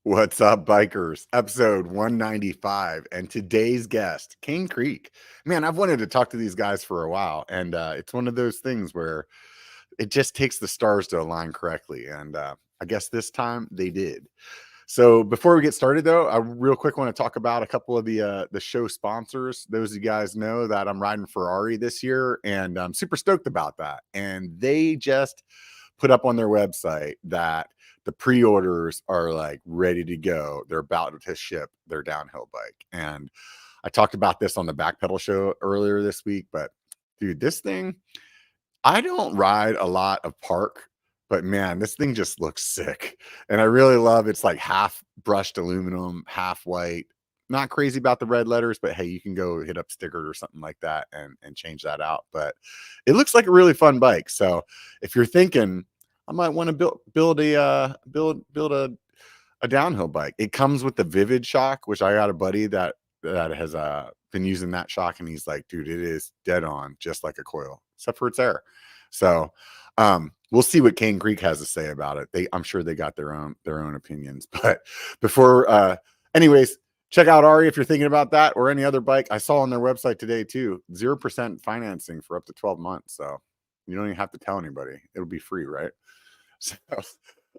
What's up, bikers? Episode 195. And today's guest, Cane Creek. Man, I've wanted to talk to these guys for a while. And it's one of those things where it just takes the stars to align correctly. And I guess this time they did. So before we get started, though, I real quick want to talk about a couple of the show sponsors. Those of you guys know that I'm riding Ferrari this year, and I'm super stoked about that. And they just put up on their website that the pre-orders are like ready to go. They're about to ship their downhill bike. And I talked about this on the Backpedal show earlier this week, but dude, this thing, I don't ride a lot of park, but man, this thing just looks sick. And I really love it's like half brushed aluminum, half white. Not crazy about the red letters, but hey, you can go hit up sticker or something like that and change that out. But it looks like a really fun bike. So if you're thinking I might want to build a downhill bike, it comes with the Vivid shock, which I got a buddy that has been using that shock, and he's like, dude, it is dead on, just like a coil, except for its air. So we'll see what Cane Creek has to say about it. I'm sure they got their own opinions. But before anyways, check out Ari if you're thinking about that or any other bike. I saw on their website today too, 0% financing for up to 12 months. So you don't even have to tell anybody. It'll be free, right? So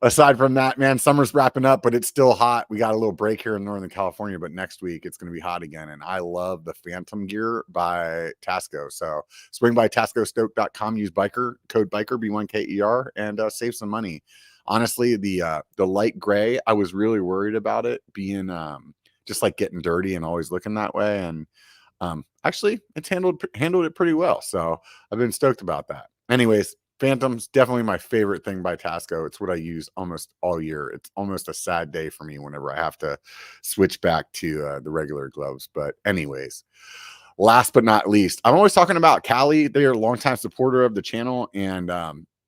aside from that, man, summer's wrapping up, but it's still hot. We got a little break here in Northern California, but next week it's going to be hot again. And I love the Phantom gear by Tasco. So swing by tascostoke.com, use code biker B1KER, and save some money. Honestly, the light gray, I was really worried about it being just like getting dirty and always looking that way. And actually it's handled it pretty well. So I've been stoked about that. Anyways, Phantom's definitely my favorite thing by Tasco. It's what I use almost all year. It's almost a sad day for me whenever I have to switch back to the regular gloves. But anyways, last but not least, I'm always talking about Cali. They are a longtime supporter of the channel, and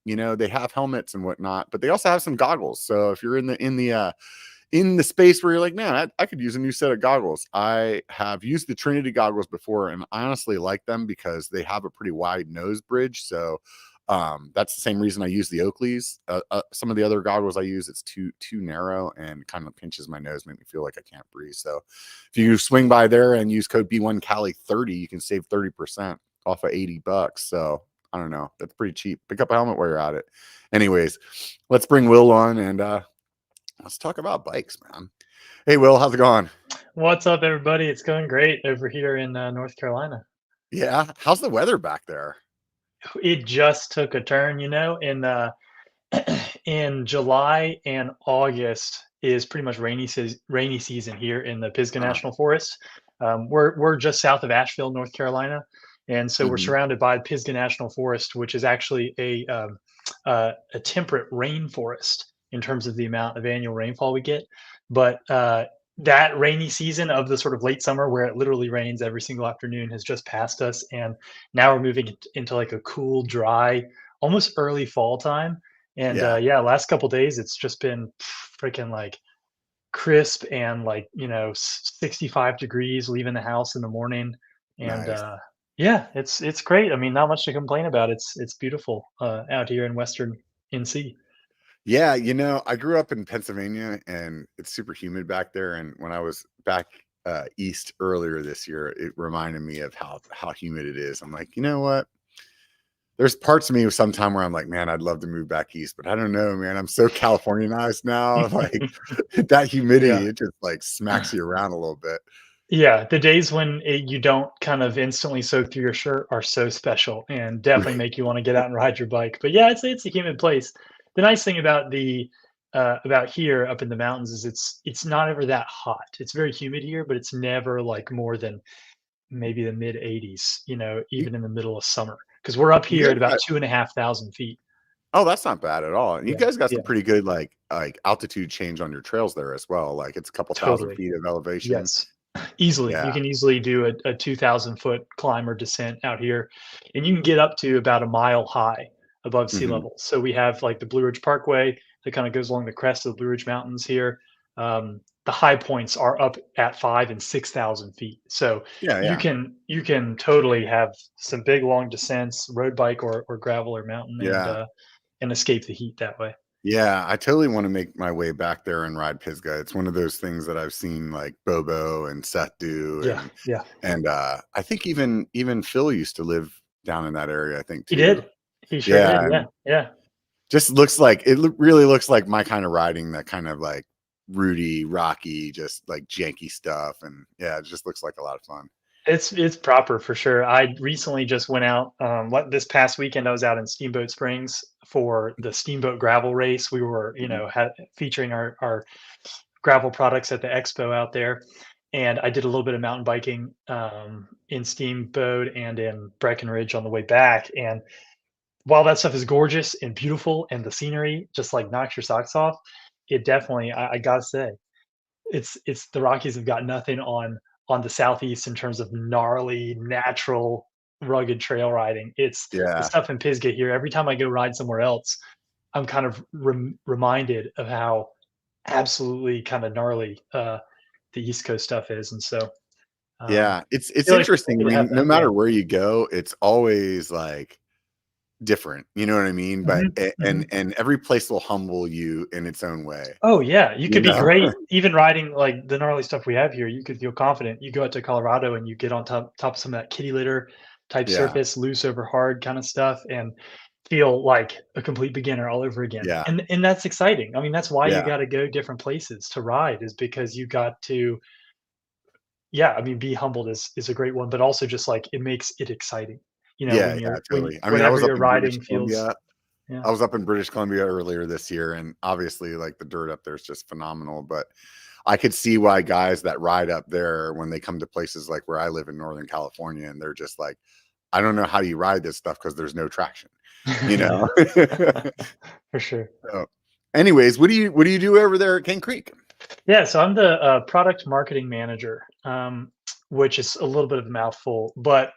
they have helmets and whatnot, but they also have some goggles. So if you're in the space where you're like, man, I could use a new set of goggles. I have used the Trinity goggles before, and I honestly like them because they have a pretty wide nose bridge. So that's the same reason I use the Oakleys. Some of the other goggles I use, it's too narrow and kind of pinches my nose, make me feel like I can't breathe. So if you swing by there and use code B1Cali30, you can save 30% off of $80. So I don't know, that's pretty cheap. Pick up a helmet while you're at it. Anyways, let's bring Will on and let's talk about bikes, man. Hey, Will, how's it going? What's up, everybody? It's going great over here in North Carolina. Yeah, how's the weather back there? It just took a turn, in July and August is pretty much rainy season here in the Pisgah Uh, National Forest. We're just south of Asheville, North Carolina, and so we're mhm. surrounded by Pisgah National Forest, which is actually a temperate rainforest in terms of the amount of annual rainfall we get. But that rainy season of the sort of late summer, where it literally rains every single afternoon, has just passed us, and now we're moving into like a cool, dry, almost early fall time. And Yeah, yeah, last couple days it's just been freaking like crisp and 65 degrees leaving the house in the morning. And nice. yeah, it's great. I mean, not much to complain about. It's beautiful out here in Western NC. Yeah, I grew up in Pennsylvania and it's super humid back there. And when I was back east earlier this year, it reminded me of how humid it is. I'm like, you know what? There's parts of me sometime where I'm like, man, I'd love to move back east, but I don't know, man. I'm so Californianized now. Like that humidity, Yeah. it just like smacks you around a little bit. Yeah, the days when you don't kind of instantly soak through your shirt are so special and definitely make you want to get out and ride your bike. But yeah, it's a humid place. The nice thing about the about here up in the mountains is it's not ever that hot. It's very humid here, but it's never like more than maybe the mid 80s, You, even in the middle of summer. Because we're up you here guys at about got 2,500 feet. Oh, that's not bad at all. And you Yeah, guys got yeah, some pretty good like altitude change on your trails there as well. Like it's a couple thousand totally. feet of elevation. Yes, easily. Yeah. You can easily do a 2,000-foot climb or descent out here, and you can get up to about a mile high above sea Hmm. level. So we have like the Blue Ridge Parkway that kind of goes along the crest of the Blue Ridge Mountains here. The high points are up at 5 and 6,000 feet. So Yeah, you yeah. can totally have some big long descents, road bike or gravel or mountain, Yeah. and escape the heat that way. Yeah, I totally want to make my way back there and ride Pisgah. It's one of those things that I've seen like Bobo and Seth do, Yeah, yeah. and I think even Phil used to live down in that area, I think He too. did. He sure Yeah, did. Yeah, and yeah. just looks like really looks like my kind of riding, that kind of like Rudy, Rocky, just like janky stuff, and yeah, it just looks like a lot of fun. It's proper for sure. I recently just went out, what this past weekend, I was out in Steamboat Springs for the Steamboat Gravel Race. We were, Mhm. featuring our gravel products at the expo out there, and I did a little bit of mountain biking, in Steamboat and in Breckenridge on the way back, and while that stuff is gorgeous and beautiful and the scenery just, like, knocks your socks off, it definitely I gotta say, it's the Rockies have got nothing on the Southeast in terms of gnarly, natural, rugged trail riding. It's the Yeah, stuff in Pisgah here. Every time I go ride somewhere else, I'm kind of reminded of how absolutely kind of gnarly the East Coast stuff is, and so yeah, I it's feel like we're interesting. I lucky to have mean, no that. Yeah. matter where you go, it's always like different. You know what I mean? But Mhm, mhm. and every place will humble you in its own way. Oh yeah, you You could be know? great even riding like the gnarly stuff we have here. You could feel confident. You go out to Colorado and you get on top of some of that kitty litter type Yeah, surface, loose over hard kind of stuff, and feel like a complete beginner all over again. yeah, And that's exciting. I mean, that's why you yeah, got to go different places to ride, is because you got to, yeah. I mean, be humbled is a great one, but also just like it makes it exciting. yeah, When yeah, when totally. I mean, I whatever was up you're in British riding feels, Columbia. yeah. I was up in British Columbia earlier this year, and obviously, like the dirt up there is just phenomenal. But I could see why guys that ride up there, when they come to places like where I live in Northern California, and they're just like, I don't know how you ride this stuff because there's no traction, you Yeah, know? for sure. So, anyways, what do you do over there at King Creek? Yeah, so I'm the product marketing manager, which is a little bit of a mouthful, but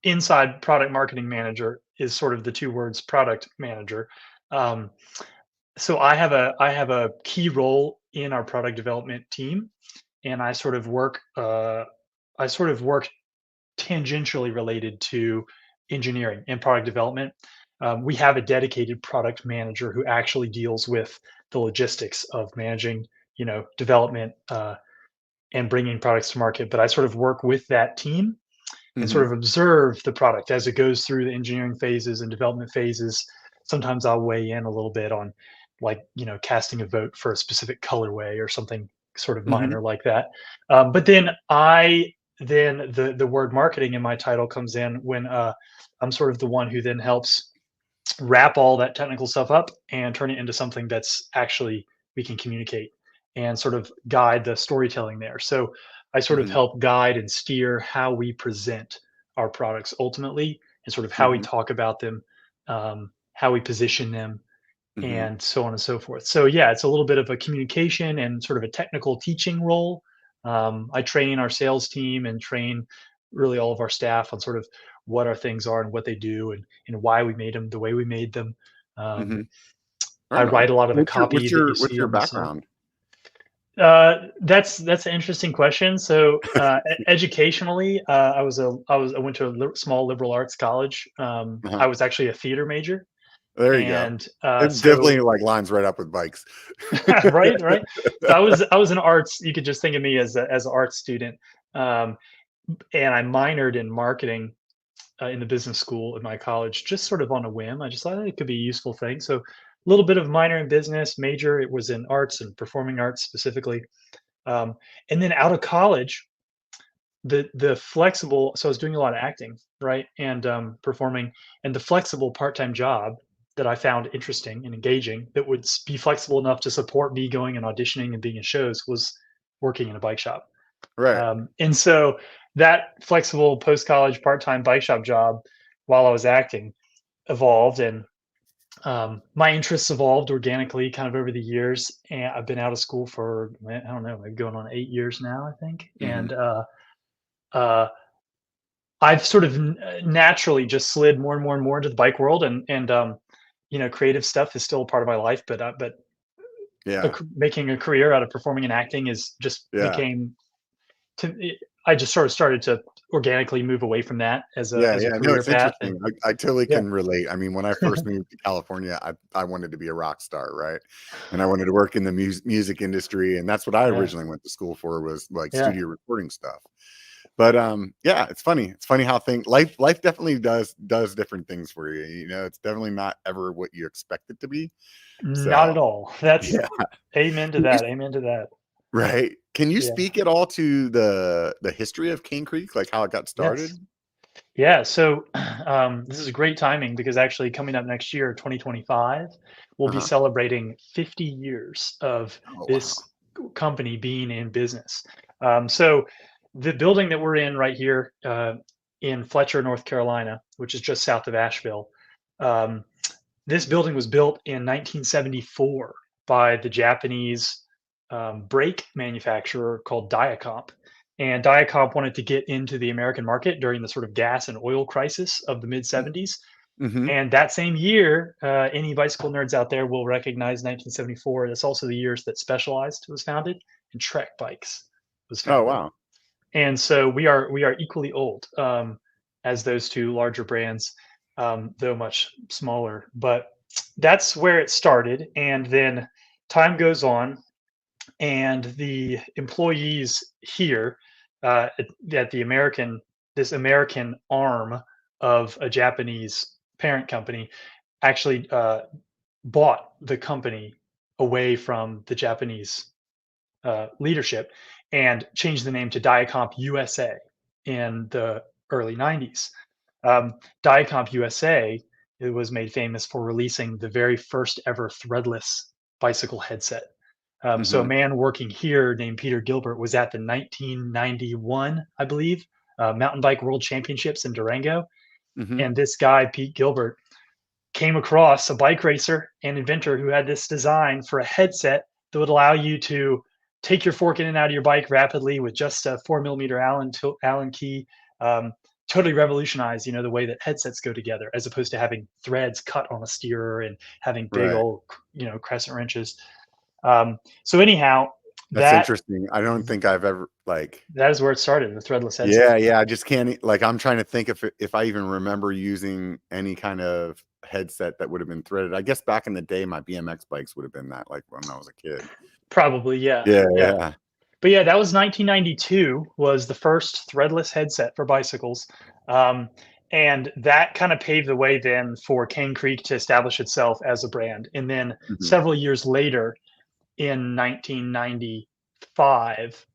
inside product marketing manager is sort of the two words product manager. Um, so I have a key role in our product development team, and I sort of work tangentially related to engineering and product development. We have a dedicated product manager who actually deals with the logistics of managing, development, and bringing products to market. But I sort of work with that team and sort Mhm, of observe the product as it goes through the engineering phases and development phases. Sometimes I'll weigh in a little bit on, like, casting a vote for a specific colorway or something sort of mhm, minor like that. But then the word marketing in my title comes in when I'm sort of the one who then helps wrap all that technical stuff up and turn it into something that's actually we can communicate and sort of guide the storytelling there. So I sort of mhm, help guide and steer how we present our products ultimately, and sort of how we mhm, talk about them, how we position them, mhm, and so on and so forth. So yeah, it's a little bit of a communication and sort of a technical teaching role. I train our sales team and train really all of our staff on sort of what our things are and what they do, and why we made them the way we made them. Um, mhm. I Right on. write a lot of the copy that you What's see your on the site. background? That's an interesting question. So, educationally, I went to a small liberal arts college. Uh-huh. I was actually a theater major, There you go. and It so definitely, like, lines right up with bikes. right, right. So I was an arts. You could just think of me as an arts student, um, and I minored in marketing in the business school at my college, just sort of on a whim. I just thought it could be a useful thing. So, a little bit of minor in business, major it was in arts and performing arts specifically. Um, and then out of college, the flexible. So I was doing a lot of acting, right, and performing, and the flexible part-time job that I found interesting and engaging that would be flexible enough to support me going and auditioning and being in shows was working in a bike shop. Right. And so that flexible post-college part-time bike shop job while I was acting evolved, and my interests evolved organically kind of over the years. And I've been out of school for, I don't know, maybe going on 8 years now, I think. Mhm, Uh, I've sort of naturally just slid more and more and more into the bike world, and creative stuff is still a part of my life, but yeah, making a career out of performing and acting is just yeah, became to I just sort of started to organically move away from that Yeah, as a yeah. No, career it's path. interesting. And I totally yeah, can relate. I mean, when I first moved to California, I wanted to be a rock star, right? And I wanted to work in the music industry, and that's what I yeah, originally went to school for, was like yeah. studio recording stuff. But yeah, it's funny. It's funny how life definitely does different things for you. You know, it's definitely not ever what you expect it to be. Not So at all. That's yeah. amen to Can you that. Amen to that. right. Can you Yeah. speak at all to the history of Cane Creek, like how it got Yes. started? Yeah. So this is great timing because actually coming up next year, 2025, we'll be Uh-huh. celebrating 50 years of Oh wow. this company being in business. So the building that we're in right here in Fletcher, North Carolina, which is just south of Asheville, um, this building was built in 1974 by the Japanese brake manufacturer called Diacomp. And Diacomp wanted to get into the American market during the sort of gas and oil crisis of the mid 70s. Mm-hmm. And that same year, any bicycle nerds out there will recognize 1974. That's also the years that Specialized was founded and Trek Bikes was Oh founded. wow. And so we are equally old as those two larger brands, though much smaller. But that's where it started, and then time goes on, and the employees here at the American this American arm of a Japanese parent company actually bought the company away from the Japanese leadership and changed the name to Diacomp USA in the early 90s. Diacomp USA, it was made famous for releasing the very first ever threadless bicycle headset. So a Mm-hmm. man working here named Peter Gilbert was at the 1991, I believe, mountain bike world championships in Durango. Mm-hmm. And this guy, Pete Gilbert, came across a bike racer and inventor who had this design for a headset that would allow you to take your fork in and out of your bike rapidly with just a 4 millimeter Allen key. Um, totally revolutionized, the way that headsets go together, as opposed to having threads cut on a steerer and having big Right. old, crescent wrenches. So anyhow, That's that interesting. I don't think I've ever like that is where it started, the threadless headset. yeah, yeah, I just can't like I'm trying to think if I even remember using any kind of headset that would have been threaded. I guess back in the day my BMX bikes would have been that, like when I was a kid. Probably, yeah, Yeah, yeah. yeah. But yeah, that was 1992 was the first threadless headset for bicycles. Um, and that kind of paved the way then for Cane Creek to establish itself as a brand. And then Mhm. several years later, in 1995,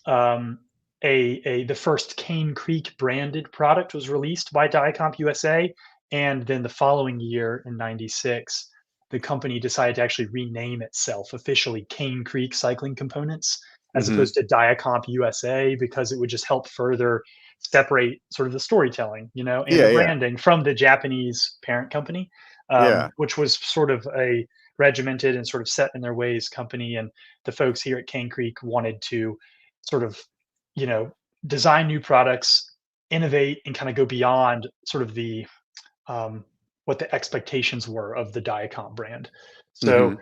um, the first Cane Creek branded product was released by Diacomp USA, and then the following year in '96, the company decided to actually rename itself officially Cane Creek Cycling Components, as Mhm. opposed to Diacomp USA, because it would just help further separate sort of the storytelling, and Yeah, the yeah. branding from the Japanese parent company, Yeah. which was sort of a regimented and sort of set in their ways company. And the folks here at Cane Creek wanted to sort of, you know, design new products, innovate, and kind of go beyond sort of the um, what the expectations were of the Diacom brand. So Mhm.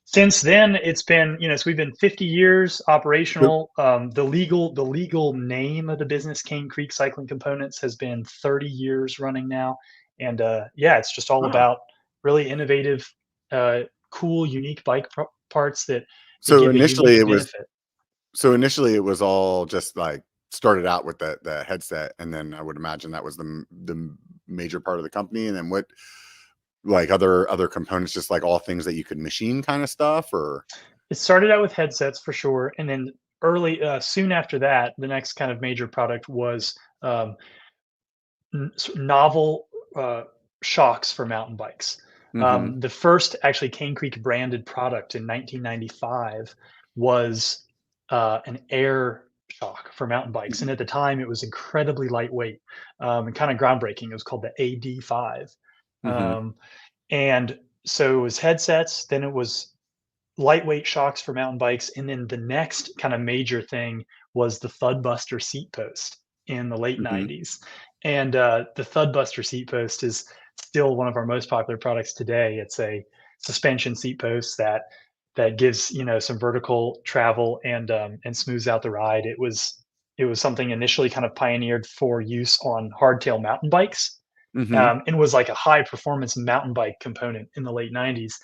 since then, it's been so we've been 50 years So operational. The legal name of the business, Cane Creek Cycling Components, has been 30 years running now, and yeah, it's just all wow. about really innovative, uh, cool, unique bike parts that So give a initially unique it was benefit. so initially it was all just like started out with the headset, and then I would imagine that was the major part of the company, and then what like other components, just like all things that you could machine kind of stuff, or It started out with headsets for sure, and then soon after that, the next kind of major product was um, novel shocks for mountain bikes. mhm. The first actually Cane Creek branded product in 1995 was an air shock for mountain bikes, and Mhm. at the time it was incredibly lightweight and kind of groundbreaking. It was called the AD5, Mhm. um, and so it was headsets. Then it was lightweight shocks for mountain bikes, and then the next kind of major thing was the Thudbuster seat post in the late Mhm. 90s. And the Thudbuster seat post is still one of our most popular products today. It's a suspension seat post that gives some vertical travel and smooths out the ride. It was It was something initially kind of pioneered for use on hardtail mountain bikes, Hmm. and was like a high performance mountain bike component in the late 90s.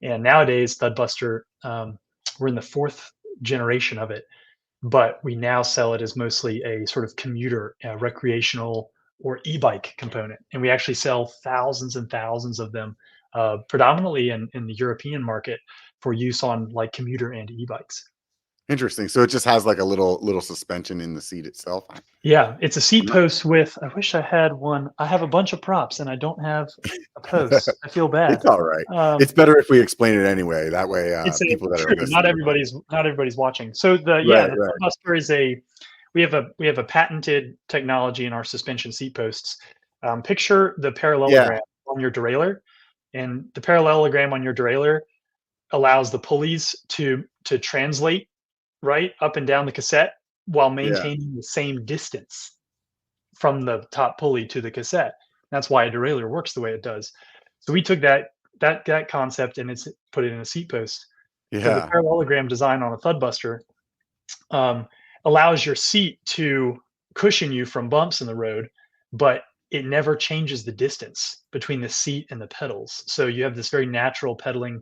And nowadays, Thudbuster, we're in the fourth generation of it, but we now sell it as mostly a sort of commuter, recreational, or e-bike component. And we actually sell thousands and thousands of them, predominantly in the European market for use on like commuter and e-bikes. Interesting. So it just has like a little suspension in the seat itself. Yeah, it's a seat I'm not- post with, I wish I had one. I have a bunch of props and I don't have a post. I feel bad. It's all right. Um, It's better if we explain it anyway. That way, it's a people that are true. Not listening know. everybody's watching. So Right, the right. Thruster is a we have a patented technology in our suspension seat posts. Picture the Yeah, parallelogram on your derailleur, and the parallelogram on your derailleur allows the pulleys to translate right up and down the cassette while yeah, maintaining the same distance from the top pulley to the cassette. That's why a derailleur works the way it does. So we took that concept and it's put it in a seat post. So the yeah. parallelogram design on a Thudbuster, um, allows your seat to cushion you from bumps in the road, but it never changes the distance between the seat and the pedals. So you have this very natural pedaling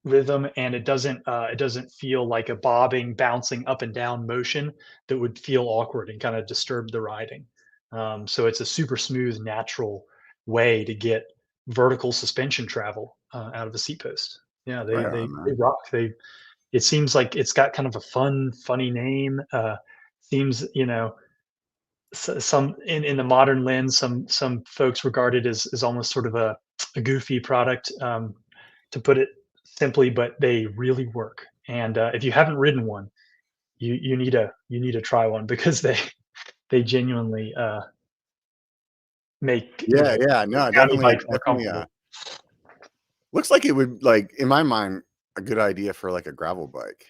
rhythm, and it doesn't feel like a bobbing, bouncing up and down motion that would feel awkward and kind of disturb the riding. So it's a super smooth, natural way to get vertical suspension travel out of a seat post. Yeah, Right on, they man. rock. They It seems like it's got kind of a funny name. Seems, some in the modern lens, some folks regard it as almost sort of a goofy product, to put it simply, but they really work. And if you haven't ridden one, you need to try one because they genuinely make Yeah, yeah. your No, county definitely, bike more definitely. comfortable. Looks like it would like in my mind a good idea for like a gravel bike,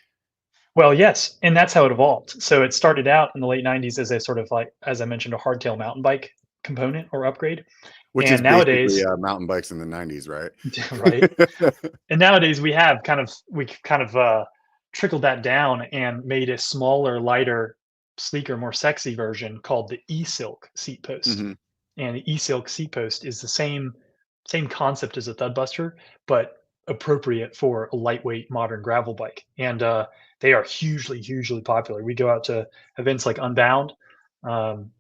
Well, yes, and that's how it evolved. So it started out in the late 90s as a sort of like, as I mentioned, a hardtail mountain bike component or upgrade. which is And basically nowadays, mountain bikes in the '90s, right? right? And nowadays we kind of trickled that down and made a smaller, lighter, sleeker, more sexy version called the E-Silk seat post. Hmm. And the E-Silk seat post is the same concept as a Thudbuster, but appropriate for a lightweight modern gravel bike. And they are hugely popular. We go out to events like Unbound, um,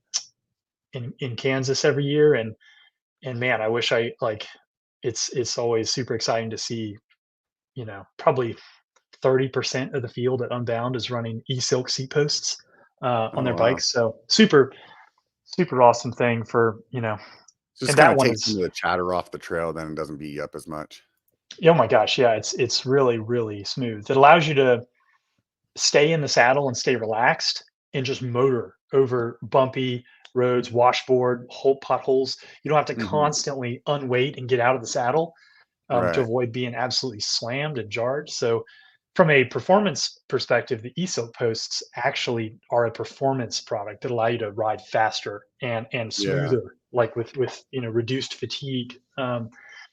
in Kansas every year, and man, I wish I like. It's always super exciting to see. Probably 30% of the field at Unbound is running E-Silk seat posts on Oh their wow. bikes. So super awesome thing for. Just And kind that of one takes some is, of the chatter off the trail, then it doesn't beat you up as much. oh my gosh, yeah, it's really smooth. It allows you to stay in the saddle and stay relaxed and just motor over bumpy roads, washboard, hole potholes. You don't have to Hmm. constantly unweight and get out of the saddle, to Right. avoid being absolutely slammed and jarred. So, from a performance perspective, the ESO posts actually are a performance product that allow you to ride faster and Yeah. smoother, like with reduced fatigue.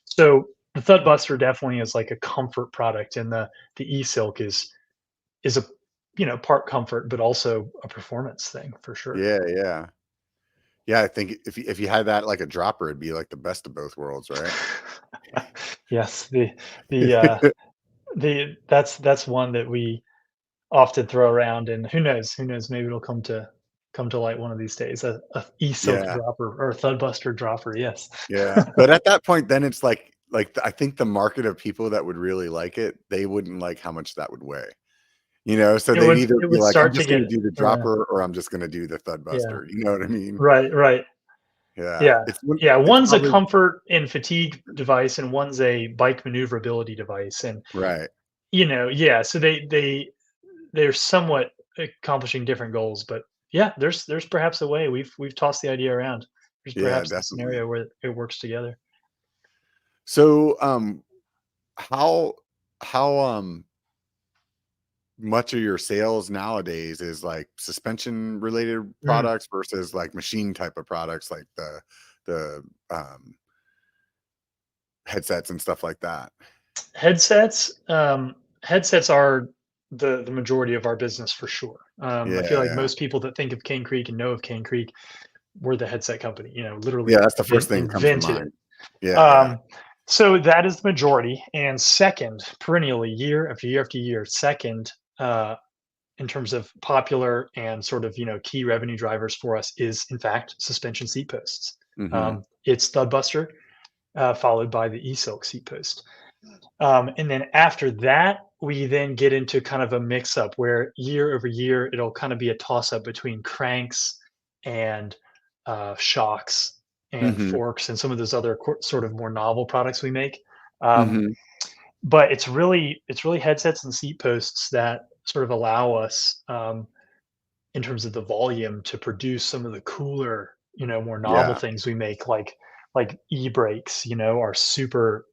So the Thudbuster definitely is like a comfort product, and the E-Silk is a part comfort, but also a performance thing for sure. Yeah. Yeah. Yeah. I think if you had that like a dropper, it'd be like the best of both worlds, right? Yes, the that's one that we often throw around, and who knows, maybe it'll come to light one of these days. A e-silk Yeah. dropper or a Thudbuster dropper, yes. Yeah. But at that point, then it's like I think the market of people that would really like it, they wouldn't like how much that would weigh. So they'd either It be would like, I'm start to just get, gonna do the yeah, dropper or I'm just gonna do the yeah, Thudbuster. You know what I mean? right, Yeah. yeah, It's one yeah. it's One's a probably comfort and fatigue device, and one's a bike maneuverability device, and right. yeah. So they're somewhat accomplishing different goals, but yeah, there's perhaps a way. We've tossed the idea around. There's Yeah, perhaps a definitely. scenario where it works together. So, how how much of your sales nowadays is like suspension related Mm. products versus like machine type of products like the headsets and stuff like that? Headsets, headsets are the majority of our business for sure. Yeah, I feel like yeah. most people that think of Cane Creek and know of Cane Creek, we're the headset company. You know, Yeah, literally that's the first thing that comes to invented it. mind. Yeah, yeah. Um, so that is the majority. And second, perennially, year after year after year, second, in terms of popular and sort of key revenue drivers for us is in fact suspension seat posts. Mhm. It's Studbuster, followed by the E-Silk seat post. And then after that, we then get into kind of a mix up where year over year, it'll kind of be a toss up between cranks and shocks and Mhm. forks and some of those other sort of more novel products we make. Um, Mhm. but it's really headsets and seat posts that sort of allow us, in terms of the volume, to produce some of the cooler, more novel Yeah. things we make, like e-brakes, are super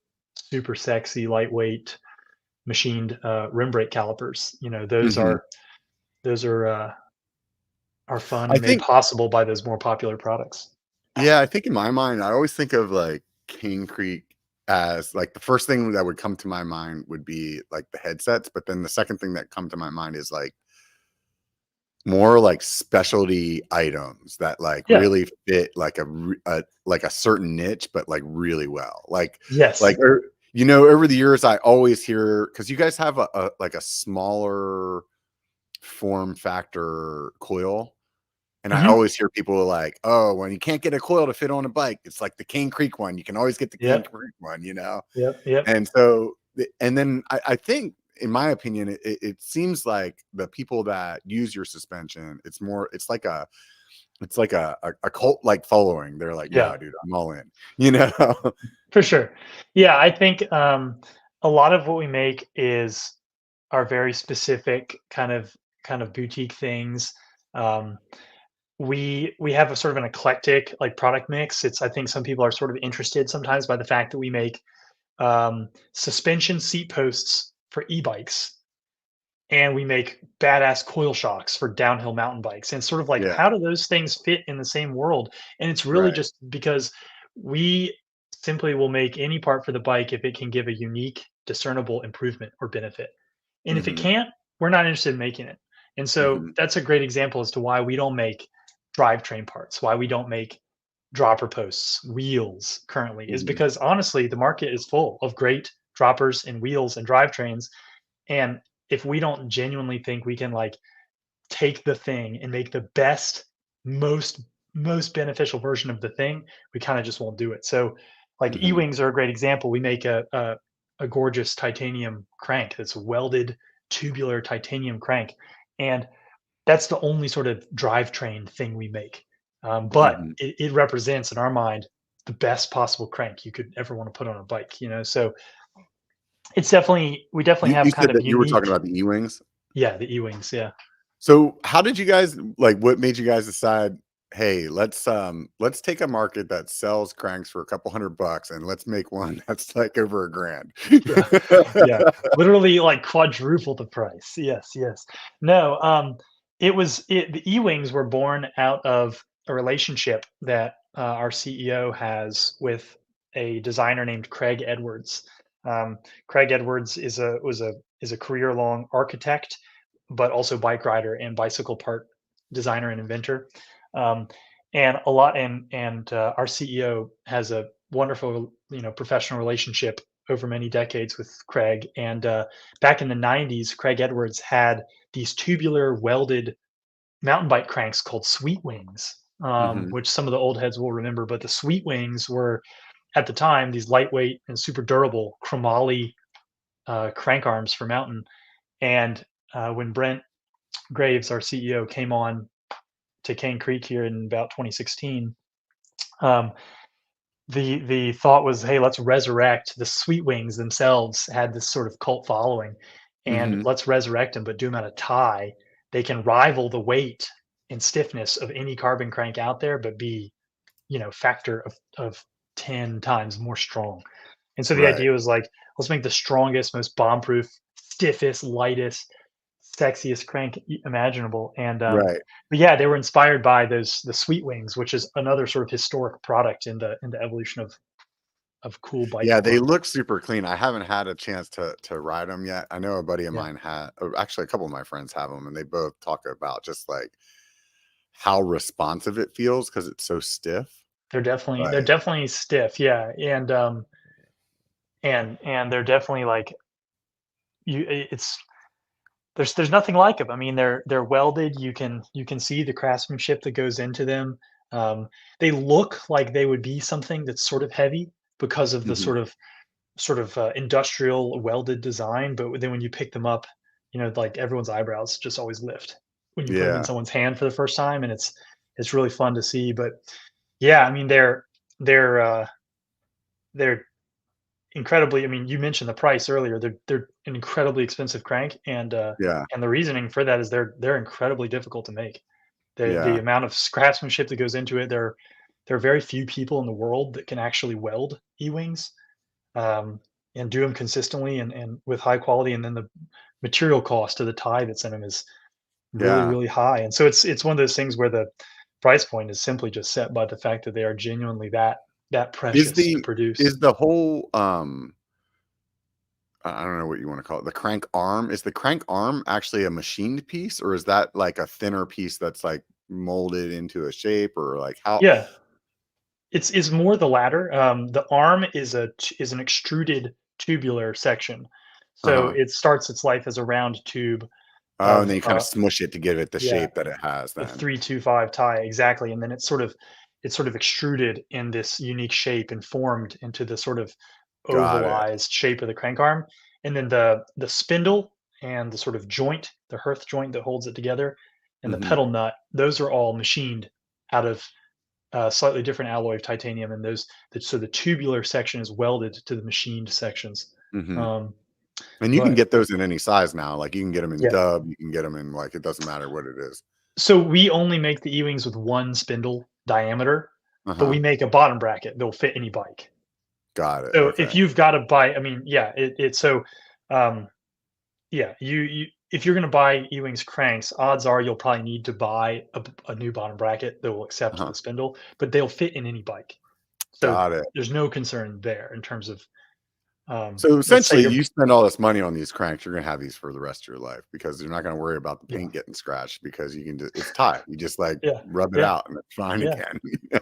sexy, lightweight, machined rim brake calipers. Those Mhm. are fun I and made think possible by those more popular products. yeah, I think in my mind, I always think of, like, King Creek as, like, the first thing that would come to my mind would be, like, the headsets, but then the second thing that come to my mind is, like, more like specialty items that, like, Yeah. really fit, like, like, a certain niche, but, like, really well. Yes. Or, over the years, I always hear because you guys have like, a smaller form factor coil. And I Hmm. always hear people like, "Oh, when you can't get a coil to fit on a bike, it's like the Cane Creek one. You can always get the Cane Yep. Creek one." Yep. Yep. And so, and then I think, in my opinion, it seems like the people that use your suspension, it's like a cult like following. They're like, Yeah. "No, dude, I'm all in." You know? For sure. Yeah, I think a lot of what we make is are very specific kind of boutique things. Um, we have a sort of an eclectic like product mix. It's I think some people are sort of interested sometimes by the fact that we make suspension seat posts for e-bikes, and we make badass coil shocks for downhill mountain bikes. And it's sort of like, Yeah. how do those things fit in the same world? And it's really Right. just because we simply will make any part for the bike if it can give a unique, discernible improvement or benefit. And if it Mhm. can't, we're not interested in making it. And so Mhm. that's a great example as to why we don't make drivetrain parts, why we don't make dropper posts, wheels currently, is Mhm. because honestly, the market is full of great droppers and wheels and drivetrains. And if we don't genuinely think we can like take the thing and make the best, most most beneficial version of the thing, we kind of just won't do it. So like Mhm. E-wings are a great example. We make a gorgeous titanium crank that's welded tubular titanium crank. And that's the only sort of drivetrain thing we make. But Mhm. it represents in our mind the best possible crank you could ever want to put on a bike. So it's definitely we definitely You have kind said of that you were talking unique. about the E-wings? Yeah, the E-wings, yeah. So how did you guys like what made you guys decide, hey, let's take a market that sells cranks for a couple $100 and let's make one that's like over a grand. Yeah, yeah, literally, like, quadruple the price. Yes, yes. No, the E-wings were born out of a relationship that, our CEO has with a designer named Craig Edwards. Craig Edwards is a career-long architect, but also bike rider and bicycle part designer and inventor. Um, and a lot and our CEO has a wonderful, professional relationship over many decades with Craig. And back in the 90s, Craig Edwards had these tubular welded mountain bike cranks called Sweet Wings, Mhm. which some of the old heads will remember. But the Sweet Wings were, at the time, these lightweight and super durable chromoly crank arms for mountain. And when Brent Graves, our CEO, came on to Cane Creek here in about 2016, um, the thought was, hey, let's resurrect the Sweet Wings themselves. Had this sort of cult following, and Mhm. let's resurrect them, but do them at a tie. They can rival the weight and stiffness of any carbon crank out there, but be factor of 10 times more strong. And so the Right. idea was like, let's make the strongest, most bomb-proof, stiffest, lightest, sexiest crank imaginable. And Right. but yeah, they were inspired by the Sweet Wings, which is another sort of historic product in the evolution of cool bike Yeah, they form. look super clean. I haven't had a chance to ride them yet. I know a buddy of Yeah, mine had, or actually a couple of my friends have them, and they both talk about just like how responsive it feels because it's so stiff. they're Like, definitely stiff. Yeah, and they're definitely like it's there's nothing like them. I mean, they're welded. You can see the craftsmanship that goes into them. Um, they look like they would be something that's sort of heavy because of the mhm. sort of industrial welded design. But then when you pick them up, like everyone's eyebrows just always lift when you put them in Yeah, someone's hand for the first time, and it's really fun to see. But yeah, I mean, they're incredibly. I mean, you mentioned the price earlier. They're an incredibly expensive crank, yeah, and the reasoning for that is they're incredibly difficult to make. The yeah, amount of craftsmanship that goes into it, there are very few people in the world that can actually weld E-wings, um, and do them consistently and with high quality. And then the material cost of the tie that's in them is really, yeah. really high. And so it's one of those things where the price point is simply just set by the fact that they are genuinely that Is precious to the produce. is the whole I don't know what you want to call it. The crank arm, is the crank arm actually a machined piece, or is that like a thinner piece that's like molded into a shape, or like how? Yeah, it's more the latter. The arm is an extruded tubular section, so Uh-huh. it starts its life as a round tube Oh, and of then you kind of smush it to give it the yeah, shape that it has a then. 325 tie, exactly. And then it's sort of extruded in this unique shape and formed into the sort of Got it. ovalized shape of the crank arm. And then the spindle and the sort of joint, the hearth joint that holds it together, and the Mhm. pedal nut, those are all machined out of slightly different alloy of titanium. And so the tubular section is welded to the machined sections. Mhm. Um, And you can but get those in any size now. Like you can get them in yeah, dub, you can get them in like it doesn't matter what it is. so we only make the E-wings with one spindle diameter, but we Uh-huh. make a bottom bracket that'll fit any bike. Got it. So if Okay. you've got a bike, I mean, yeah, um, yeah, you if you're gonna buy Ewing's cranks, odds are you'll probably need to buy a new bottom bracket that will accept Uh-huh. the spindle, but they'll fit in any bike. So Got it. there's no concern there in terms of, So let's say essentially you're you spend all this money on these cranks, you're gonna have these for the rest of your life because you're not gonna worry about the yeah, paint getting scratched because you can it's tie. You just like yeah, rub it yeah, out and it's fine yeah.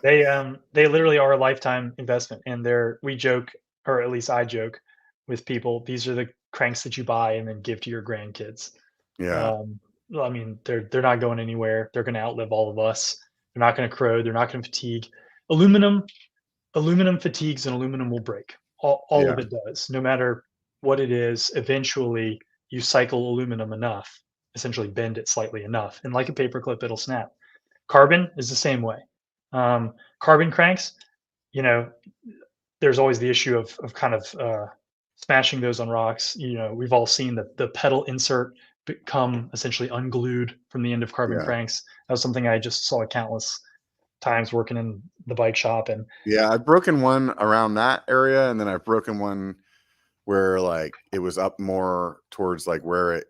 again. They literally are a lifetime investment, and we joke, or at least I joke with people, these are the cranks that you buy and then give to your grandkids. Yeah. Um, well, I mean, they're not going anywhere. They're going to outlive all of us. They're not going to corrode. They're not going to fatigue. Aluminum, aluminum fatigues, and aluminum will break. All of Yeah. it does. No matter what it is, eventually you cycle aluminum enough, essentially bend it slightly enough, and like a paperclip, it'll snap. Carbon is the same way. Carbon cranks, you know, there's always the issue of kind of smashing those on rocks. We've all seen the pedal insert become essentially unglued from the end of carbon Yeah. cranks. That was something I just saw countless times working in the bike shop. And Yeah. I've broken one around that area and then I've broken one where like it was up more towards like where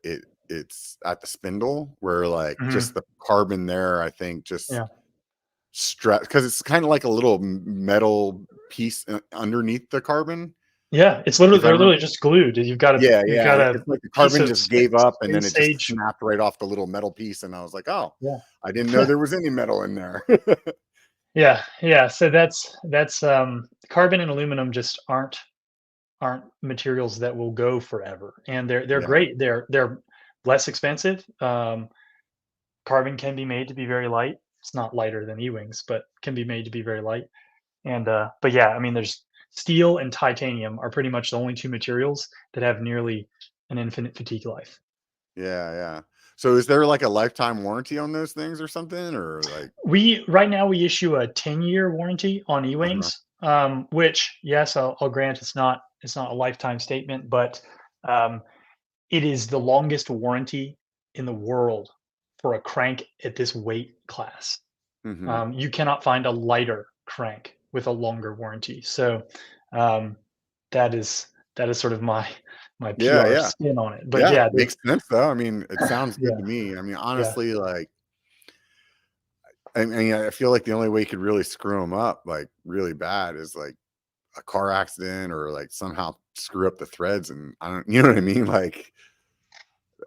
it's at the spindle where like mhm, just the carbon there, I think just yeah, stress because it's kind of like a little metal piece underneath the carbon. yeah, If I they're remember, literally just glued. yeah, You've yeah, got and a it's like the piece carbon of just gave up, and then it space just age. snapped right off the little metal piece, and I was like, "Oh, Yeah. I didn't know there was any metal in there." Yeah, yeah. So that's carbon and aluminum just aren't materials that will go forever, and they're Yeah, great. They're less expensive. Carbon can be made to be very light. It's not lighter than E-wings, but can be made to be very light. And but yeah, I mean, there's steel and titanium are pretty much the only two materials that have nearly an infinite fatigue life. yeah, yeah. So is there like a lifetime warranty on those things or something, or like? We right now we issue a 10-year warranty on Uh-huh. E-wings, which yes, I'll grant it's not a lifetime statement, but um, it is the longest warranty in the world for a crank at this weight class. Hmm. You cannot find a lighter crank with a longer warranty. So um, that is that is sort of my Yeah, PR yeah, spin on it. But yeah. yeah, Makes sense though. I mean, it sounds good yeah, to me. I mean, yeah, honestly, like, I mean, I feel like the only way you could really screw them up, like really bad, is like a car accident or like somehow screw up the threads, and I don't, you know what I mean? Like,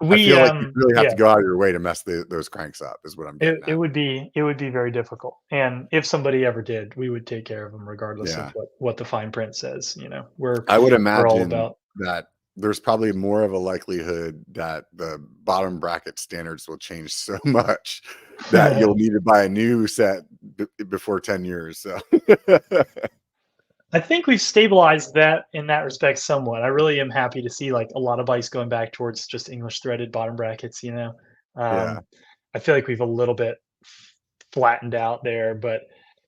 I We feel like you really have yeah, to go out of your way to mess those cranks up, is what I'm getting it at. would be very difficult. And if somebody ever did, we would take care of them regardless of Yeah. what the fine print says, you know. I would We're all imagine about that there's probably more of a likelihood that the bottom bracket standards will change so much that you'll need to buy a new set before 10 years. So, I think we've stabilized that in that respect somewhat. I really am happy to see like a lot of bikes going back towards just English threaded bottom brackets, you know. yeah. I feel like we've a little bit flattened out there, but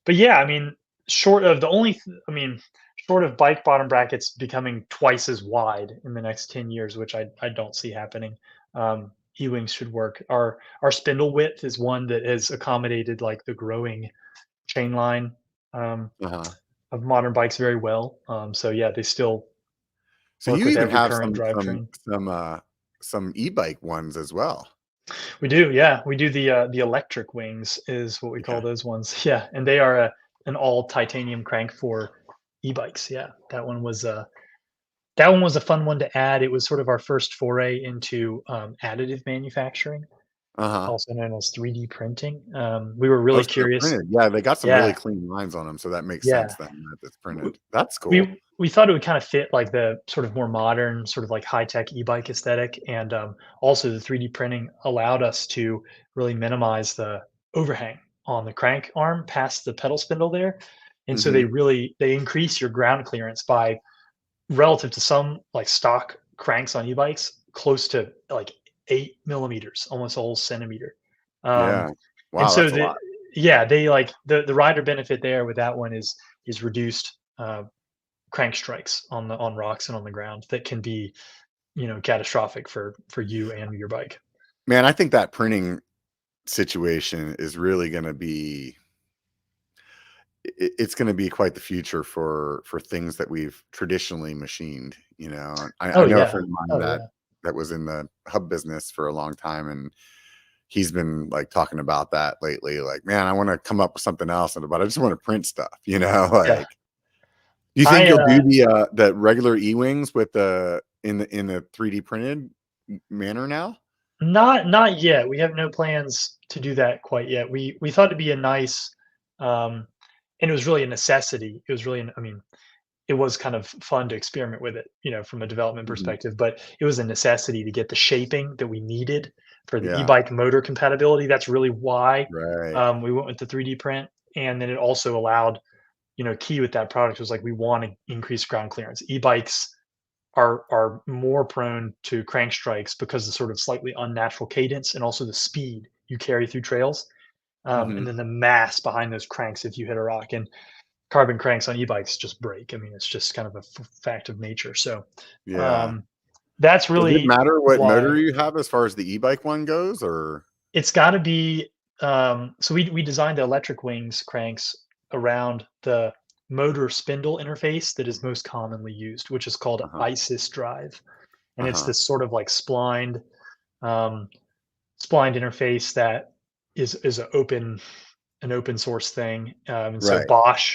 yeah, I mean, short of the only I mean, short of bike bottom brackets becoming twice as wide in the next 10 years, which I don't see happening. Ewings should work. Our spindle width is one that has accommodated like the growing chain line um, Uh-huh. of modern bikes very well. So yeah, they still So work you with even every have current drivetrain. some e-bike ones as well. We do, yeah. We do the electric wings is what we call Yeah. those ones. Yeah, and they are an all titanium crank for e-bikes. Yeah, that one was a fun one to add. It was sort of our first foray into additive manufacturing, Uh-huh. also known as 3D printing. We were Oh, really so they're curious. printed. Yeah, they got some really Yeah, clean lines on them, so that makes yeah. sense then that it's printed. That's cool. We thought it would kind of fit like the sort of more modern, sort of like high tech e-bike aesthetic, and also the 3D printing allowed us to really minimize the overhang on the crank arm past the pedal spindle there, and so Mhm. they increase your ground clearance by relative to some like stock cranks on e-bikes close to like 8 millimeters, almost a whole centimeter. Um, Yeah. and Wow, so that's a lot. yeah, they like the rider benefit there with that one is reduced crank strikes on rocks and on the ground that can be, you know, catastrophic for you and your bike. Man, I think that printing situation is really gonna be it's gonna be quite the future for things that we've traditionally machined, you know? And I Oh know a yeah. friend of mine Oh that yeah. was in the hub business for a long time, and he's been, like, talking about that lately, like, "Man, I wanna come up with something else, but I just wanna print stuff," you know? Yeah. Like, do you think I you'll do the regular E-wings with the in the 3D printed manner now? not yet. We have no plans to do that quite yet. We thought it'd be a nice and it was really a necessity. It was really I mean, it was kind of fun to experiment with it, you know, from a development Mhm. perspective, but it was a necessity to get the shaping that we needed for the Yeah. e-bike motor compatibility. That's really why Right. we went with the 3D print. And then it also allowed, you know, key with that product was like we want to increase ground clearance. E-bikes are more prone to crank strikes because the sort of slightly unnatural cadence and also the speed you carry through trails. And Mhm. then the mass behind those cranks if you hit a rock. And carbon cranks on e-bikes just break. I mean, it's just kind of a fact of nature. So Yeah. um, that's Does it really matter what motor why you have as far as the e-bike one goes, or it's got to be. So we designed the electric wings cranks around the motor spindle interface that is most commonly used, which is called Uh-huh. ISIS drive, and it's Uh-huh. this sort of like um, splined interface that is an open source thing. And so Right.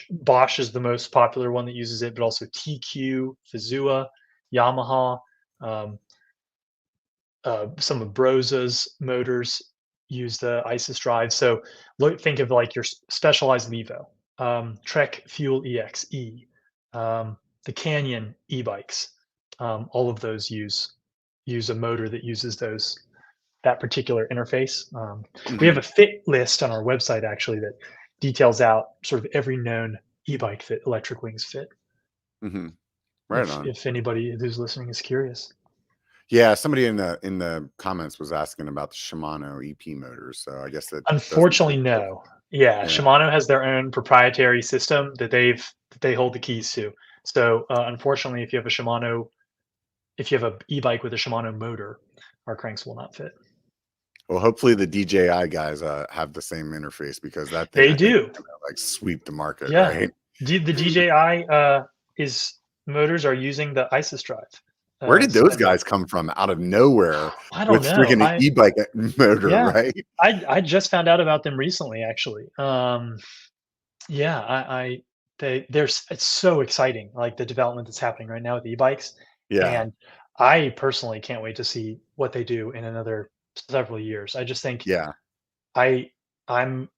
Bosch is the most popular one that uses it, but also TQ, Fazua, Yamaha, um, some of Broza's motors use the ISIS drive. So think of like your specialized Levo, Trek Fuel EXE, the Canyon e-bikes. All of those use a motor that uses that particular interface. We have a Mhm. fit list on our website actually that details out sort of every known e-bike that electric wings fit. Mhm. Right on. If anybody who's listening is curious. Yeah, somebody in the comments was asking about the Shimano EP motors, so I guess that doesn't Unfortunately, fit the no. Yeah, yeah. Shimano has their own proprietary system that they hold the keys to. So unfortunately, if you have a e-bike with a Shimano motor, our cranks will not fit. Well, hopefully the DJI guys, have the same interface because that thing They I think is do. gonna, like, sweep the market, Yeah. right? The DJI is motors are using the ISIS drive Where did those spindle. guys come from out of nowhere I don't with know. freaking e-bike motor, Yeah, right? I just found out about them recently, actually. Yeah, it's so exciting, like the development that's happening right now with e-bikes, Yeah. and I personally can't wait to see what they do in another several years. I just think Yeah. I I'm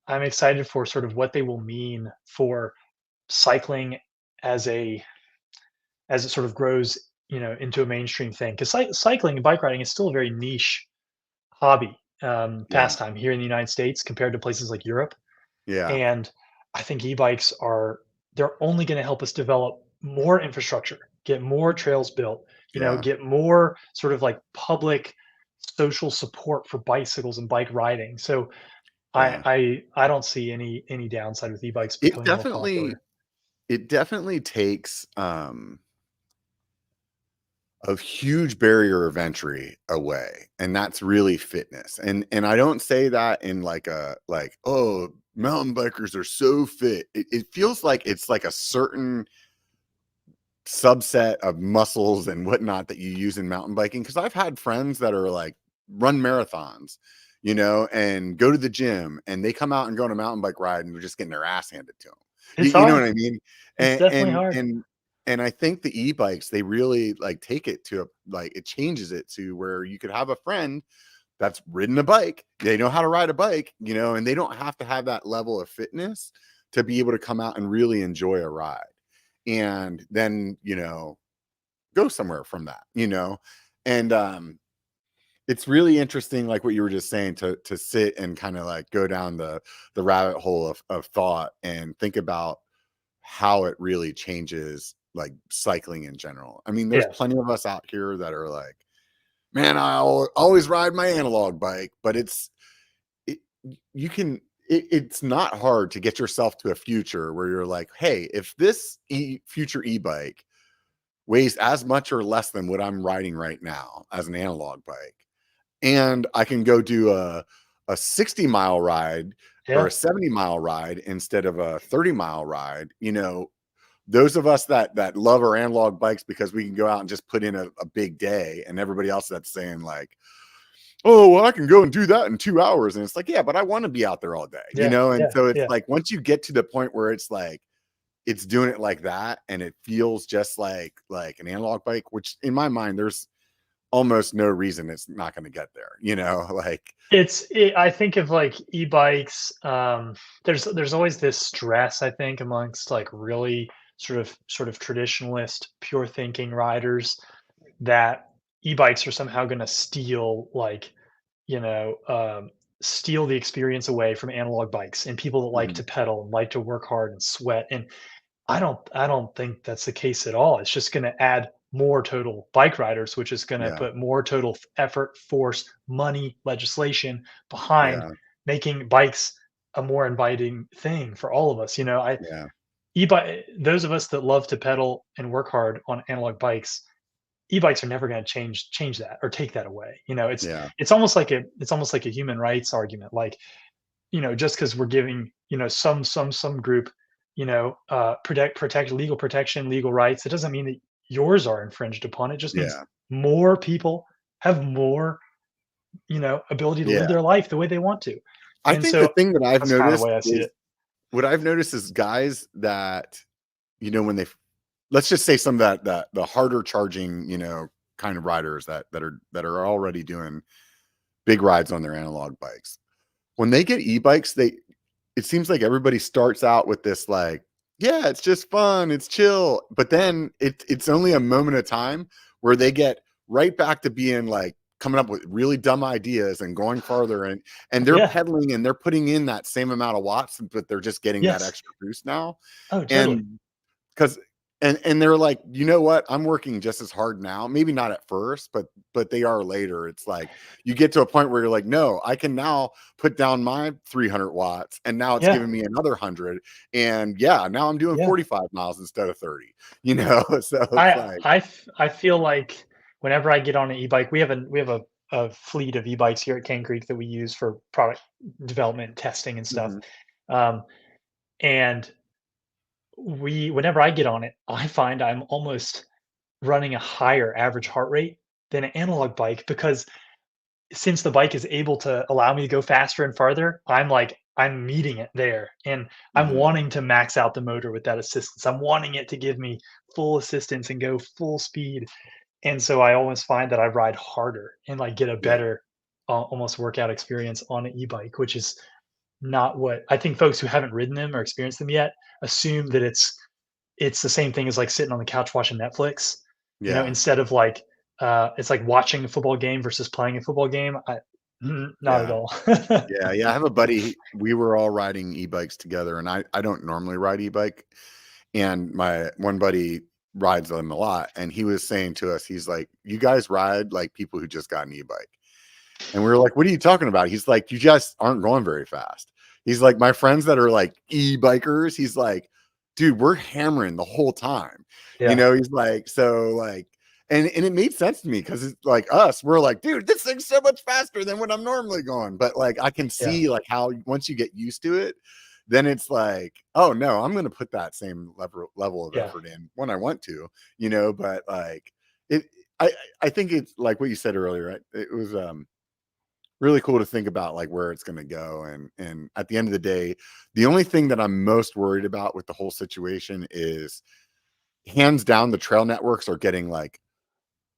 I'm excited for sort of what they will mean for cycling as a as it sort of grows, into a mainstream thing. Because cycling and bike riding is still a very niche hobby, Yeah. pastime here in the United States compared to places like Europe. Yeah. And I think e-bikes they're only going to help us develop more infrastructure, get more trails built, Yeah. get more sort of like public social support for bicycles and bike riding. So Yeah. I don't see any downside with e-bikes It becoming more definitely popular. it definitely takes, a huge barrier of entry away, and that's really fitness. And I don't say that in like a like, "Oh, mountain bikers are so fit." It feels like it's like a certain subset of muscles and whatnot that you use in mountain biking. Because I've had friends that are like run marathons, and go to the gym, and they come out and go on a mountain bike ride, and they're just getting their ass handed to them. You, It's you know what hard. I mean? It's And definitely and hard. and and I think the e-bikes, they really like take it to a like it changes it to where you could have a friend that's ridden a bike. They know how to ride a bike, and they don't have to have that level of fitness to be able to come out and really enjoy a ride. And then, go somewhere from that, and it's really interesting, like what you were just saying, to sit and kind of like go down the rabbit hole of thought and think about how it really changes like cycling in general. I mean, there's Yeah. plenty of us out here that are like, man, I'll always ride my analog bike, but it, you can it's not hard to get yourself to a future where you're like, hey, if this future e-bike weighs as much or less than what I'm riding right now as an analog bike, and I can go do a 60-mile ride or Yeah. a 70-mile ride instead of a 30-mile ride. Those of us that love our analog bikes because we can go out and just put in a big day, and everybody else that's saying like, oh, well, I can go and do that in 2 hours. And it's like, yeah, but I want to be out there all day, Yeah. And Yeah. so it's Yeah. like, once you get to the point where it's like, it's doing it like that, and it feels just like an analog bike, which in my mind, there's almost no reason it's not going to get there, like, I think of like e-bikes. There's always this stress, I think, amongst like really sort of traditionalist, pure thinking riders that e-bikes are somehow going to you know, um, steal the experience away from analog bikes and people that like mhm, to pedal and like to work hard and sweat. And I don't think that's the case at all. It's just gonna add more total bike riders, which is gonna yeah, put more total effort, force, money, legislation behind yeah, making bikes a more inviting thing for all of us. yeah, E-bike those of us that love to pedal and work hard on analog bikes, e-bikes are never gonna change that or take that away. yeah, It's almost like a human rights argument. Like, just because we're giving, some group, protect legal protection, legal rights, it doesn't mean that yours are infringed upon. It just means yeah, more people have more, ability to live yeah. their life the way they want to. I And think the so thing that I've that's kind of the noticed way I see is it. what I've noticed is guys that, when they let's just say some of that the harder charging, kind of riders that are already doing big rides on their analog bikes. When they get e-bikes, it seems like everybody starts out with this like, yeah, it's just fun, it's chill, but then it's only a moment of time where they get right back to being like coming up with really dumb ideas and going farther, and they're Yeah. pedaling and they're putting in that same amount of watts, but they're just getting that Yes. extra boost now. Oh, totally. And 'cause and they're like, "You know what? I'm working just as hard now." Maybe not at first, but they are later. It's like you get to a point where you're like, "No, I can now put down my 300 watts, and now it's Yeah. giving me another 100, and yeah, now I'm doing Yeah. 45 miles instead of 30." You know? So it's I like, I f I feel like whenever I get on an e-bike, we have a fleet of e-bikes here at Cane Creek that we use for product development, testing, and stuff. mhm, Um, and whenever I get on it, I find I'm almost running a higher average heart rate than an analog bike because since the bike is able to allow me to go faster and farther, I'm like I'm meeting it there, and I'm Mhm. wanting to max out the motor with that assistance. I'm wanting it to give me full assistance and go full speed, and so I always find that I ride harder and, like, get a Yeah. better, almost workout experience on an e-bike, which is not what I think folks who haven't ridden them or experienced them yet assume that it's the same thing as, like, sitting on the couch watching Netflix, Yeah. instead of, like, it's like watching a football game versus playing a football game. Not at Yeah. all. Yeah, yeah, I have a buddy, we were all riding e-bikes together, and I don't normally ride e-bike, and my one buddy rides them a lot, and he was saying to us, he's like, "You guys ride like people who just got an e-bike." And we were like, "What are you talking about?" He's like, "You just aren't going very fast." He's like, "My friends that are like e-bikers," he's like, "Dude, we're hammering the whole time." Yeah, He's like, so like, and it made sense to me because it's like us, we're like, dude, this thing's so much faster than what I'm normally going. But like I can yeah, see like how once you get used to it, then it's like, oh no, I'm gonna put that same level of yeah. effort in when I want to, but like it I I think it's like what you said earlier, right? It was really cool to think about like where it's going to go, and at the end of the day, the only thing that I'm most worried about with the whole situation is hands down the trail networks are getting like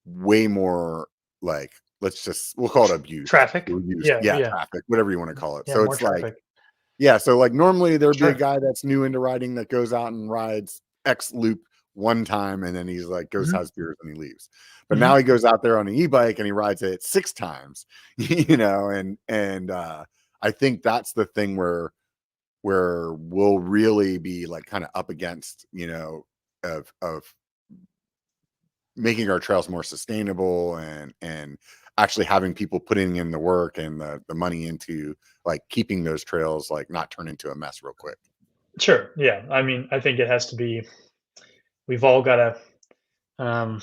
way more, like, we'll call it abused Traffic? or used, Yeah, yeah, yeah, traffic, whatever you want to call it. yeah, So more it's like, traffic. yeah, so like normally there'd be a Sure. guy that's new into riding that goes out and rides X loop one time and then he's like goes Mhm, has beers and he leaves. But mhm. now he goes out there on an e-bike and he rides it six times, and I think that's the thing where we'll really be like kind of up against, of making our trails more sustainable and actually having people putting in the work and the money into like keeping those trails like not turn into a mess real quick. Sure, yeah. I mean, I think it has to be we've all gotta, um,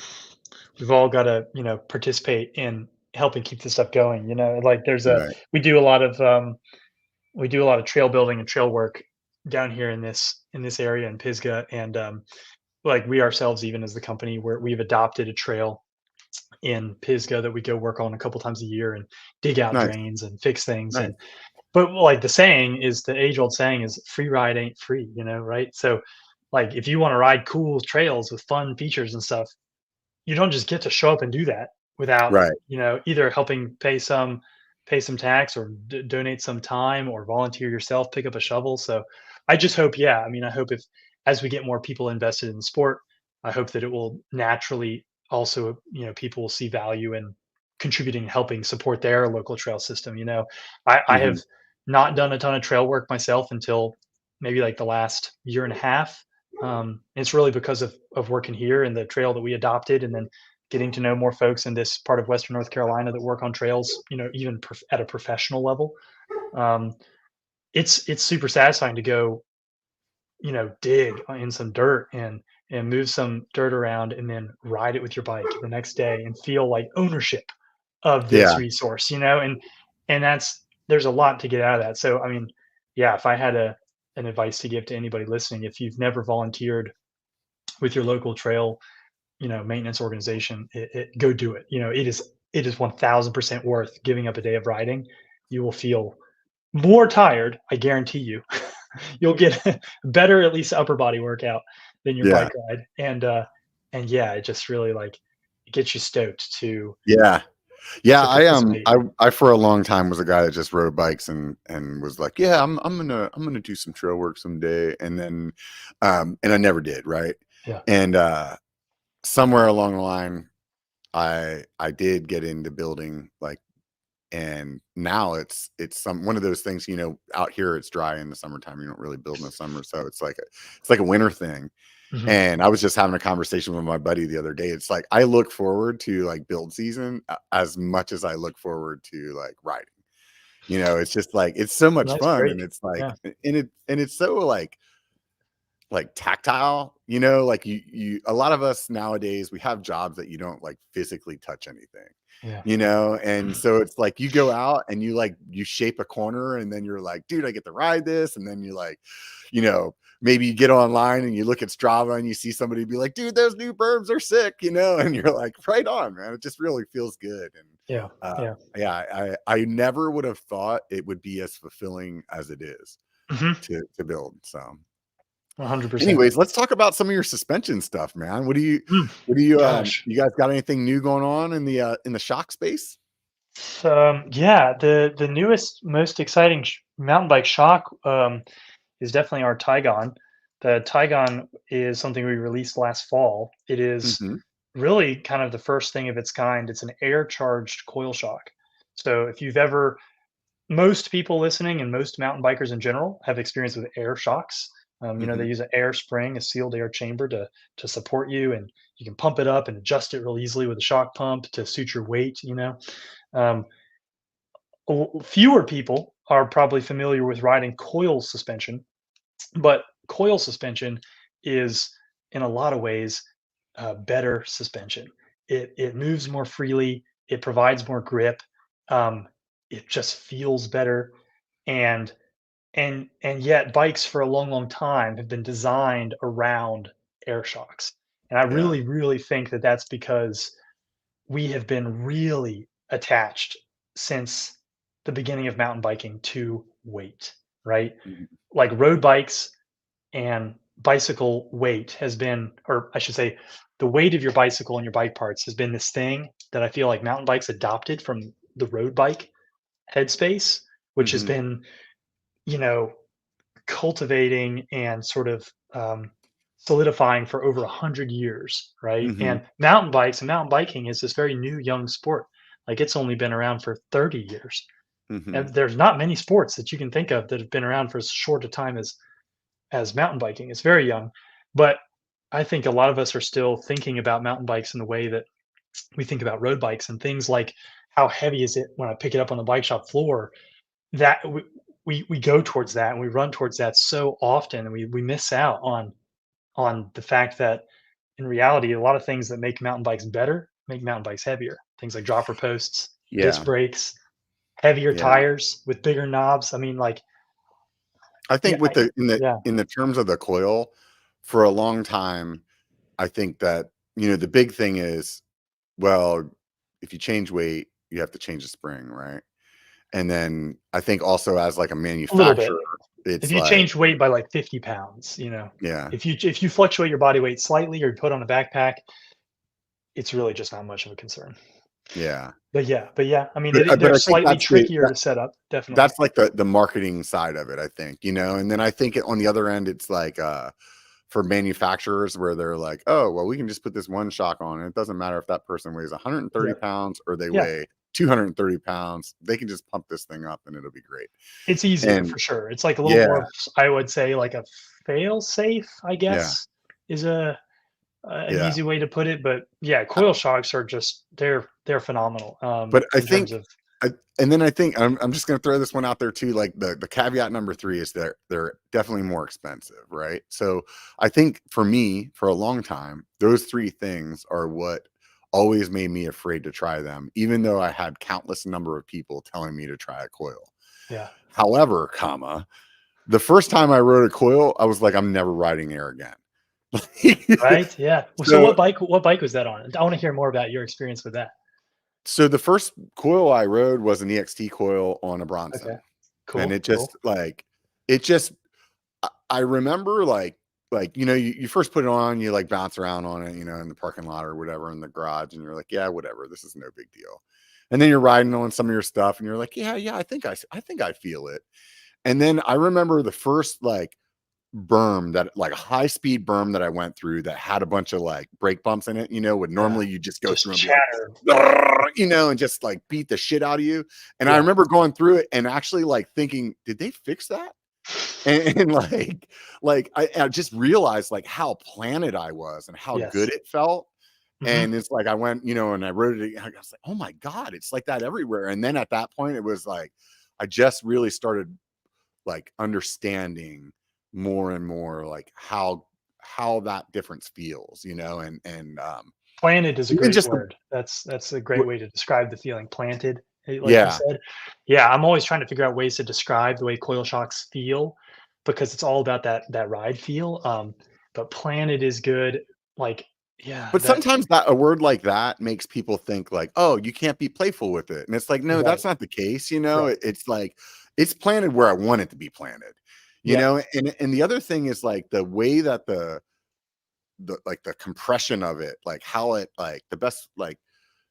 we've all gotta, participate in helping keep this stuff going, like, Right. we do a lot of trail building and trail work down here in this area in Pisgah, and, like, we ourselves, even as the company, where we've adopted a trail in Pisgah that we go work on a couple times a year and dig out Nice. drains and fix things. Nice. And but like the age old saying is free ride ain't free, right? So like if you want to ride cool trails with fun features and stuff, you don't just get to show up and do that without, Right. either helping pay some tax or donate some time or volunteer yourself, pick up a shovel. So I just hope, yeah, I mean, I hope if as we get more people invested in the sport, I hope that it will naturally also, people will see value in contributing and helping support their local trail system. I have Mhm. not done a ton of trail work myself until maybe like the last year and a half. It's really because of working here and the trail that we adopted, and then getting to know more folks in this part of Western North Carolina that work on trails, even at a professional level. Um, it's super satisfying to go, dig in some dirt and move some dirt around and then ride it with your bike the next day and feel like ownership of this Yeah. resource, and there's a lot to get out of that. So I mean, yeah, if I had an advice to give to anybody listening, if you've never volunteered with your local trail, maintenance organization, go do it. It is 1000% worth giving up a day of riding. You will feel more tired, I guarantee you. You'll get better, at least upper body workout than your Yeah. bike ride, and yeah, it just really like it gets you stoked to Yeah. Yeah, participate. I for a long time was a guy that just rode bikes and was like, yeah, I'm gonna do some trail work someday, and then and I never did, right? Yeah. And somewhere along the line, I did get into building, like, and now it's some one of those things, out here it's dry in the summertime, you don't really build in the summer, so it's like a winter thing. Mhm. And I was just having a conversation with my buddy the other day. It's like I look forward to like build season as much as I look forward to like riding. It's just like it's so much That's fun, and great. it's like Yeah. and it's so like tactile, like you a lot of us nowadays, we have jobs that you don't like physically touch anything, Yeah. and so it's like you go out and you shape a corner, and then you're like, dude, I get to ride this, and then you like, maybe you get online and you look at Strava and you see somebody be like, dude, those new berms are sick, and you're like, right on, man, it just really feels good. Yeah. Yeah. Yeah, I never would have thought it would be as fulfilling as it is Hmm. to build. So, 100%. anyways, let's talk about some of your suspension stuff, man. Mm, gosh. You guys got anything new going on in the shock space? Yeah, the newest, most exciting mountain bike shock is definitely our Tygon. The Tygon is something we released last fall. It is Hmm. really kind of the first thing of its kind. It's an air charged coil shock. So if you've ever, most people listening and most mountain bikers in general have experience with air shocks. They Hmm. use an air spring, a sealed air chamber to support you, and you can pump it up and adjust it real easily with a shock pump to suit your weight. Um, Fewer people are probably familiar with riding coil suspension, but coil suspension is, in a lot of ways, better suspension. It moves more freely. It provides more grip. Um, it just feels better, and and yet bikes for a long, long time have been designed around air shocks, and I Yeah. really think that that's because we have been really attached since the beginning of mountain biking to weight, right? Mhm. Like road bikes and bicycle weight has been, or I should say, the weight of your bicycle and your bike parts has been this thing that I feel like mountain bikes adopted from the road bike headspace, which has Mhm. been, you know, cultivating and sort of solidifying for over 100 years, right? Mhm. And mountain bikes and mountain biking is this very new young sport. Like it's only been around for 30 years. And Mhm. there's not many sports that you can think of that have been around for as short a time as mountain biking. It's very young. But I think a lot of us are still thinking about mountain bikes in the way that we think about road bikes and things like how heavy is it when I pick it up on the bike shop floor, that we go towards that and we run towards that so often, and we miss out on the fact that in reality a lot of things that make mountain bikes better make mountain bikes heavier. Things like dropper posts, disc Yeah. brakes, heavier Yeah. tires with bigger knobs. I mean, like, I yeah, think with yeah, in the terms of the coil, for a long time, I think that, the big thing is, well, if you change weight, you have to change the spring, right? And then I think also as like a a little bit. manufacturer, If it's you like, change weight by like 50 pounds, yeah, if you fluctuate your body weight slightly or you put on a backpack, it's really just not much of a concern. yeah. But yeah, I mean, But they're I think slightly trickier to set up, definitely. that's like the marketing side of it, I think, and then I think on the other end, it's like, for manufacturers where they're like, oh, well, we can just put this one shock on. And it doesn't matter if that person weighs 130 Yeah, pounds or they yeah, weigh 230 pounds. They can just pump this thing up and it'll be great. it's easier And for sure. It's like a little more yeah, of, I would say, like a fail safe, I yeah, guess, is an yeah. easy way to put it. But yeah, coil shocks are just they're phenomenal But I in terms think of and then I think I'm just gonna throw this one out there too. Like the caveat number three is they're definitely more expensive, right? So I think for me, for a long time, those three things are what always made me afraid to try them, even though I had countless number of people telling me to try a coil. yeah, However, the first time I rode a coil, I was like, I'm never riding air again. right, yeah. Well, so so what bike was that on? I want to hear more about your experience with that. so the first coil I rode was an EXT coil on a Okay, Bronson. And cool, cool. it just I remember like you first put it on, you like bounce around on it, in the parking lot or whatever in the garage, and you're like, yeah, whatever, this is no big deal. And then you're riding on some of your stuff, and you're like, yeah, I think I feel it. And then I remember the first like berm that like a high speed berm that I went through that had a bunch of like brake bumps in it, would Yeah, normally you just go just through and be like, chatter. and just like beat the shit out of you. And I Yeah. remember going through it and actually like thinking, did they fix that? And I just realized like how planted I was and how good Yes. it felt. Mhm. And it's like I went, and I wrote it. I was like, oh my God, it's like that everywhere. And then at that point, it was like I just really started like understanding more and more like how that difference feels, and Planted is a even great just the word. That's a great way to describe the feeling, planted, like you yeah, said. Yeah, I'm always trying to figure out ways to describe the way coil shocks feel because it's all about that ride feel. But planted is good. Like Yeah, But that sometimes that a word like that makes people think like, "Oh, you can't be playful with it." And it's like, "No, right, that's not the case," right. It's like it's planted where I want it to be planted, Yeah. And the other thing is like the way that the compression of it, like how it like the best like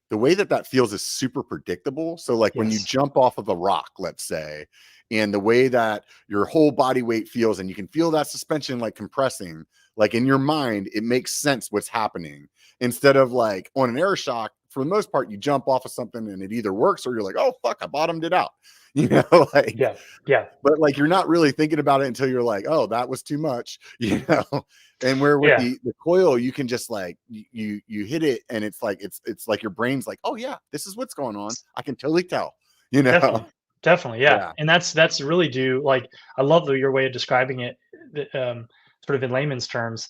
the way that that feels is super predictable. So like when you Yes. jump off of a rock, let's say, and the way that your whole body weight feels, and you can feel that suspension like compressing, like in your mind, it makes sense what's happening. Instead of like on an air shock, for the most part, you jump off of something and it either works or you're like, oh fuck, I bottomed it out. You know, like, Yeah. Yeah. but like you're not really thinking about it until you're like, oh, that was too much, And where with Yeah. the coil, you can just like you hit it and it's like it's like your brain's like, oh yeah, this is what's going on. I can totally tell, you know. Definitely. Definitely, yeah, Yeah. and that's really due like, I love your way of describing it, sort of in layman's terms,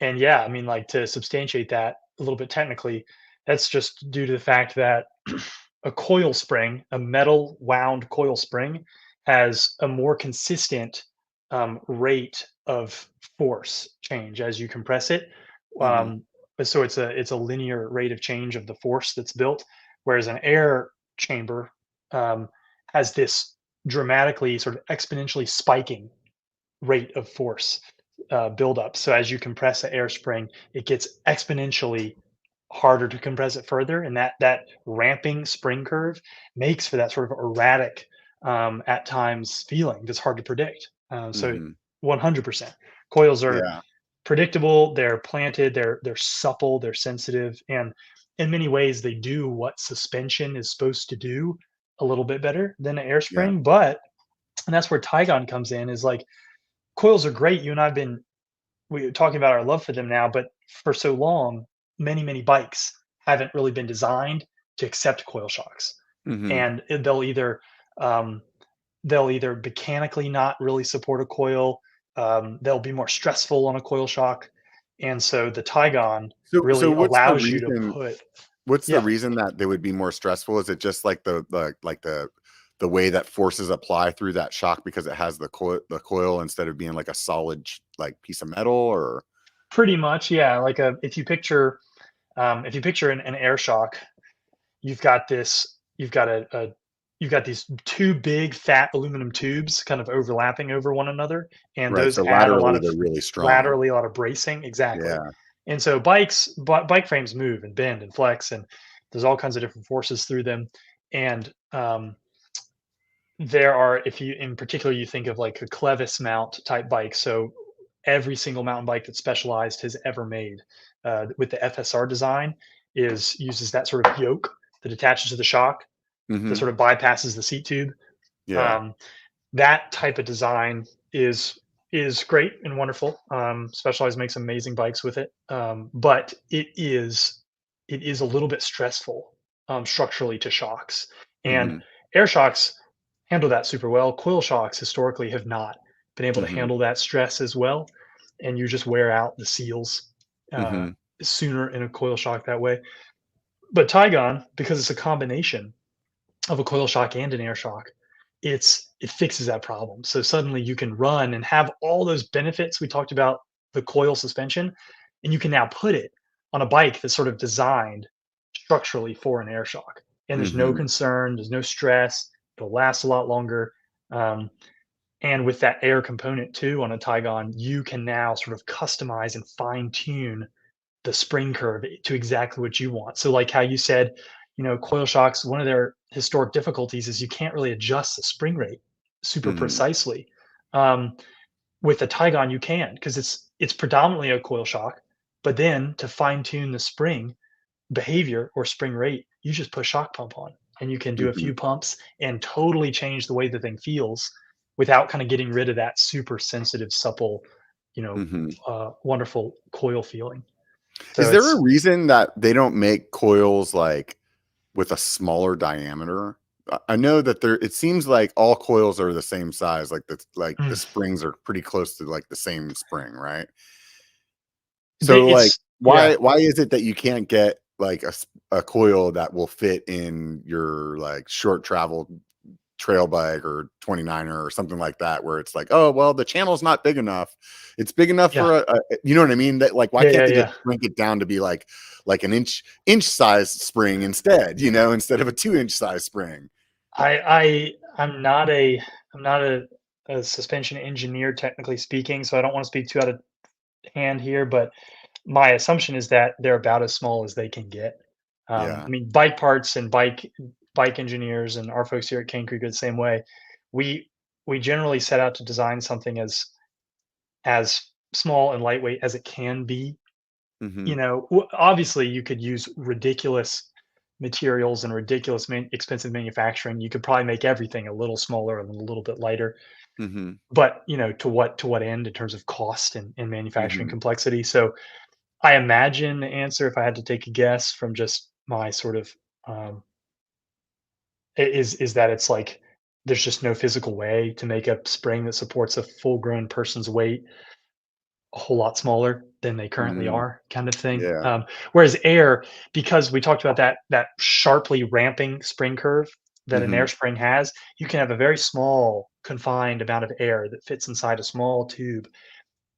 and yeah, I mean, like, to substantiate that a little bit technically, that's just due to the fact that a coil spring, a metal wound coil spring, has a more consistent, rate of force change as you compress it, Hmm. um, so it's a linear rate of change of the force that's built, whereas an air chamber, um, has this dramatically sort of exponentially spiking rate of force buildup. So as you compress the air spring, it gets exponentially harder to compress it further, and that ramping spring curve makes for that sort of erratic, at times feeling that's hard to predict. So Hmm. 100%, coils are Yeah. predictable. They're planted. They're supple. They're sensitive, and in many ways, they do what suspension is supposed to do a little bit better than an air Yeah. spring. But and that's where Tygon comes in. Is like coils are great. You and I've been we're talking about our love for them now, but for so long, many bikes haven't really been designed to accept coil shocks, Hmm. and um, they'll either mechanically not really support a coil, they'll be more stressful on a coil shock, and so the Tygon So really what's the allows you to reason? put What's the yeah. reason that they would be more stressful? Is it just like the way that forces apply through that shock because it has the coil instead of being like a solid like piece of metal or Pretty much, yeah. Like a if you picture an air shock, you've got this, you've got these two big fat aluminum tubes kind of overlapping over one another, and right? those So add a lot laterally of they're really strong. laterally a lot of bracing. Exactly. Yeah. And so bike frames move and bend and flex, and there's all kinds of different forces through them. And there are, if you in particular you think of like a clevis mount type bike, so every single mountain bike that Specialized has ever made, with the FSR design, is uses that sort of yoke that attaches to the shock that Hmm. sort of bypasses the seat tube. Yeah. Um, that type of design is great and wonderful. Specialized makes amazing bikes with it, but it is a little bit stressful, structurally, to shocks, and Hmm. air shocks handle that super well. Coil shocks historically have not been able to Hmm. handle that stress as well, and you just wear out the seals uh, Hmm. sooner in a coil shock that way. But Tygon, because it's a combination of a coil shock and an air shock, it fixes that problem. So suddenly you can run and have all those benefits we talked about, the coil suspension, and you can now put it on a bike that's sort of designed structurally for an air shock. And there's no Hmm. concern, there's no stress. It'll last a lot longer. Um, and with that air component too on a Tygon, you can now sort of customize and fine tune the spring curve to exactly what you want. So like how you said, coil shocks, one of their historic difficulties is you can't really adjust the spring rate super Hmm. precisely. Um, with the Tygon, you can because it's predominantly a coil shock, but then to fine tune the spring behavior or spring rate, you just put shock pump on, and you can do a Hmm. few pumps and totally change the way the thing feels without kind of getting rid of that super sensitive, supple, Hmm. wonderful coil feeling. So Is there a it's reason that they don't make coils like with a smaller diameter? I know that there it seems like all coils are the same size, like the mm, springs are pretty close to like the same spring, right? So like it's yeah. why is it that you can't get like a coil that will fit in your like short travel trail bike or 29er or something like that, where it's like, oh well, the channel's not big enough. It's big enough Yeah. for a you know what I mean? That like, why Yeah, can't yeah, they just yeah. shrink it down to be like an inch size spring instead, instead of a 2 inch size spring? I'm not a suspension engineer, technically speaking, so I don't want to speak too out of hand here, but my assumption is that they're about as small as they can get. I Yeah. mean, bike parts and bike engineers and our folks here at Cane Creek are the same way. We we generally set out to design something as small and lightweight as it can be. Hmm. Obviously, you could use ridiculous materials and ridiculous expensive manufacturing. You could probably make everything a little smaller and a little bit lighter, Hmm. but to what end in terms of cost and manufacturing Hmm. complexity? So I imagine the answer, if I had to take a guess from just my sort of um, is that it's like there's just no physical way to make a spring that supports a full grown person's weight a whole lot smaller than they currently Hmm. are, kind of thing. Yeah. Whereas air, because we talked about that sharply ramping spring curve that an Hmm. air spring has, you can have a very small confined amount of air that fits inside a small tube,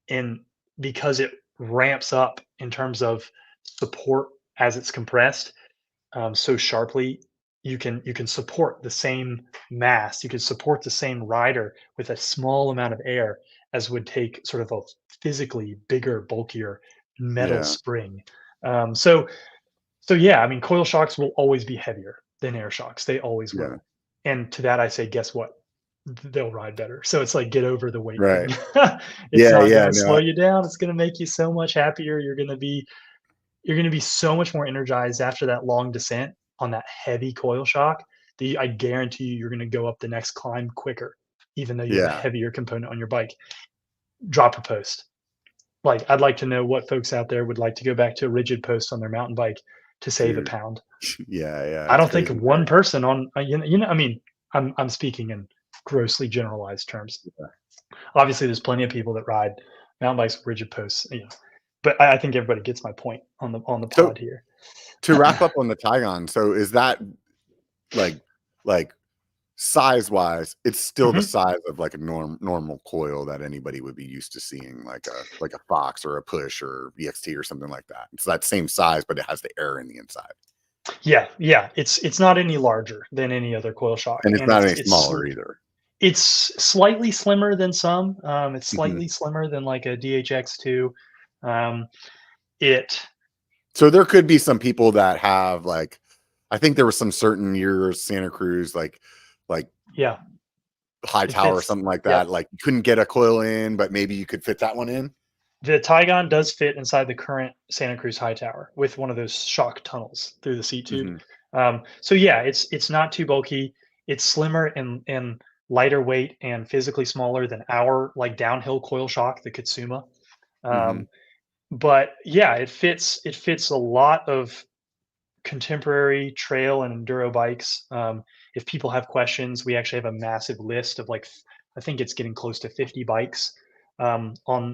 and because it ramps up in terms of support as it's compressed so sharply, you can support the same mass, you can support the same rider with a small amount of air as would take sort of a physically bigger, bulkier metal Yeah. spring. So yeah, I mean, coil shocks will always be heavier than air shocks. They always Yeah. will. And to that, I say, guess what? They'll ride better. So it's like get over the weight Right. thing. It's Yeah. not going Yeah. to slow No. you down. It's going to make you so much happier. You're going to be so much more energized after that long descent on that heavy coil shock that I guarantee you're going to go up the next climb quicker, even though you have a Yeah. heavier component on your bike. Drop a post. Like, I'd like to know what folks out there would like to go back to a rigid post on their mountain bike to save a Dude. pound. Yeah. Yeah. I It's don't think crazy. of one person on, I mean, I'm speaking in grossly generalized terms. Obviously, there's plenty of people that ride mountain bikes with rigid posts, but I think everybody gets my point on the So pod here. to wrap up on the Tygon, so is that like like size wise, it's still the Mhm. size of like a normal coil that anybody would be used to seeing, like a Fox or a Push or EXT or something like that. It's that same size, but it has the air in the inside, Yeah, yeah, it's not any larger than any other coil shock, and it's and not it's any it's smaller either. it's slightly slimmer than some. It's Hmm. slightly slimmer than like a DHX2. Um, it So there could be some people that have like, I think there was some certain years Santa Cruz like yeah, high it tower or fits. something like Yep. that. Like you couldn't get a coil in, but maybe you could fit that one in. The Tygon does fit inside the current Santa Cruz High Tower with one of those shock tunnels through the seat tube. Hmm. So yeah, it's not too bulky. It's slimmer and lighter weight and physically smaller than our like downhill coil shock, the Katsuma. Hmm. Um, but yeah, it fits a lot of contemporary trail and enduro bikes. If people have questions, we actually have a massive list of I think it's getting close to 50 bikes on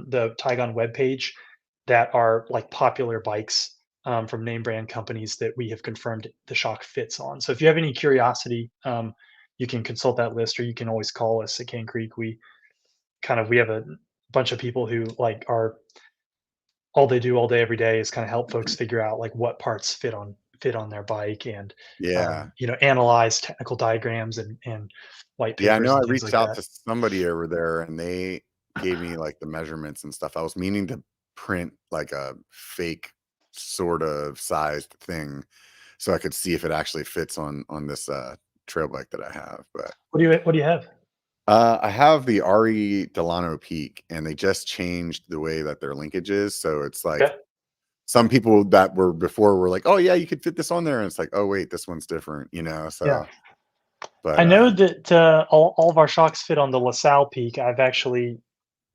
the Tygon webpage that are like popular bikes from name brand companies that we have confirmed the shock fits on. So if you have any curiosity, you can consult that list, or you can always call us at Cane Creek. We have a bunch of people who like are all they do all day every day is kind of help folks figure out like what parts fit on their bike, and Yeah. analyze technical diagrams and white Yeah, I papers know I and things reached like out that. to somebody over there and they gave me like the measurements and stuff. I was meaning to print like a fake sort of sized thing so I could see if it actually fits on this trail bike that I have. But What do you have? I have the RE Delano Peak and they just changed the way that their linkage is. So it's like Okay. some people that were before were like, "Oh yeah, you could fit this on there." And it's like, "Oh wait, this one's different," Yeah. So but I know that all of our shocks fit on the LaSalle Peak. I've actually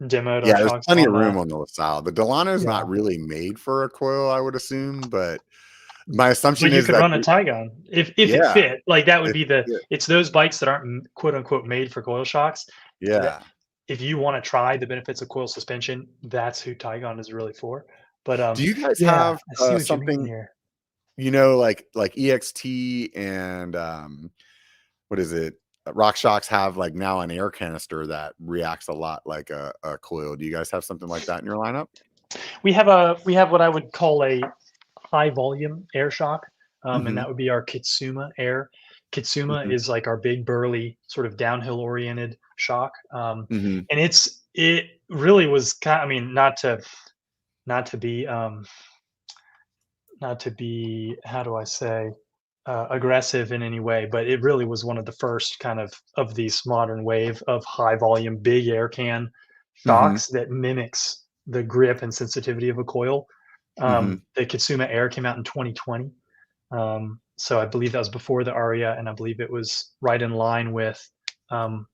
demoed our yeah, there's shocks plenty on of room the. on the LaSalle. The Delano's Yeah. not really made for a coil, I would assume, but my But assumption you is could that run a Tygon if it yeah, fit. Like that would it, be it, it's those bikes that aren't quote unquote made for coil shocks. That yeah. if you want to try the benefits of coil suspension, that's who Tygon is really for. But Do you guys yeah, have I see what you mean something, here. like EXT and what is it? rock shocks have like now an air canister that reacts a lot like a coil. Do you guys have something like that in your lineup? We have what I would call a high volume air shock, and Mm-hmm. that would be our Kitsuma Air. Kitsuma Mm-hmm. is like our big burly sort of downhill oriented shock, Mm-hmm. and it really was kind. I mean, not to be not to be, how do I say, aggressive in any way, but it really was one of the first kind of these modern wave of high volume big air can Mm-hmm. shocks that mimics the grip and sensitivity of a coil. Mm-hmm. The Kitsuma Air came out in 2020. So I believe that was before the Aria, and I believe it was right in line with. Um,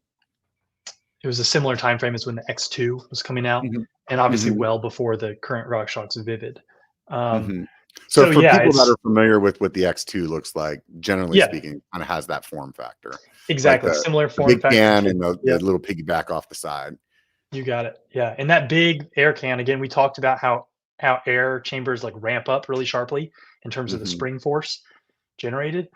it was a similar time frame as when the X2 was coming out, Mm-hmm. and obviously Mm-hmm. well before the current RockShox Vivid. Um, Mm-hmm. So so for yeah, people that it's are familiar with what the X2 looks like, generally yeah, speaking, kind of has that form factor, like exactly the similar the form big factor. can Kit. and the Yep, little piggyback off the side. you got it. Yeah, and that big air can again. We talked about how air chambers like ramp up really sharply in terms of the Mm-hmm. spring force generated.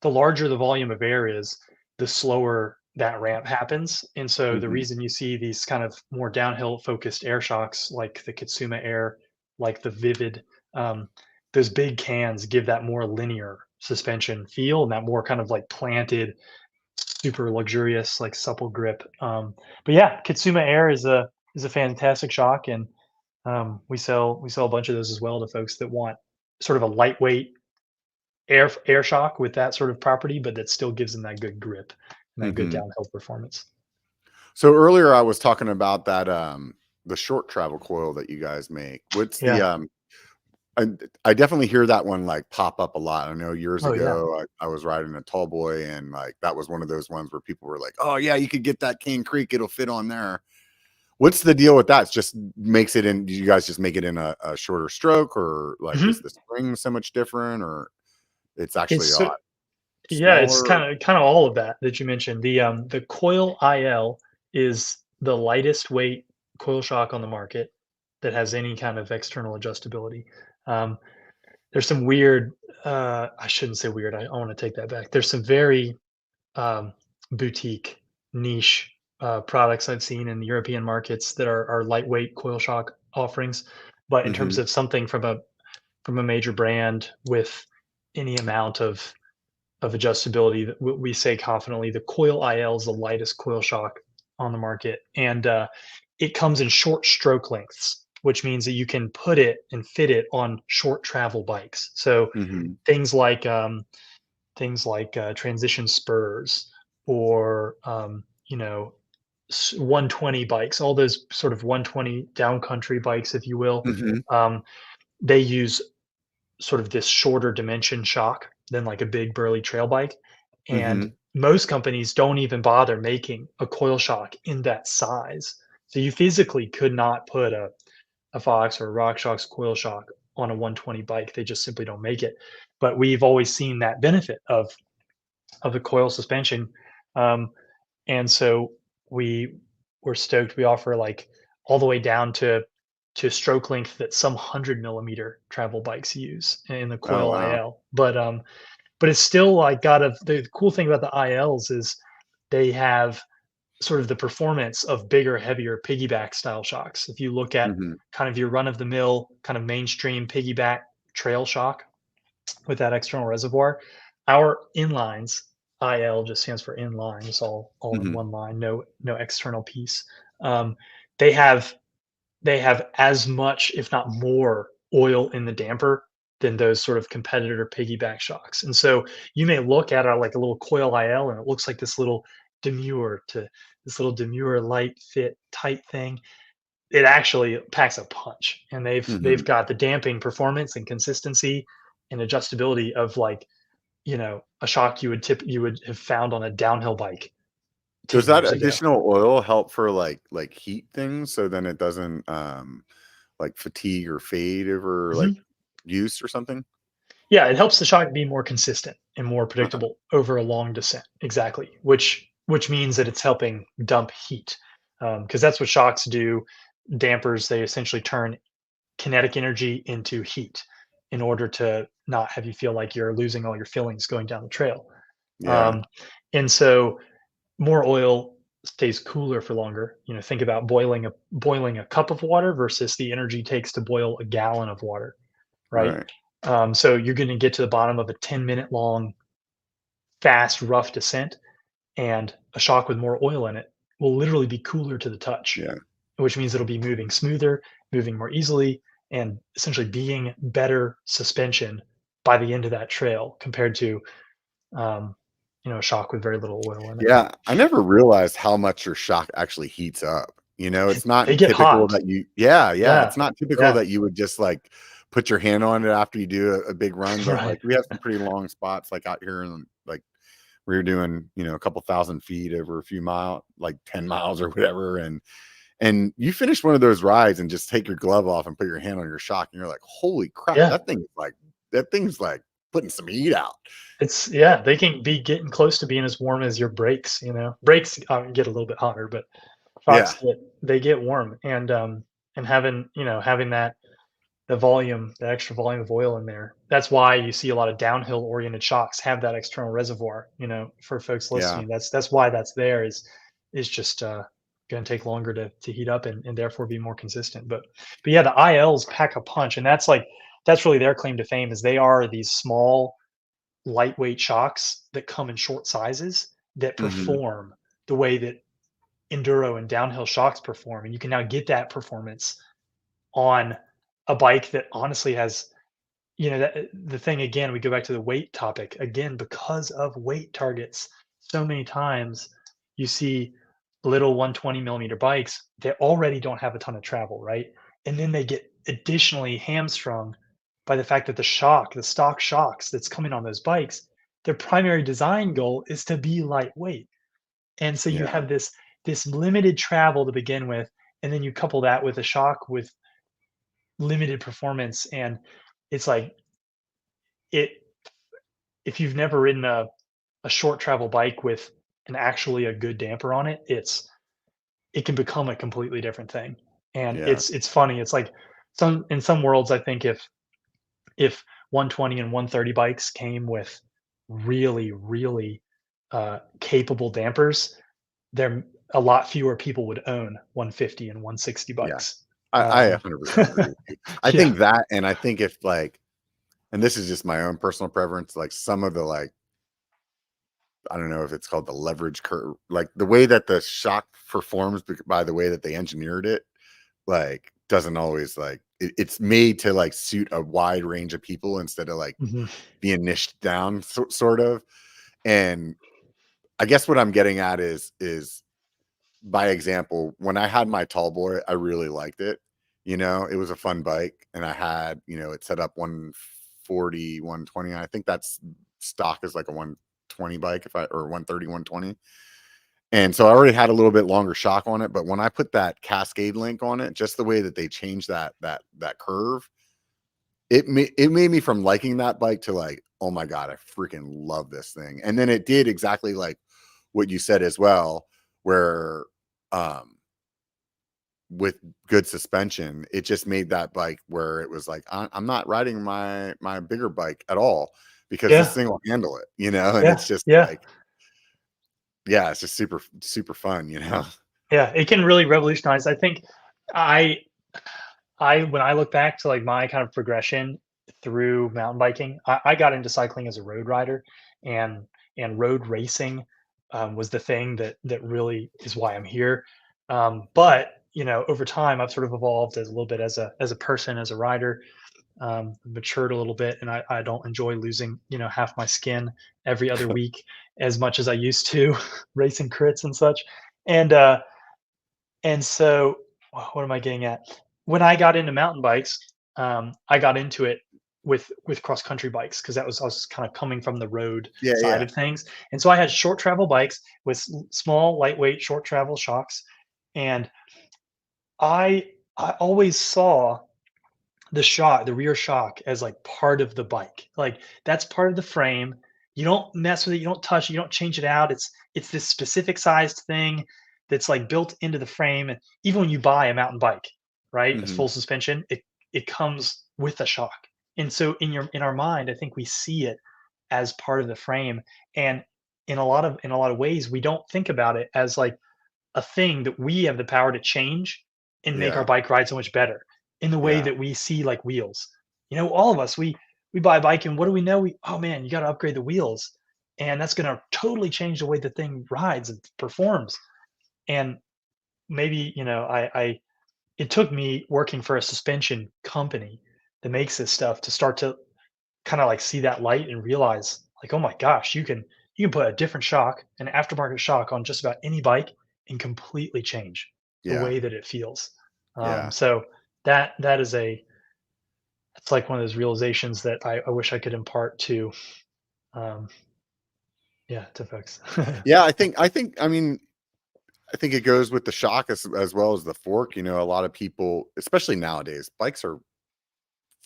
The larger the volume of air is, the slower that ramp happens. And so the Mm-hmm. reason you see these kind of more downhill focused air shocks like the Kitsuma Air, like the Vivid, um, those big cans give that more linear suspension feel and that more kind of like planted, super luxurious, like supple grip. But yeah, Kitsuma Air is a fantastic shock, and we sell a bunch of those as well to folks that want sort of a lightweight air shock with that sort of property, but that still gives them that good grip and that good Mm-hmm. downhill performance. So earlier I was talking about that the short travel coil that you guys make. What's the Yeah. I definitely hear that one like pop up a lot. I know years Oh yeah. ago I was riding a tall boy and like that was one of those ones where people were like, "Oh yeah, you could get that Cane Creek, it'll fit on there." What's the deal with that? It's just makes it in. Do you guys just make it in a shorter stroke, or like is Mhm. the spring so much different, or it's actually It's a so lot yeah, it's smaller? kind of all of that you mentioned. The Coil IL is the lightest weight coil shock on the market that has any kind of external adjustability. Um, there's some weird, I shouldn't say weird. I want to take that back. There's some very um, boutique niche products I've seen in the European markets that are lightweight coil shock offerings. But in terms Mm-hmm. of something from a major brand with any amount of adjustability, that we say confidently the Coil IL is the lightest coil shock on the market, and it comes in short stroke lengths, which means that you can put it and fit it on short travel bikes. So Mm-hmm. things like transition spurs or 120 bikes, all those sort of 120 downcountry bikes, if you will. Mm-hmm. um, they use sort of this shorter dimension shock than like a big burly trail bike, and Mm-hmm. most companies don't even bother making a coil shock in that size. So you physically could not put a Fox or a RockShox coil shock on a 120 bike. They just simply don't make it. But we've always seen that benefit of the coil suspension. Um, and so we we're stoked. We offer like all the way down to stroke length that some 100 millimeter travel bikes use in the Oh Coil wow. IL. But it's still like got a the cool thing about the ILs is they have sort of the performance of bigger, heavier piggyback style shocks. If you look at Mm-hmm. kind of your run of the mill, kind of mainstream piggyback trail shock, with that external reservoir. Our inlines, IL just stands for inline, it's all in Mm-hmm. one line, no external piece. Um, they have they have as much, if not more, oil in the damper than those sort of competitor piggyback shocks. And so you may look at like a little Coil IL and it looks like this little demure light fit tight thing. It actually packs a punch, and they've Mm-hmm. got the damping performance and consistency and adjustability of like, a shock you would have found on a downhill bike Does 10 that years ago. additional oil help for like heat things so then it doesn't like fatigue or fade over like Mhm. use or something? Yeah, it helps the shock be more consistent and more Okay. predictable over a long descent. Exactly, which means that it's helping dump heat, because that's what shocks do. Dampers, they essentially turn kinetic energy into heat in order to not have you feel like you're losing all your fillings going down the trail. Yeah. Um, and so more oil stays cooler for longer. You know, think about boiling a cup of water versus the energy it takes to boil a gallon of water, right? Right. So you're going to get to the bottom of a 10-minute long, fast, rough descent, and a shock with more oil in it will literally be cooler to the touch, Yeah. which means it'll be moving smoother, moving more easily, and essentially being better suspension by the end of that trail compared to um, a shock with very little oil in it. Yeah, I never realized how much your shock actually heats up. You know, it's They not get typical hot. that you yeah, Yeah, it's not typical yeah, that you would just, like, put your hand on it after you do a big run, but, right. like, we have some pretty long spots, like, out here in, like, we were doing, a couple thousand feet over a few like 10 miles or whatever, and you finish one of those rides and just take your glove off and put your hand on your shock, and you're like, "Holy crap, Yeah, that thing's, like, putting some heat out." yeah. They can be getting close to being as warm as your brakes. Brakes get a little bit hotter, but shocks Yeah. they get warm, and having that the volume, the extra volume of oil in there. That's why you see a lot of downhill oriented shocks have that external reservoir. For folks Yeah. listening, that's why that's there is just going to take longer to heat up and therefore be more consistent. But yeah, the ILs pack a punch, and that's really their claim to fame is they are these small, lightweight shocks that come in short sizes that Mhm. perform the way that enduro and downhill shocks perform, and you can now get that performance on a bike that honestly has the thing again, we go back to the weight topic again because of weight targets. So many times you see little 120 millimeter bikes that already don't have a ton of travel, right? And then they get additionally hamstrung by the fact that the stock shocks that's coming on those bikes, their primary design goal is to be lightweight. And so you Yeah. have this limited travel to begin with, and then you couple that with a shock with limited performance, and it's like it if you've never ridden a short travel bike with an actually a good damper on it, it can become a completely different thing. And Yeah. it's funny. It's like some worlds, I think if 120 and 130 bikes came with really, really capable dampers, there a lot fewer people would own 150 and 160 Yeah. bikes. I Um, 100% agree with you. I yeah. think that, and I think if, like, and this is just my own personal preference, like, some of the, like, I don't know if it's called the leverage curve, like, the way that the shock performs by the way that they engineered it, like, doesn't always, like, it's made to, like, suit a wide range of people instead of, like, Mhm. being niched down, sort of. And I guess what I'm getting at is by example, when I had my tall boy, I really liked it. It was a fun bike, and I had, it set up 140, 120. I think that's stock is like a 120 bike, if I or 130, 120. And so I already had a little bit longer shock on it, but when I put that Cascade link on it, just the way that they changed that curve, it made me from liking that bike to, like, oh my god, I freaking love this thing. And then it did exactly like what you said as well, where um with good suspension, it just made that bike where it was like, I'm not riding my bigger bike at all because this Yeah. thing will handle it, and Yeah. it's just Yeah. like, yeah, it's just super fun. Yeah. It can really revolutionize. I think I when I look back to like my kind of progression through mountain biking, I got into cycling as a road rider, and road racing was the thing that really is why I'm here. But over time, I've sort of evolved as a little bit as a person, as a rider, matured a little bit, and I don't enjoy losing half my skin every other week as much as I used to, racing crits and such. And so, what am I getting at? When I got into mountain bikes, I got into it with cross country bikes because I was kind of coming from the road Yeah, side yeah. of things, and so I had short travel bikes with small, lightweight, short travel shocks, and I always saw the rear shock as like part of the bike. Like that's part of the frame. You don't mess with it, you don't touch it, you don't change it out. It's this specific sized thing that's like built into the frame. And even when you buy a mountain bike, right, as Hmm. full suspension, it comes with a shock. And so in our mind, I think we see it as part of the frame. And in a lot of ways, we don't think about it as like a thing that we have the power to change and make our Yeah. bike ride so much better in the way Yeah. that we see like wheels. All of us, we buy a bike and what do we know? Oh man, you got to upgrade the wheels. And that's going to totally change the way the thing rides and performs. And maybe, I it took me working for a suspension company that makes this stuff to start to kind of like see that light and realize like, oh my gosh, you can put a different shock, an aftermarket shock on just about any bike and completely change the Yeah. way that it feels. Yeah. So that is it's like one of those realizations that I wish I could impart to um, yeah, to folks. Yeah. I think it goes with the shock as well as the fork. A lot of people, especially nowadays, bikes are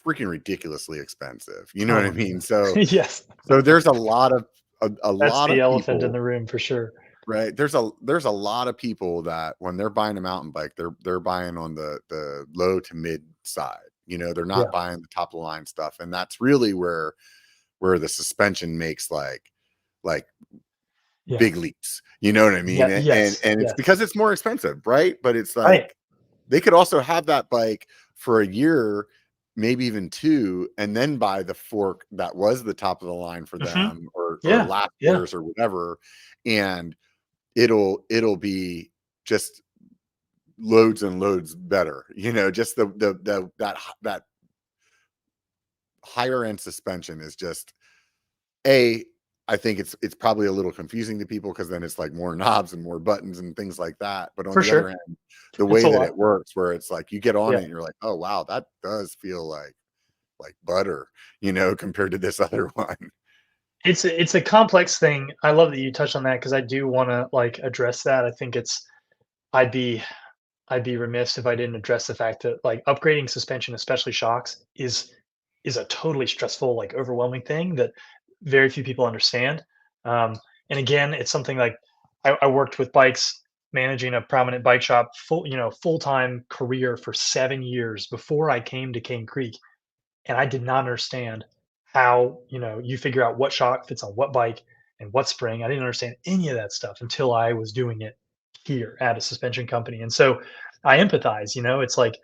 freaking ridiculously expensive. You know what I Oh mean? man. So Yes. there's a That's lot the of elephant in people, the room for sure. right? There's a lot of people that when they're buying a mountain bike, they're buying on the low to mid side. They're not Yeah. buying the top of the line stuff, and that's really where the suspension makes like Yeah. big leaps. You know what I mean? Yeah. And Yes. it's Yes. because it's more expensive, right? But it's Right. like they could also have that bike for a year, maybe even two, and then buy the fork that was the top of the line for Hmm. them, or Yeah. last Yeah. year's or whatever, and it'll be just loads and loads better. Just that higher end suspension is just a I think it's probably a little confusing to people because then it's like more knobs and more buttons and things like that. But on For the other sure. end, the It's way a that lot. it works, where it's like you get on Yeah. it and you're like, oh wow, that does feel like butter, compared to this other one. It's a complex thing. I love that you touched on that because I do want to like address that. I think I'd be I'd be remiss if I didn't address the fact that like upgrading suspension, especially shocks, is a totally stressful, like overwhelming thing that very few people understand. Um, and again, it's something like I worked with bikes, managing a prominent bike shop, full time career for 7 years before I came to Cane Creek, and I did not understand how you figure out what shock fits on what bike and what spring. I didn't understand any of that stuff until I was doing it here at a suspension company. And so I empathize. It's like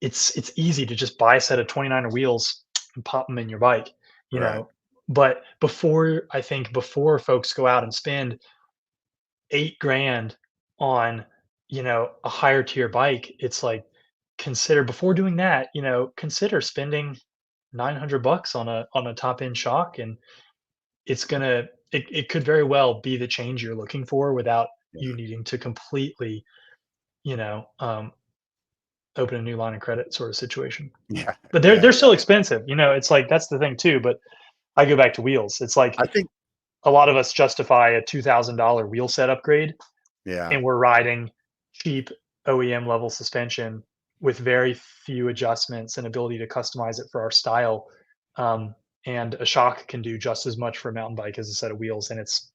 it's easy to just buy a set of 29er wheels and pop them in your bike. You Right. know, but before folks go out and spend 8 grand on a higher tier bike, it's like consider before doing that. Consider spending 900 bucks on a top end shock, and it could very well be the change you're looking for without you Yeah. needing to completely you know um, open a new line of credit sort of situation. Yeah. But they're Yeah. they're still expensive. It's like that's the thing too. But I go back to wheels. It's like I think, a lot of us justify a $2,000 wheel set upgrade, yeah. and we're riding cheap OEM level suspension with very few adjustments and ability to customize it for our style. Um, and a shock can do just as much for a mountain bike as a set of wheels. And it's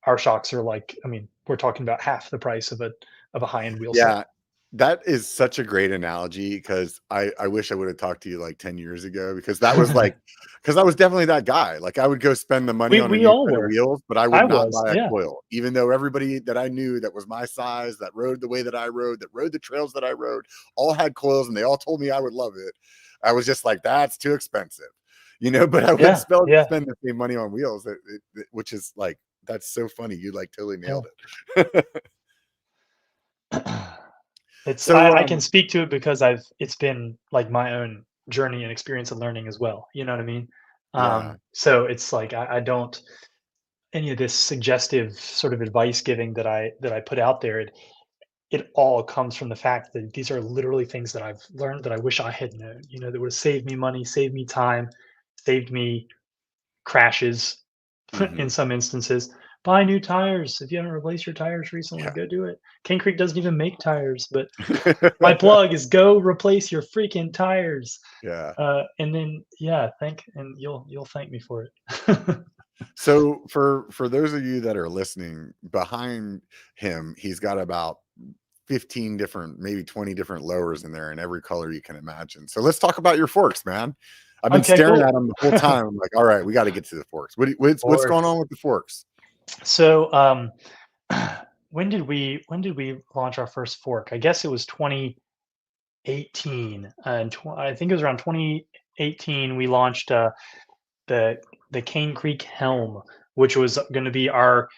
our shocks are like, I mean, we're talking about half the price of a high end wheel set. Yeah. That is such a great analogy because I wish I would have talked to you like 10 years ago because that was like because I was definitely that guy. Like I would go spend the money we on a we new all set of were. wheels, but I I would not was, buy a yeah, coil, even though everybody that I knew that was my size, that rode the way that I rode, that rode the trails that I rode, all had coils and they all told me I would love it. I was just like, that's too expensive, but I would yeah, yeah. spend the same money on wheels, which is like, that's so funny. You like totally Yeah. nailed it. It's So, I can speak to it because it's been like my own journey and experience of learning as well. You know what I mean? yeah, So it's like I don't any of this suggestive sort of advice giving that I put out there. It all comes from the fact that these are literally things that I've learned that I wish I had known. That would have saved me money, saved me time, saved me crashes in hmm some instances. Buy new tires. If you haven't replaced your tires recently, yeah. go do it. Cane Creek doesn't even make tires, but my plug is go replace your freaking tires. Yeah. And then yeah, and you'll thank me for it. So for those of you that are listening, behind him, he's got about 15 different, maybe 20 different lowers in there in every color you can imagine. So let's talk about your forks, man. I've been Okay, staring cool. at them the whole time. I'm like, all right, we got to get to the forks. What's Or going on with the forks? So, when did we launch our first fork? I guess it was 2018, and I think it was around 2018 we launched the the Cane Creek Helm, which was going to be our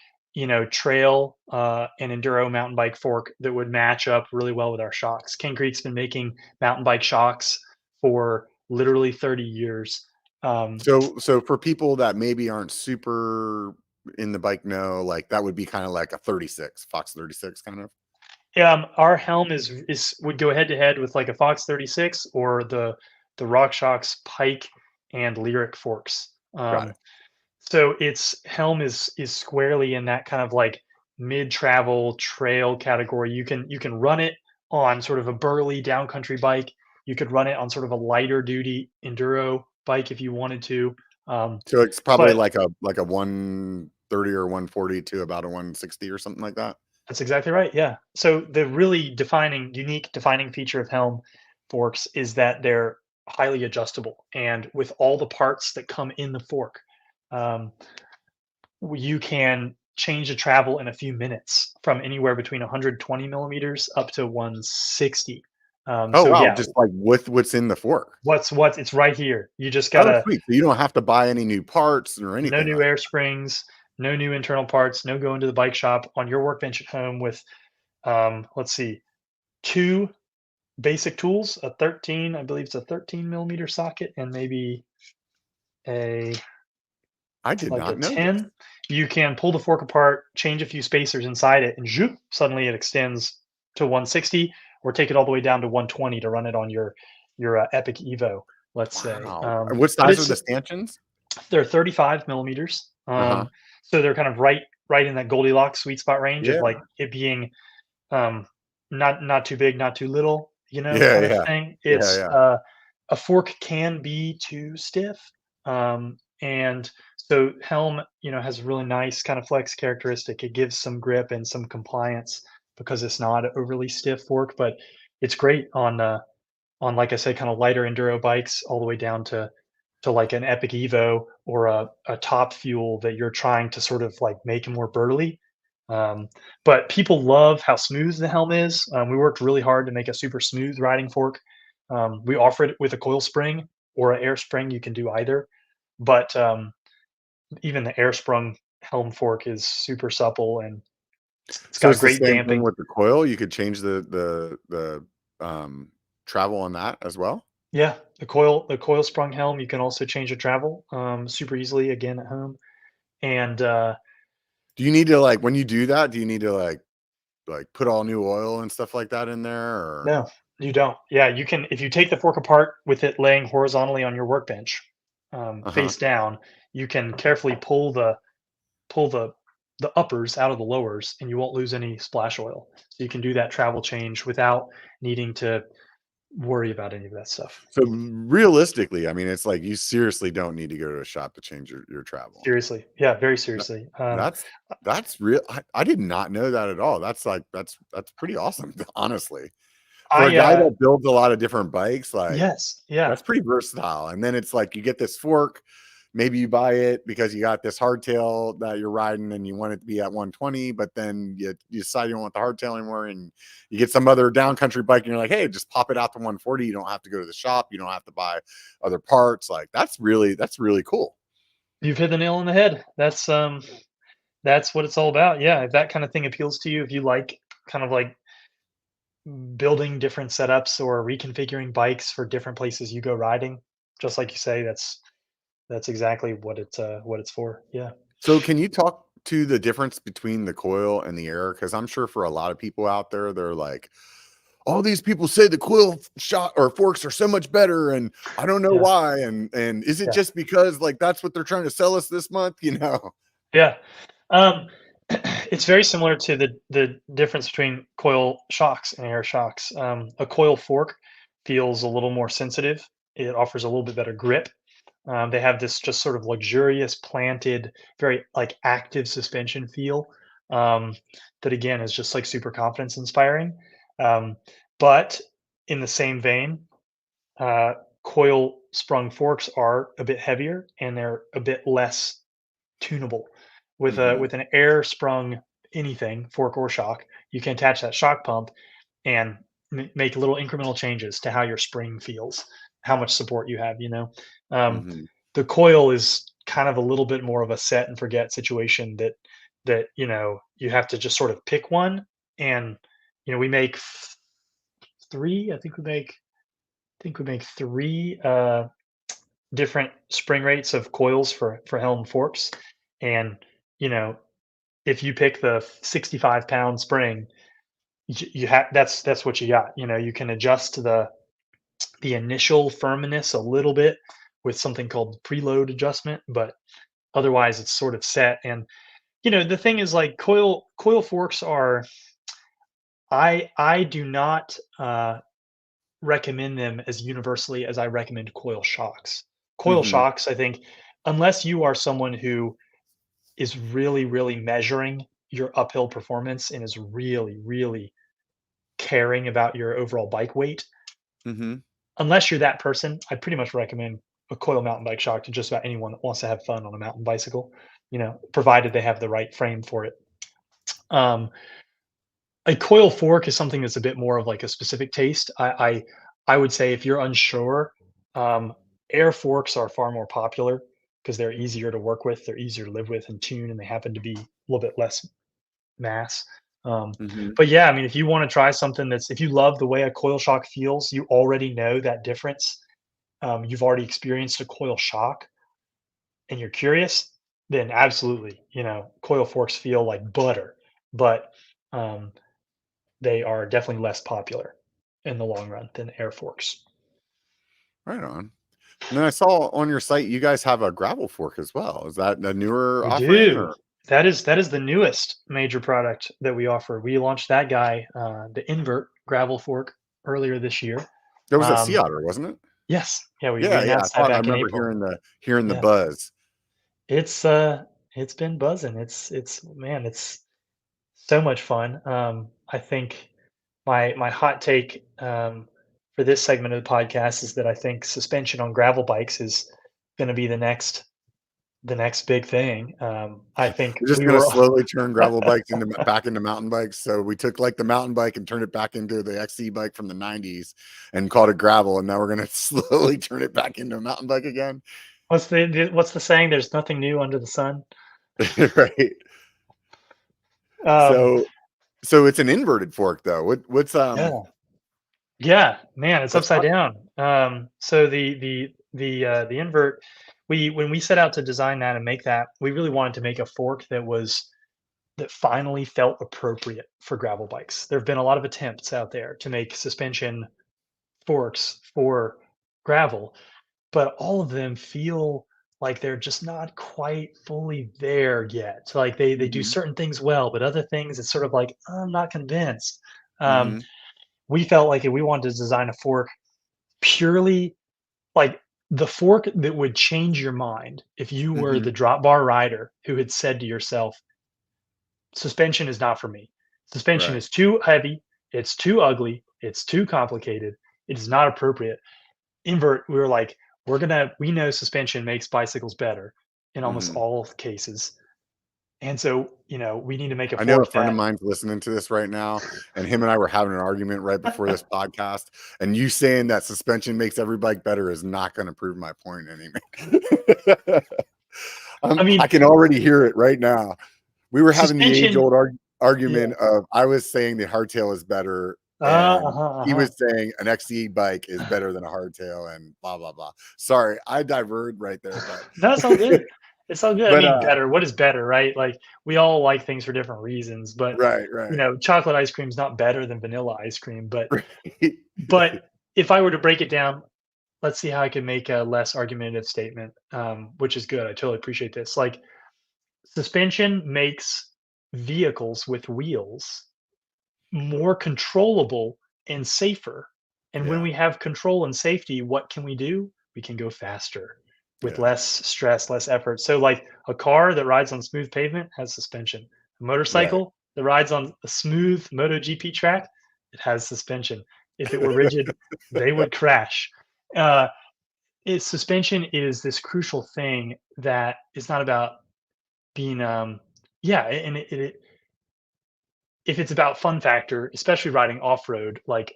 trail and enduro mountain bike fork that would match up really well with our shocks. Cane Creek's been making mountain bike shocks for literally 30 years. Um, So for people that maybe aren't super in the bike know, like that would be kind of like a 36, Fox 36 kind of. our helm is would go head to head with like a Fox 36 or the RockShox Pike and Lyric forks. Got it. So its helm is squarely in that kind of like mid-travel trail category. You can run it on sort of a burly downcountry bike. You could run it on sort of a lighter duty enduro bike if you wanted to. Um, So it's probably but like a 130 or 140 to about a 160 or something like that. that's exactly right. Yeah. So the really unique defining feature of helm forks is that they're highly adjustable, and with all the parts that come in the fork, um, you can change the travel in a few minutes from anywhere between 120 millimeters up to 160. Oh So wow, yeah, just like with what's in the fork. what's it's right here. You just Oh, gotta sweet. So you don't have to buy any new parts or no anything new like air that. springs, no new internal parts, no going to the bike shop on your workbench at home with let's see, two basic tools, a 13, I believe it's a 13 millimeter socket, and maybe a I did like a not know this. 10. You can pull the fork apart, change a few spacers inside it, and zoop, suddenly it extends to 160, or take it all the way down to 120 to run it on your Epic Evo, let's say. Wow. And what But size are the stanchions? they're 35 millimeters, Uh-huh. so they're kind of right in that Goldilocks sweet spot range of Yeah. like it being um, not too big, not too little, Yeah, kind of yeah. thing. Yeah, It's yeah. a fork can be too stiff, and so Helm, has a really nice kind of flex characteristic. It gives some grip and some compliance because it's not an overly stiff fork, but it's great on like I said, kind of lighter enduro bikes all the way down to like an Epic Evo or a top fuel that you're trying to sort of like make more burly. Um, but people love how smooth the helm is. We worked really hard to make a super smooth riding fork. We offer it with a coil spring or an air spring. You can do either, but even the air sprung helm fork is super supple and it's So got it's the great same thing damping. with the coil. You could change the travel on that as well? Yeah, the coil sprung helm. You can also change the travel super easily again at home. And Do you need to like when you do that, do you need to like put all new oil and stuff like that in there or No, you don't. Yeah, you can if you take the fork apart with it laying horizontally on your workbench, uh-huh. face down, you can carefully pull the uppers out of the lowers, and you won't lose any splash oil. So you can do that travel change without needing to worry about any of that stuff. So realistically, I mean, it's like you seriously don't need to go to a shop to change your travel. Seriously, yeah, very That, seriously. that's that's real. I did not know that at all. That's like that's pretty awesome, honestly. For a I guy that builds a lot of different bikes, like yes, yeah, that's pretty versatile. And then it's like you get this fork, maybe you buy it because you got this hardtail that you're riding and you want it to be at 120, but then you decide you don't want the hardtail anymore and you get some other downcountry bike and you're like, hey, just pop it out to 140. You don't have to go to the shop. You don't have to buy other parts. Like that's really cool. you've hit the nail on the head. That's what it's all about. Yeah, if that kind of thing appeals to you, if you like kind of like building different setups or reconfiguring bikes for different places you go riding, just like you say, that's exactly what it's for. Yeah. So can you talk to the difference between the coil and the air? Because I'm sure for a lot of people out there, they're like, all these people say the coil shot or forks are so much better, and I don't know Yeah. why. And is it Yeah. just because like that's what they're trying to sell us this month? You know? Yeah. Um, it's very similar to the difference between coil shocks and air shocks. A coil fork feels a little more sensitive. It offers a little bit better grip. They have this just sort of luxurious, planted, very like active suspension feel um, that again is just like super confidence inspiring. Um, but in the same vein, uh, coil sprung forks are a bit heavier and they're a bit less tunable. Mhm. with an air sprung anything, fork or shock, you can attach that shock pump and make little incremental changes to how your spring feels, how much support you have. Um, Mhm. the coil is kind of a little bit more of a set and forget situation that you have to just sort of pick one. And we make three. I think we make three different spring rates of coils for Helm forks. And you know if you pick the 65-pound spring, you have that's what you got. You can adjust the initial firmness a little bit with something called preload adjustment, but otherwise it's sort of set. And the thing is, like, coil forks are, I do not recommend them as universally as I recommend coil shocks. Coil Mhm. shocks, I think, unless you are someone who is really, really measuring your uphill performance and is really, really caring about your overall bike weight, Mhm. unless you're that person, I pretty much recommend a coil mountain bike shock to just about anyone that wants to have fun on a mountain bicycle, provided they have the right frame for it. Um, a coil fork is something that's a bit more of like a specific taste. I would say if you're unsure, um, air forks are far more popular because they're easier to work with, they're easier to live with and tune, and they happen to be a little bit less mass. Um, Mhm. but yeah, I mean, if you want to try something if you love the way a coil shock feels, you already know that difference. You've already experienced a coil shock, and you're curious, then absolutely, coil forks feel like butter, but um, they are definitely less popular in the long run than air forks. Right on. And then I saw on your site you guys have a gravel fork as well. Is that a newer We offering do. or That is the newest major product that we offer. We launched that guy, the invert gravel fork, earlier this year. that was at Sea Um, Otter, wasn't it? yes, yeah, we Yeah, yeah, I announced that thought I back in remember April. hearing the Yeah, buzz. it's it's been buzzing. It's man, it's so much fun. I think my hot take for this segment of the podcast is that I think suspension on gravel bikes is going to be the next big thing. I think We're just we gonna were slowly turn gravel bikes back into mountain bikes. So we took like the mountain bike and turned it back into the XC bike from the 90s and called it gravel, and now we're gonna slowly turn it back into a mountain bike again. what's the saying? There's nothing new under the sun. Right. Um, So so it's an inverted fork though. What's yeah, yeah, man, it's let's upside talk. down. So the invert, when we set out to design that and make that, we really wanted to make a fork that finally felt appropriate for gravel bikes. There have been a lot of attempts out there to make suspension forks for gravel, but all of them feel like they're just not quite fully there yet. So, like, they do Mhm. certain things well, but other things it's sort of like, I'm not convinced. Um, Mhm. we felt like if we wanted to design a fork purely like the fork that would change your mind if you were the Mhm. drop bar rider who had said to yourself, suspension is not for me. Suspension Right. is too heavy, it's too ugly, it's too complicated, it is not appropriate. Invert, we were like, we know suspension makes bicycles better in almost Mhm. all cases. And so, we need to make a I know a fork friend of that mine's listening to this right now, and him and I were having an argument right before this podcast. And you saying that suspension makes every bike better is not going to prove my point anyway. I mean, I can already hear it right now. We were having the age suspension, old yeah. argument of I was saying the hardtail is better, and Uh-huh, he uh-huh. was saying an XC bike is better than a hardtail, and blah blah blah. Sorry, I diverted right there, but No, it's all good. It's all good. I but mean, better. What is better, right? Like, we all like things for different reasons, but right, right. chocolate ice cream is not better than vanilla ice cream. But Right. but if I were to break it down, let's see how I can make a less argumentative statement, which is good. I totally appreciate this. Like, suspension makes vehicles with wheels more controllable and safer. And when Yeah, we have control and safety, what can we do? We can go faster with yeah, less stress, less effort. So, like, a car that rides on smooth pavement has suspension. A right. motorcycle that rides on a smooth MotoGP track, it has suspension. If it were rigid, they would crash. Uh, suspension is this crucial thing that is not about being yeah, and if it's about fun factor, especially riding off road, like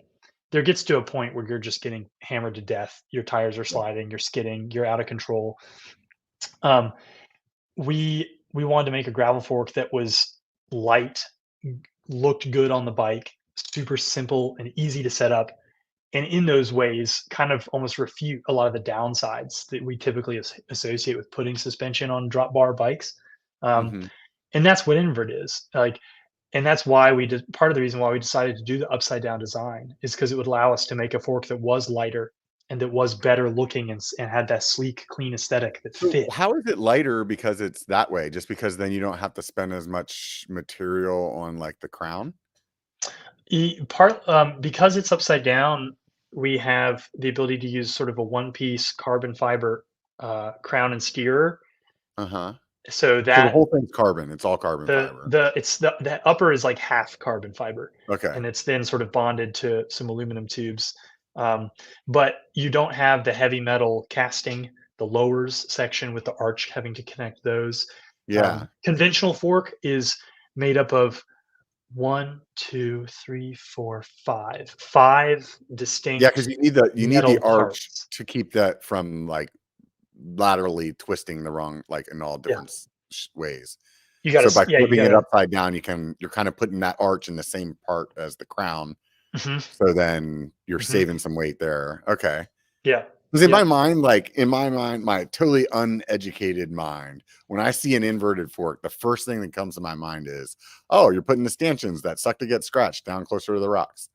there gets to a point where you're just getting hammered to death. Your tires are Yeah. sliding, you're skidding, you're out of control. Um, we wanted to make a gravel fork that was light, looked good on the bike, super simple and easy to set up, and in those ways, kind of almost refute a lot of the downsides that we typically associate with putting suspension on drop bar bikes. Um, Hmm. and that's what invert is like, and that's why we did. Part of the reason why we decided to do the upside down design is because it would allow us to make a fork that was lighter and that was better looking and had that sleek, clean aesthetic that So fit. how is it lighter because it's that way? Just because then you don't have to spend as much material on like the crown? Because it's upside down, we have the ability to use sort of a one-piece carbon fiber crown and steerer. Uh-huh. So So the that whole thing's carbon. It's all carbon fiber. the upper is like half carbon fiber, Okay. and it's then sort of bonded to some aluminum tubes. Um, but you don't have the heavy metal casting, the lowers section with the arch having to connect those. Yeah. Conventional fork is made up of one, two, three, four, five Yeah, because distinct you need the metal arch parts. to keep that from like laterally twisting the wrong like in all Yeah, different ways. you So gotta, by yeah, you flipping it gotta. upside down, you're kind of putting that arch in the same part as the crown. Mhm, So then you're mhm, saving some weight there. Okay. yeah, Because in my yep. mind, like in my mind, my totally uneducated mind, when I see an inverted fork, the first thing that comes to my mind is, oh, you're putting the stanchions that suck to get scratched down closer to the rocks.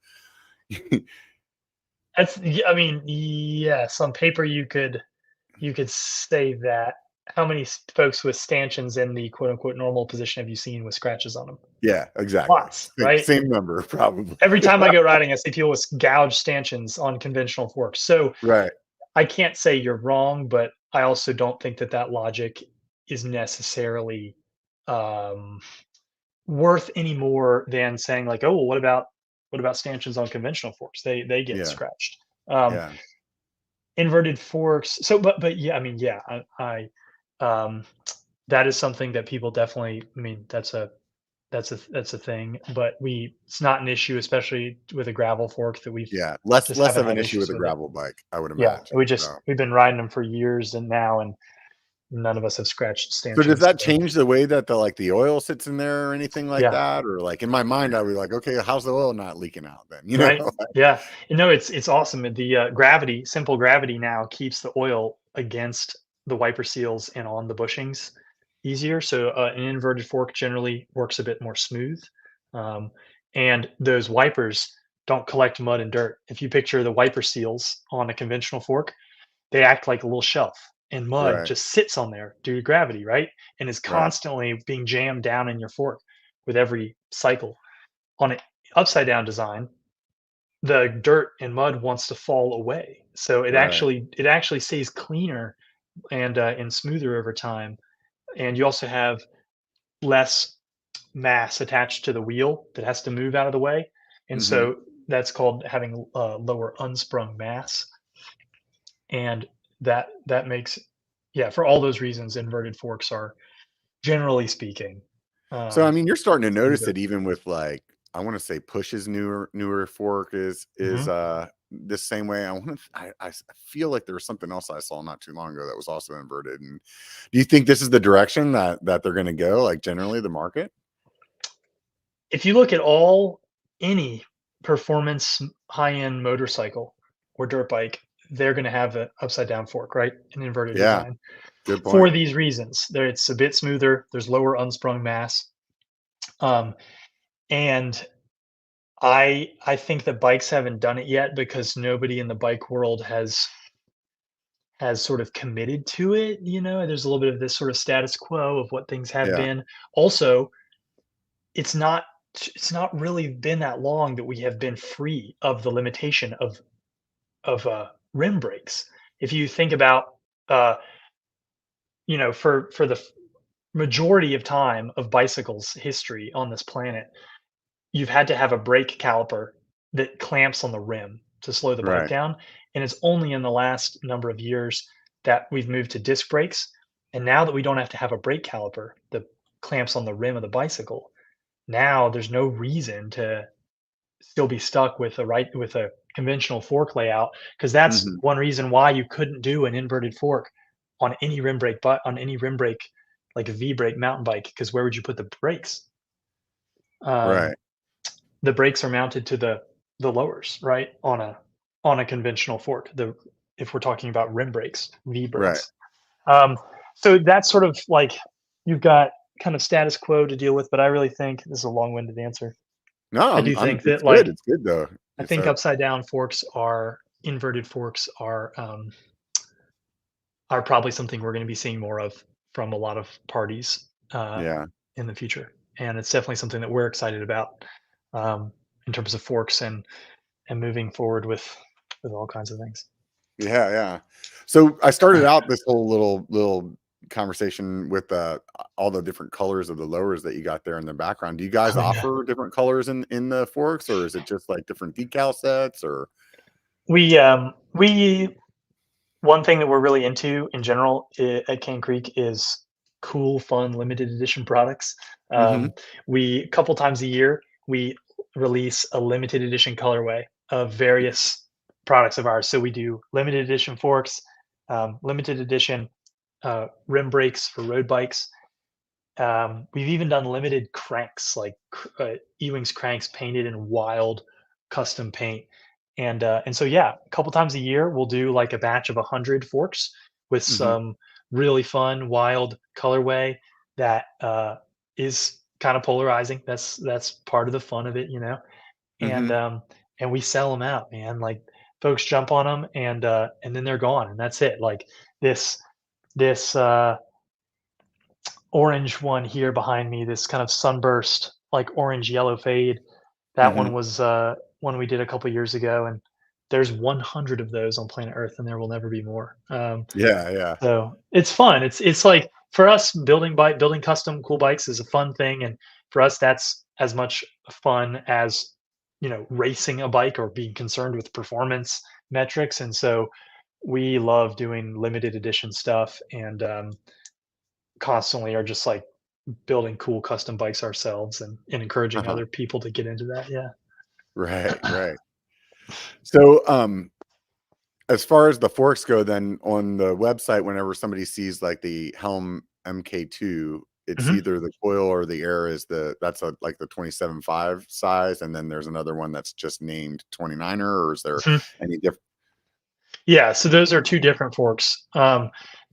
That's, I mean, yes, on paper you could say that. How many folks with stanchions in the quote unquote normal position have you seen with scratches on them? Yeah, exactly. Lots, right? Same number, probably. Every time I go riding, I see people with gouged stanchions on conventional forks. So Right. I can't say you're wrong, but I also don't think that that logic is necessarily um, worth any more than saying like, oh, well, what about stanchions on conventional forks? They get Yeah. scratched. Um, Yeah. Inverted forks. So, but yeah, I mean, yeah, um, that is something that people definitely. I mean, that's a thing. But it's not an issue, especially with a gravel fork that we've Yeah. Less just less haven't of an had issue issues with a with it. gravel bike, I would Yeah, imagine. So we've been riding them for years and now, and none of us have scratched So does stanchions. that So change the way that the oil sits in there or anything like yeah, that? Or like in my mind, I was like, okay, how's the oil not leaking out then? right. Yeah, no, it's awesome. The simple gravity now keeps the oil against the wiper seals and on the bushings easier. So an inverted fork generally works a bit more smooth, um, and those wipers don't collect mud and dirt. If you picture the wiper seals on a conventional fork, they act like a little shelf, and mud Right. just sits on there due to gravity, right? And is Right. constantly being jammed down in your fork with every cycle. On an upside down design, the dirt and mud wants to fall away. So Right. it actually stays cleaner and smoother over time. And you also have less mass attached to the wheel that has to move out of the way. And Hmm. so that's called having lower unsprung mass. And that makes, yeah, for all those reasons, inverted forks are, generally speaking, So I um, mean, you're starting to notice smoother. it even with like I want to say Push's newer fork is Mhm. the same way. I feel like there was something else I saw not too long ago that was also inverted. And do you think this is the direction that they're going to go? Like generally the market? If you look at any performance high-end motorcycle or dirt bike, they're gonna have an upside down fork, right? An inverted Yeah, design. good For point. these reasons, it's a bit smoother, there's lower unsprung mass, um, and I think that bikes haven't done it yet because nobody in the bike world has sort of committed to it, you know? There's a little bit of this sort of status quo of what things have Yeah. been. Also, it's not it's not really been that long that we have been free of the limitation of rim brakes. If you think about, uh, for the majority of time of bicycles history on this planet, you've had to have a brake caliper that clamps on the rim to slow the bike Right. down, and it's only in the last number of years that we've moved to disc brakes, and now that we don't have to have a brake caliper, the clamps on the rim of the bicycle. Now there's no reason to still be stuck with a conventional fork layout, because that's Mhm. one reason why you couldn't do an inverted fork on any rim brake, but on any rim brake like a V brake mountain bike, because where would you put the brakes? Um, Right. the brakes are mounted to the lowers, right? On a conventional fork. The If we're talking about rim brakes, V Right. brakes. Um, so that's sort of like you've got kind of status quo to deal with, but I really think this is a long-winded answer. No, I do I'm think it's that good. like It's good though. I It's think a upside down forks are inverted forks are probably something we're going to be seeing more of from a lot of parties yeah. in the future, and it's definitely something that we're excited about in terms of forks and moving forward with all kinds of things. Yeah, yeah. So I started out this whole little conversation with all the different colors of the lowers that you got there in the background. Do you guys Oh yeah, offer different colors in the forks, or is it just like different decal sets or we one thing that we're really into in general at Cane Creek is cool, fun, limited edition products. Mhm. Um, we a couple times a year we release a limited edition colorway of various products of ours. So we do limited edition forks, limited edition rim brakes for road bikes. We've even done limited cranks, like Ewings cranks painted in wild custom paint. And so yeah, a couple times a year we'll do like a batch of 100 forks with Mhm. some really fun, wild colorway that is kind of polarizing. That's part of the fun of it, you know. And Mhm. um, and we sell them out, man. Like folks jump on them, and then they're gone, and that's it. Like this this orange one here behind me, this kind of sunburst, like orange yellow fade. That one Mhm. was one we did a couple years ago, and there's 100 of those on planet Earth, and there will never be more. Yeah, yeah. So it's fun. It's like for us, building custom cool bikes is a fun thing, and for us, that's as much fun as racing a bike or being concerned with performance metrics. And so we love doing limited edition stuff, and constantly are just like building cool custom bikes ourselves and encouraging Uh-huh. other people to get into that. Yeah. Right, right. So, as far as the forks go, then on the website, whenever somebody sees like the Helm MK2, it's Mhm, either the coil or the air is that's like the 27.5 size, and then there's another one that's just named 29er, or is there mhm. any different? Yeah, so those are 2 different forks.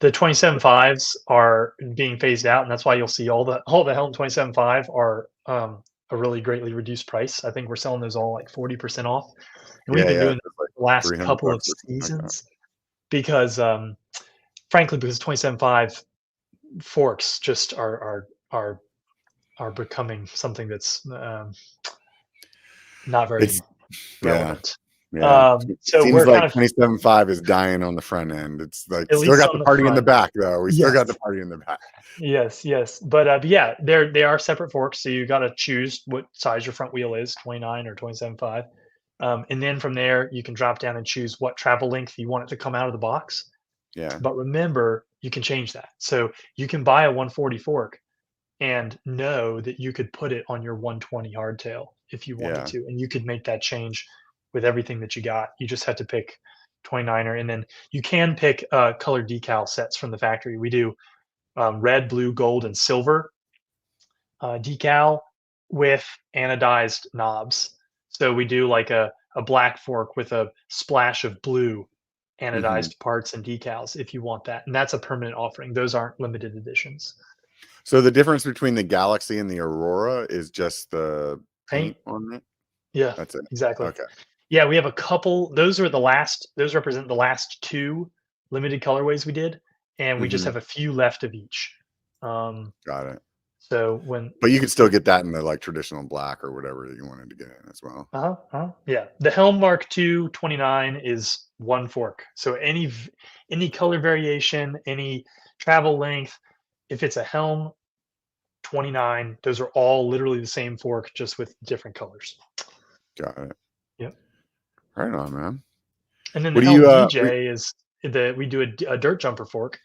The 27.5s are being phased out, and that's why you'll see all the Helm 27.5 are, a really greatly reduced price. I think we're selling those all like 40% off, and we've Yeah, been yeah, doing it's like the last 300 couple of bucks or something like that. seasons because, frankly, because 27.5 forks just are becoming something that's, not very It's yeah, relevant. yeah. It So seems we're like kind of 27.5 is dying on the front end. It's like at still least got on the the party in the front. back though. We still Yes. got the party in the back. Yes, yes. But yeah, they are separate forks, so you gotta choose what size your front wheel is, 29 or 27.5. And then from there, you can drop down and choose what travel length you want it to come out of the box. Yeah, But remember, you can change that. So you can buy a 140 fork and know that you could put it on your 120 hardtail if you wanted yeah. to, and you could make that change with everything that you got. You just had to pick 29er, and then you can pick color decal sets from the factory. We do red, blue, gold, and silver decal with anodized knobs. So we do like a black fork with a splash of blue Mhm. anodized parts and decals if you want that. And that's a permanent offering. Those aren't limited editions. So the difference between the Galaxy and the Aurora is just the Paint. paint on it? Yeah, That's it. exactly. Okay. Yeah, we have a couple. Those represent the last two limited colorways we did, and we just Mhm. have a few left of each. Um, Got it. so when But you could still get that in the, like, traditional black or whatever that you wanted to get in as well. Yeah. The Helm Mark II 29 is one fork. So any color variation, any travel length, if it's a Helm 29, those are all literally the same fork, just with different colors. Got it. Yep. Right on, man. And then the What do Helm you, DJ is the we do a dirt jumper fork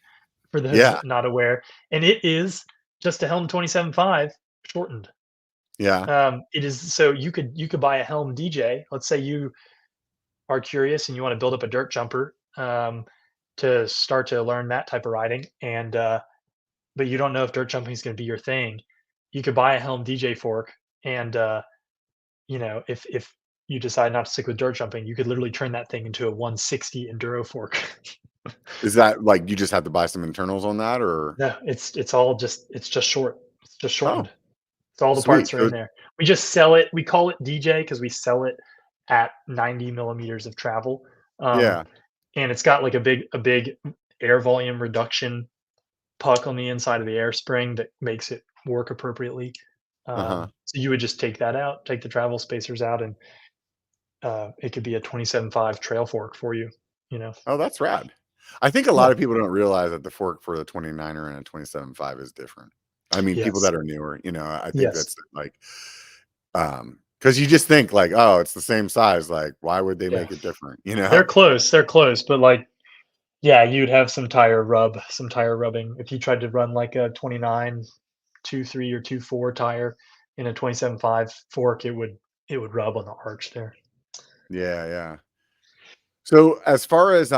for those yeah. not aware, and it is. just a Helm 27.5 shortened. Yeah. It is so you could buy a Helm DJ. Let's say you are curious and you want to build up a dirt jumper to start to learn that type of riding, and but you don't know if dirt jumping is going to be your thing. You could buy a Helm DJ fork, and if you decide not to stick with dirt jumping, you could literally turn that thing into a 160 enduro fork. Is that like you just have to buy some internals on that or No, it's just short. It's just oh, shortened. So all the sweet. parts are in So there. We just sell it. We call it DJ because we sell it at 90 millimeters of travel. Um, yeah. and it's got like a big air volume reduction puck on the inside of the air spring that makes it work appropriately. Uh-huh. So you would just take that out, take the travel spacers out, and it could be a 27.5 trail fork for you. You know. Oh, that's rad. I think a Yeah. lot of people don't realize that the fork for the 29er and a 27.5 is different. I mean, people Yes. that are newer, I think Yes. that's like, because you just think like, oh, it's the same size. Like, why would they Yeah. make it different? They're close. They're close, but like, yeah, you'd have some tire rubbing if you tried to run like a 29 2.3 or 2.4 tire in a 27.5 fork. It would rub on the arch there. Yeah, yeah. So as far as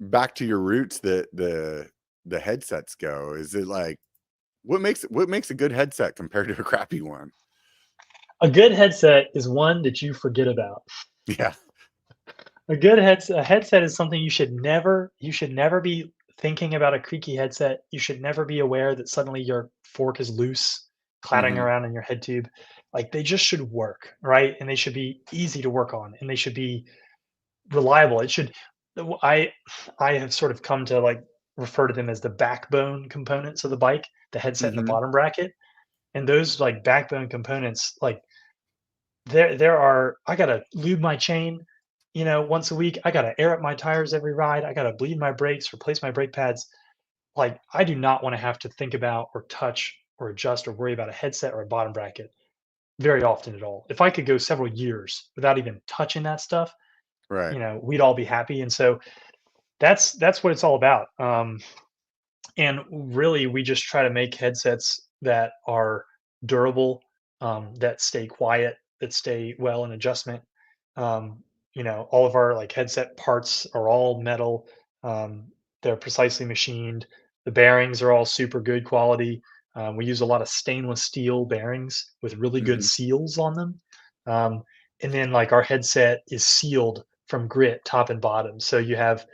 back to your roots, the headsets go, is it like what makes a good headset compared to a crappy one? A good headset is one that you forget about. Yeah. A headset is something you should never be thinking about. A creaky headset, you should never be aware that suddenly your fork is loose, clattering Hmm. around in your head tube. Like, they just should work, right? And they should be easy to work on, and they should be reliable. It should I have sort of come to, like, refer to them as the backbone components of the bike, the headset and the Hmm. bottom bracket, and those, like, backbone components, like, there are I gotta lube my chain, once a week. I gotta air up my tires every ride. I gotta bleed my brakes, replace my brake pads. Like, I do not wanna have to think about or touch or adjust or worry about a headset or a bottom bracket very often at all. If I could go several years without even touching that stuff, Right. we'd all be happy, and so that's what it's all about. And really, we just try to make headsets that are durable, that stay quiet, that stay well in adjustment. All of our like headset parts are all metal. They're precisely machined. The bearings are all super good quality. We use a lot of stainless steel bearings with really good Hmm. seals on them. Um, and then like our headset is sealed from grit, top and bottom. So you have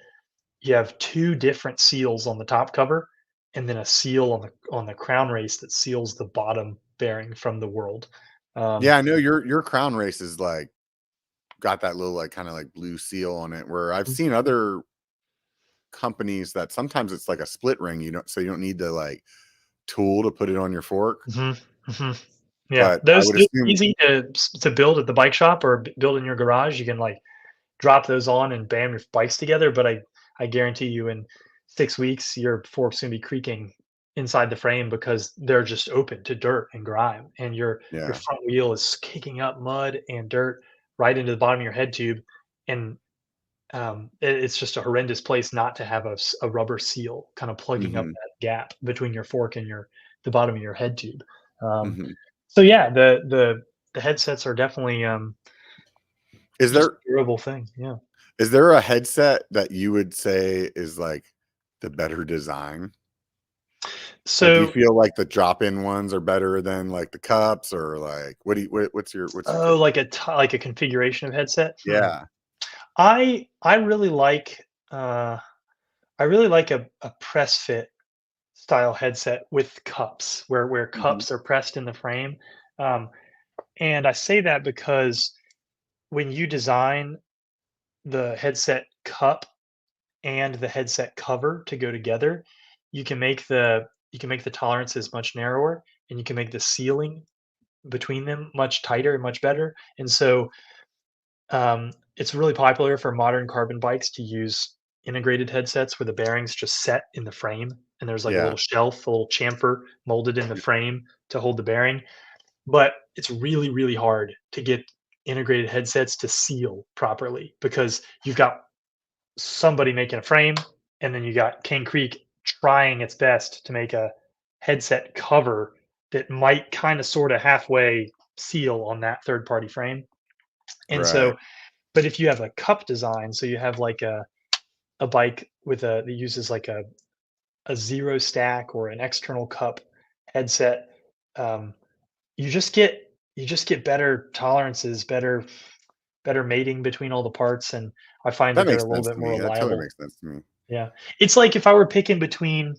two different seals on the top cover, and then a seal on the crown race that seals the bottom bearing from the world. Um, Yeah, I know your crown race is like got that little like kind of like blue seal on it. Where I've seen other companies that sometimes it's like a split ring. So you don't need the like tool to put it on your fork. mhm, mhm. Yeah, But I those would those are assume, easy to build at the bike shop or build in your garage. You can like drop those on and bam your bikes together. But I guarantee you, in 6 weeks, your fork's gonna be creaking inside the frame because they're just open to dirt and grime, and your yeah, front wheel is kicking up mud and dirt right into the bottom of your head tube, and it's just a horrendous place not to have a rubber seal kind of plugging up hmm, that gap between your fork and the bottom of your head tube. Um, hmm. so yeah, the headsets are definitely Is just there a durable thing. Yeah. is there a headset that you would say is like the better design? Like, do you So, feel like the drop-in ones are better than like the cups, or like what's your oh, take? like a configuration of headset. Yeah. I really like a press fit style headset with cups, where Hmm. cups are pressed in the frame. Um, and I say that because when you design the headset cup and the headset cover to go together, you can make the tolerances much narrower, and you can make the sealing between them much tighter and much better. And so it's really popular for modern carbon bikes to use integrated headsets where the bearings just set in the frame, and there's like a Yeah. little shelf, a little chamfer molded in the frame to hold the bearing. But it's really, really hard to get integrated headsets to seal properly because you've got somebody making a frame, and then you got Cane Creek trying its best to make a headset cover that might kind of sort of halfway seal on that third party frame. And Right. so, but if you have a cup design, so you have like a bike with a that uses like a zero stack or an external cup headset, um, you just get better tolerances, better mating between all the parts, and I find That that they're makes a little sense bit to more me. That totally reliable. makes sense to me. Yeah. It's like if I were picking between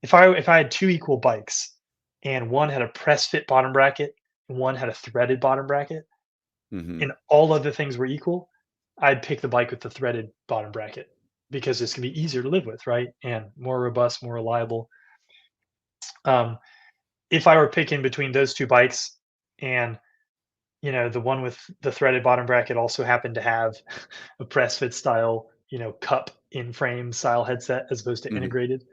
if I had 2 equal bikes and one had a press fit bottom bracket and one had a threaded bottom bracket Mhm. and all other things were equal, I'd pick the bike with the threaded bottom bracket because it's gonna be easier to live with, right? And more robust, more reliable. Um, if I were picking between those 2 bikes and, the one with the threaded bottom bracket also happened to have a press fit style, cup in frame style headset as opposed to Mhm. integrated,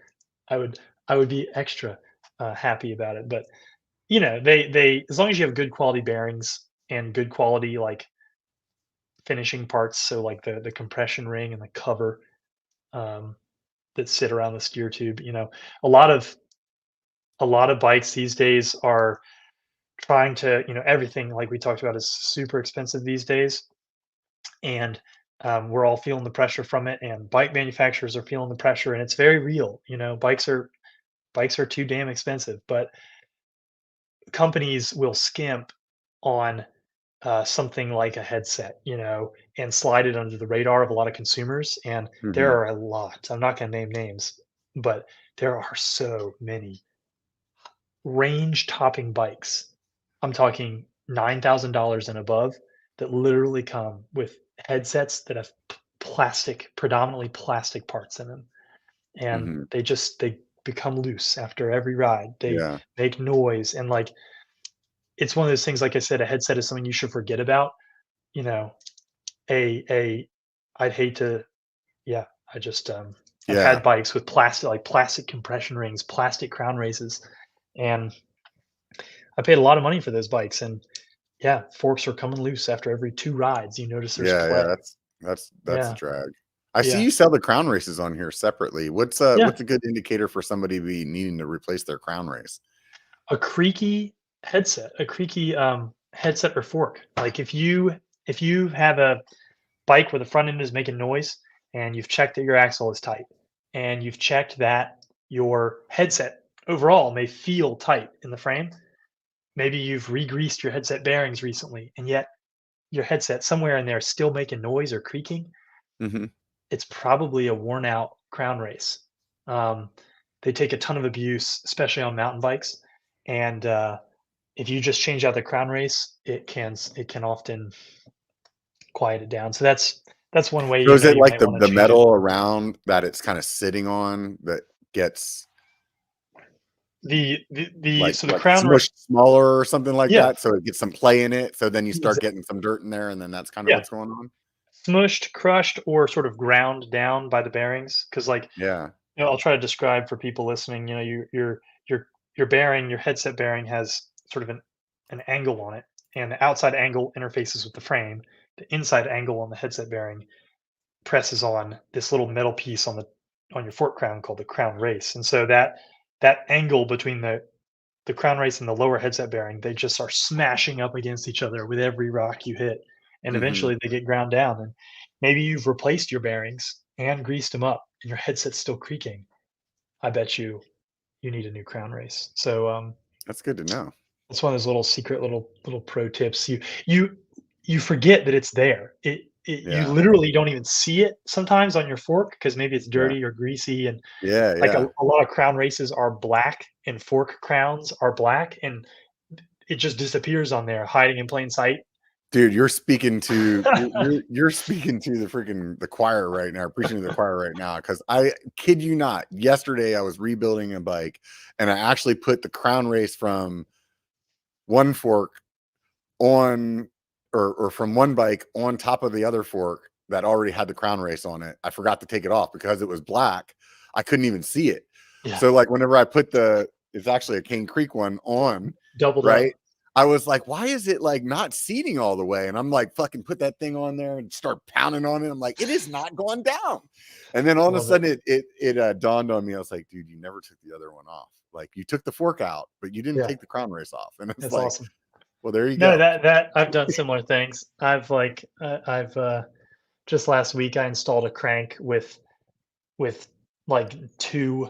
I would I would be extra, happy about it, but, they as long as you have good quality bearings and good quality, like, finishing parts, so, like, the compression ring and the cover, um, that sit around the steer tube, a lot of a lot of bikes these days are trying to everything like we talked about is super expensive these days, and, we're all feeling the pressure from it, and bike manufacturers are feeling the pressure, and it's very real, bikes are too damn expensive, but companies will skimp on something like a headset, and slide it under the radar of a lot of consumers. And there Mhm. are a lot. I'm not going to name names, but there are so many range topping bikes. I'm talking $9,000 and above that literally come with headsets that have predominantly plastic parts in them, and Mhm. they become loose after every ride. They Yeah. make noise, and like it's one of those things. Like I said, a headset is something you should forget about. You know, a I'd hate to yeah, I just, I've Yeah. had bikes with plastic compression rings, plastic crown races, and I paid a lot of money for those bikes, and yeah, forks are coming loose after every 2 rides, you notice there's Yeah, yeah, play. that's a Yeah, drag. I see yeah, you sell the crown races on here separately. yeah. What's a good indicator for somebody be needing to replace their crown race? A creaky, headset or fork. Like, if you have a bike where the front end is making noise and you've checked that your axle is tight and you've checked that your headset overall may feel tight in the frame. Maybe you've re-greased your headset bearings recently and yet your headset somewhere in there is still making noise or creaking. Mhm. It's probably a worn out crown race. Um, they take a ton of abuse, especially on mountain bikes. And if you just change out the crown race, it can often quiet it down. So that's one way So is it you like might want to the change it. metal around that it's kinda sitting on that gets The so the like crown ra smushed smaller or something like yeah, that, so it gets some play in it, so then you start exa getting some dirt in there, and then that's kinda yeah, what's going on? smushed, crushed, or sort of ground down by the bearings. Because like, Yeah. I'll try to describe for people listening, your bearing, your headset bearing has sort of an angle on it, and the outside angle interfaces with the frame. The inside angle on the headset bearing presses on this little metal piece on your fork crown called the crown race, and so that angle between the crown race and the lower headset bearing, they just are smashing up against each other with every rock you hit. And Mhm. eventually they get ground down. And maybe you've replaced your bearings and greased them up and your headset's still creaking. I bet you need a new crown race. So That's good to know. it's one of those little secret little pro tips. You forget that it's there. You Yeah. literally don't even see it sometimes on your fork because maybe it's Yeah. dirty or greasy, and Yeah, like yeah. a lot of crown races are black and fork crowns are black, and it just disappears on there, hiding in plain sight. Dude, you're speaking to the freaking the choir right now, preaching to the choir right now. Because I kid you not, yesterday I was rebuilding a bike, and I actually put the crown race from one fork on or from one bike on top of the other fork that already had the crown race on it. I forgot to take it off because it was black. I couldn't even see it. Yeah, So like whenever I put the it's actually a Cane Creek one on, doubled right? up. I was like, why is it like not seating all the way? And I'm like, fucking put that thing on there and start pounding on it. I'm like, it is not going down. And then all of a Love it. sudden it dawned on me. I was like, dude, you never took the other one off. Like you took the fork out, but you didn't Yeah, take the crown race off. And it's that's like, awesome. well, there you No, go. that I've done similar things. I've just last week I installed a crank with like two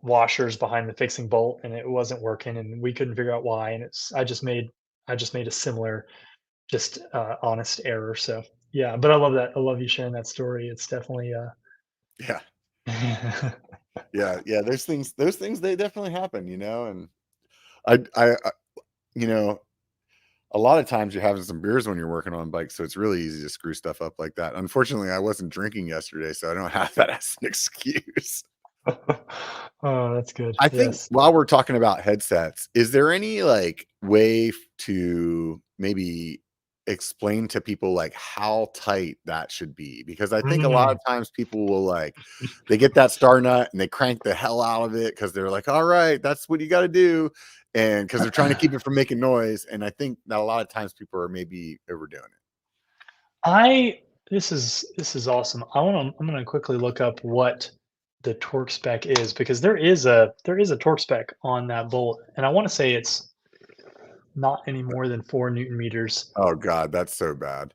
washers behind the fixing bolt, and it wasn't working, and we couldn't figure out why. And it's I just made a similar, just honest error. So yeah, but I love that. I love you sharing that story. It's definitely Yeah. Yeah. Those things, they definitely happen, and I you know, a lot of times you're having some beers when you're working on bikes, so it's really easy to screw stuff up like that. Unfortunately, I wasn't drinking yesterday, so I don't have that as an excuse. oh, that's good. I think Yes. while we're talking about headsets, is there any like way to maybe explain to people like how tight that should be? Because I think a lot Mm. of times people will like they get that star nut and they crank the hell out of it because they're like, all right, that's what you got to do. And because they're trying to keep it from making noise. And I think that a lot of times people are maybe overdoing it. I this is awesome. I'm gonna quickly look up what the torque spec is, because there is a torque spec on that bolt, and I want to say it's not any more than 4 Newton meters. Oh God, that's so bad.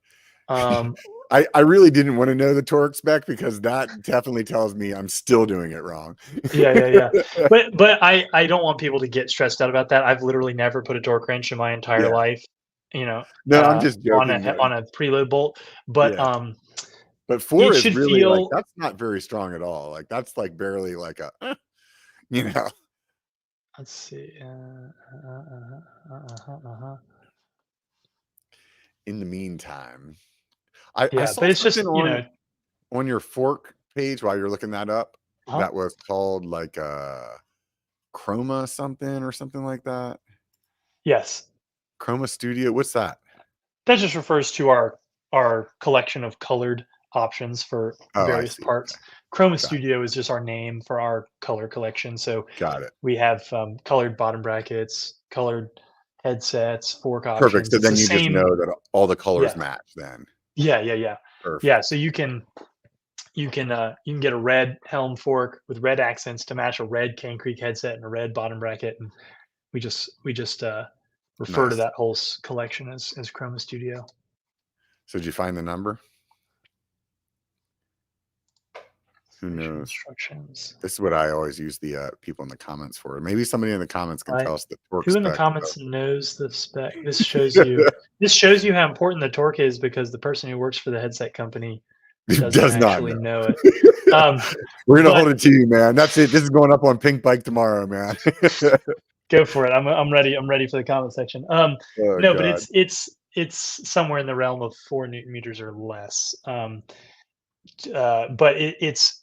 Um, I really didn't want to know the torque spec because that definitely tells me I'm still doing it wrong. yeah. But I don't want people to get stressed out about that. I've literally never put a torque wrench in my entire Yeah. life, you know, No, I'm just joking. on a preload bolt. But Yeah. But it 4 is should really like feel. that's not very strong at all. Like that's like barely like a you know. Let's see. Uh-huh. In the meantime, I Yeah, saw but it's something just, you know. on your fork page while you're looking that up Huh? that was called like Chroma something or something like that. Yes. Chroma Studio. What's that? That just refers to our collection of colored options for Oh, I various see. parts. Okay. Chroma Got it. Studio is just our name for our color collection. So Got it. we have colored bottom brackets, colored headsets, fork Perfect. options. So It's the then you just same. know that all the colors Yeah, match then. yeah. Yeah. Perfect. So you can get a red helm fork with red accents to match a red Cane Creek headset and a red bottom bracket, and we just refer to Nice. that whole collection as Chroma Studio. So did you find the number? Who Installation knows? instructions. This is what I always use the people in the comments for. Maybe somebody in the comments can I tell us the torque Who in the spec. comments knows the spec? This shows you how important the torque is, because the person who works for the headset company doesn't Does not actually know. know it. Um, We're gonna hold but it to you, man. That's it. This is going up on Pink Bike tomorrow, man. go for it. I'm ready. I'm ready for the comment section. Oh No, but God. it's somewhere in the realm of 4 Newton meters or less. But it's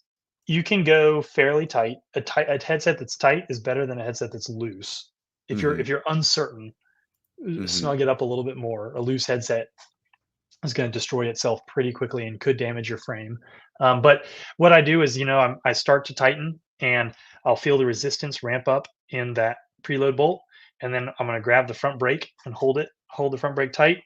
you can go fairly tight. A headset that's tight is better than a headset that's loose. Hmm. If you're uncertain, Hmm. snug it up a little bit more. A loose headset is going to destroy itself pretty quickly and could damage your frame. But what I do is, I start to tighten, and I'll feel the resistance ramp up in that preload bolt, and then I'm going to grab the front brake and hold the front brake tight,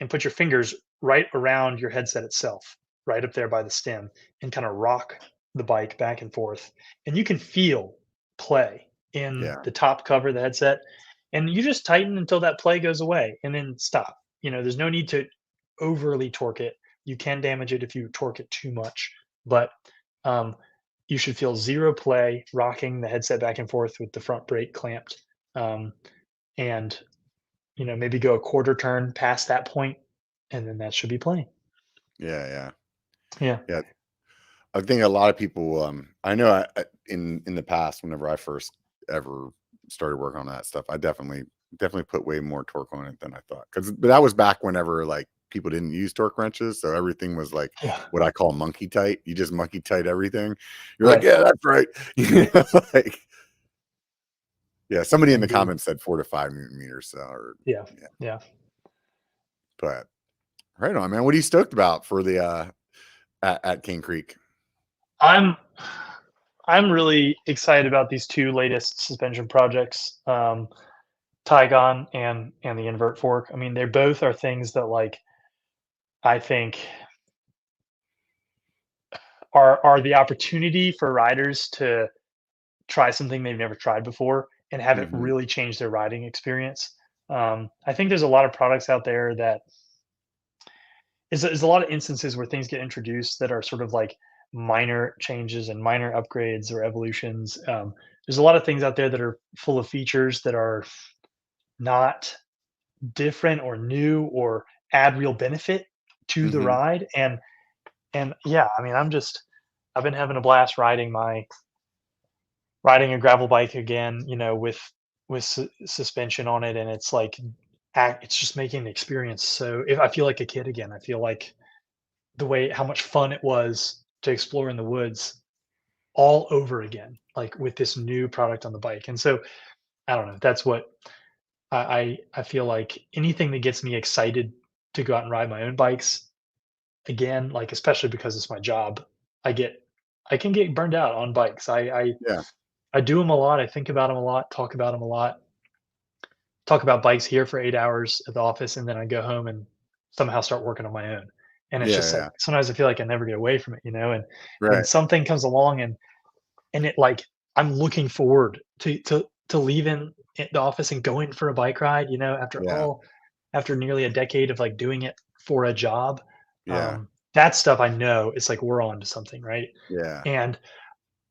and put your fingers right around your headset itself, right up there by the stem, and kind of rock the bike back and forth, and you can feel play in Yeah. the top cover of the headset, and you just tighten until that play goes away, and then stop. There's no need to overly torque it. You can damage it if you torque it too much, but um, you should feel zero play rocking the headset back and forth with the front brake clamped, um, and maybe go a quarter turn past that point, and then that should be playing. Yeah. Yeah. Yeah, Yeah. I think a lot of people. I know in the past, whenever I first ever started working on that stuff, I definitely put way more torque on it than I thought. But that was back whenever like people didn't use torque wrenches, so everything was like yeah, what I call monkey tight. You just monkey tight everything. You're like, right. yeah, that's right. Like, yeah. Somebody in the Indeed. comments said 4 to 5 Newton meters. So, or Yeah, yeah, yeah. but right on, man. What are you stoked about for the at King Creek? I'm I'm really excited about these two latest suspension projects. Tygon and the invert fork. I mean, they both are things that, like, I think are the opportunity for riders to try something they've never tried before and have it Mhm. really change their riding experience. I think there's a lot of products out there that is a lot of instances where things get introduced that are sort of like minor changes and minor upgrades or evolutions. There's a lot of things out there that are full of features that are not different or new or add real benefit to the Mhm. ride. And yeah, I mean, I've been having a blast riding a gravel bike again, with suspension on it, and it's like it's just making the experience. So if I feel like a kid again, I feel like the way how much fun it was to explore in the woods all over again, like with this new product on the bike. And so I don't know. That's what I feel like anything that gets me excited to go out and ride my own bikes again, like especially because it's my job, I get I can get burned out on bikes. Yeah. I do them a lot. I think about them a lot, talk about them a lot, talk about bikes here for 8 hours at the office, and then I go home and somehow start working on my own. And it's Yeah, just like yeah. sometimes I feel like I never get away from it, and then Right. something comes along and it like I'm looking forward to leaving the office and going for a bike ride, Yeah. after nearly a decade of like doing it for a job. Yeah. That stuff I know it's like we're on to something, right? Yeah. And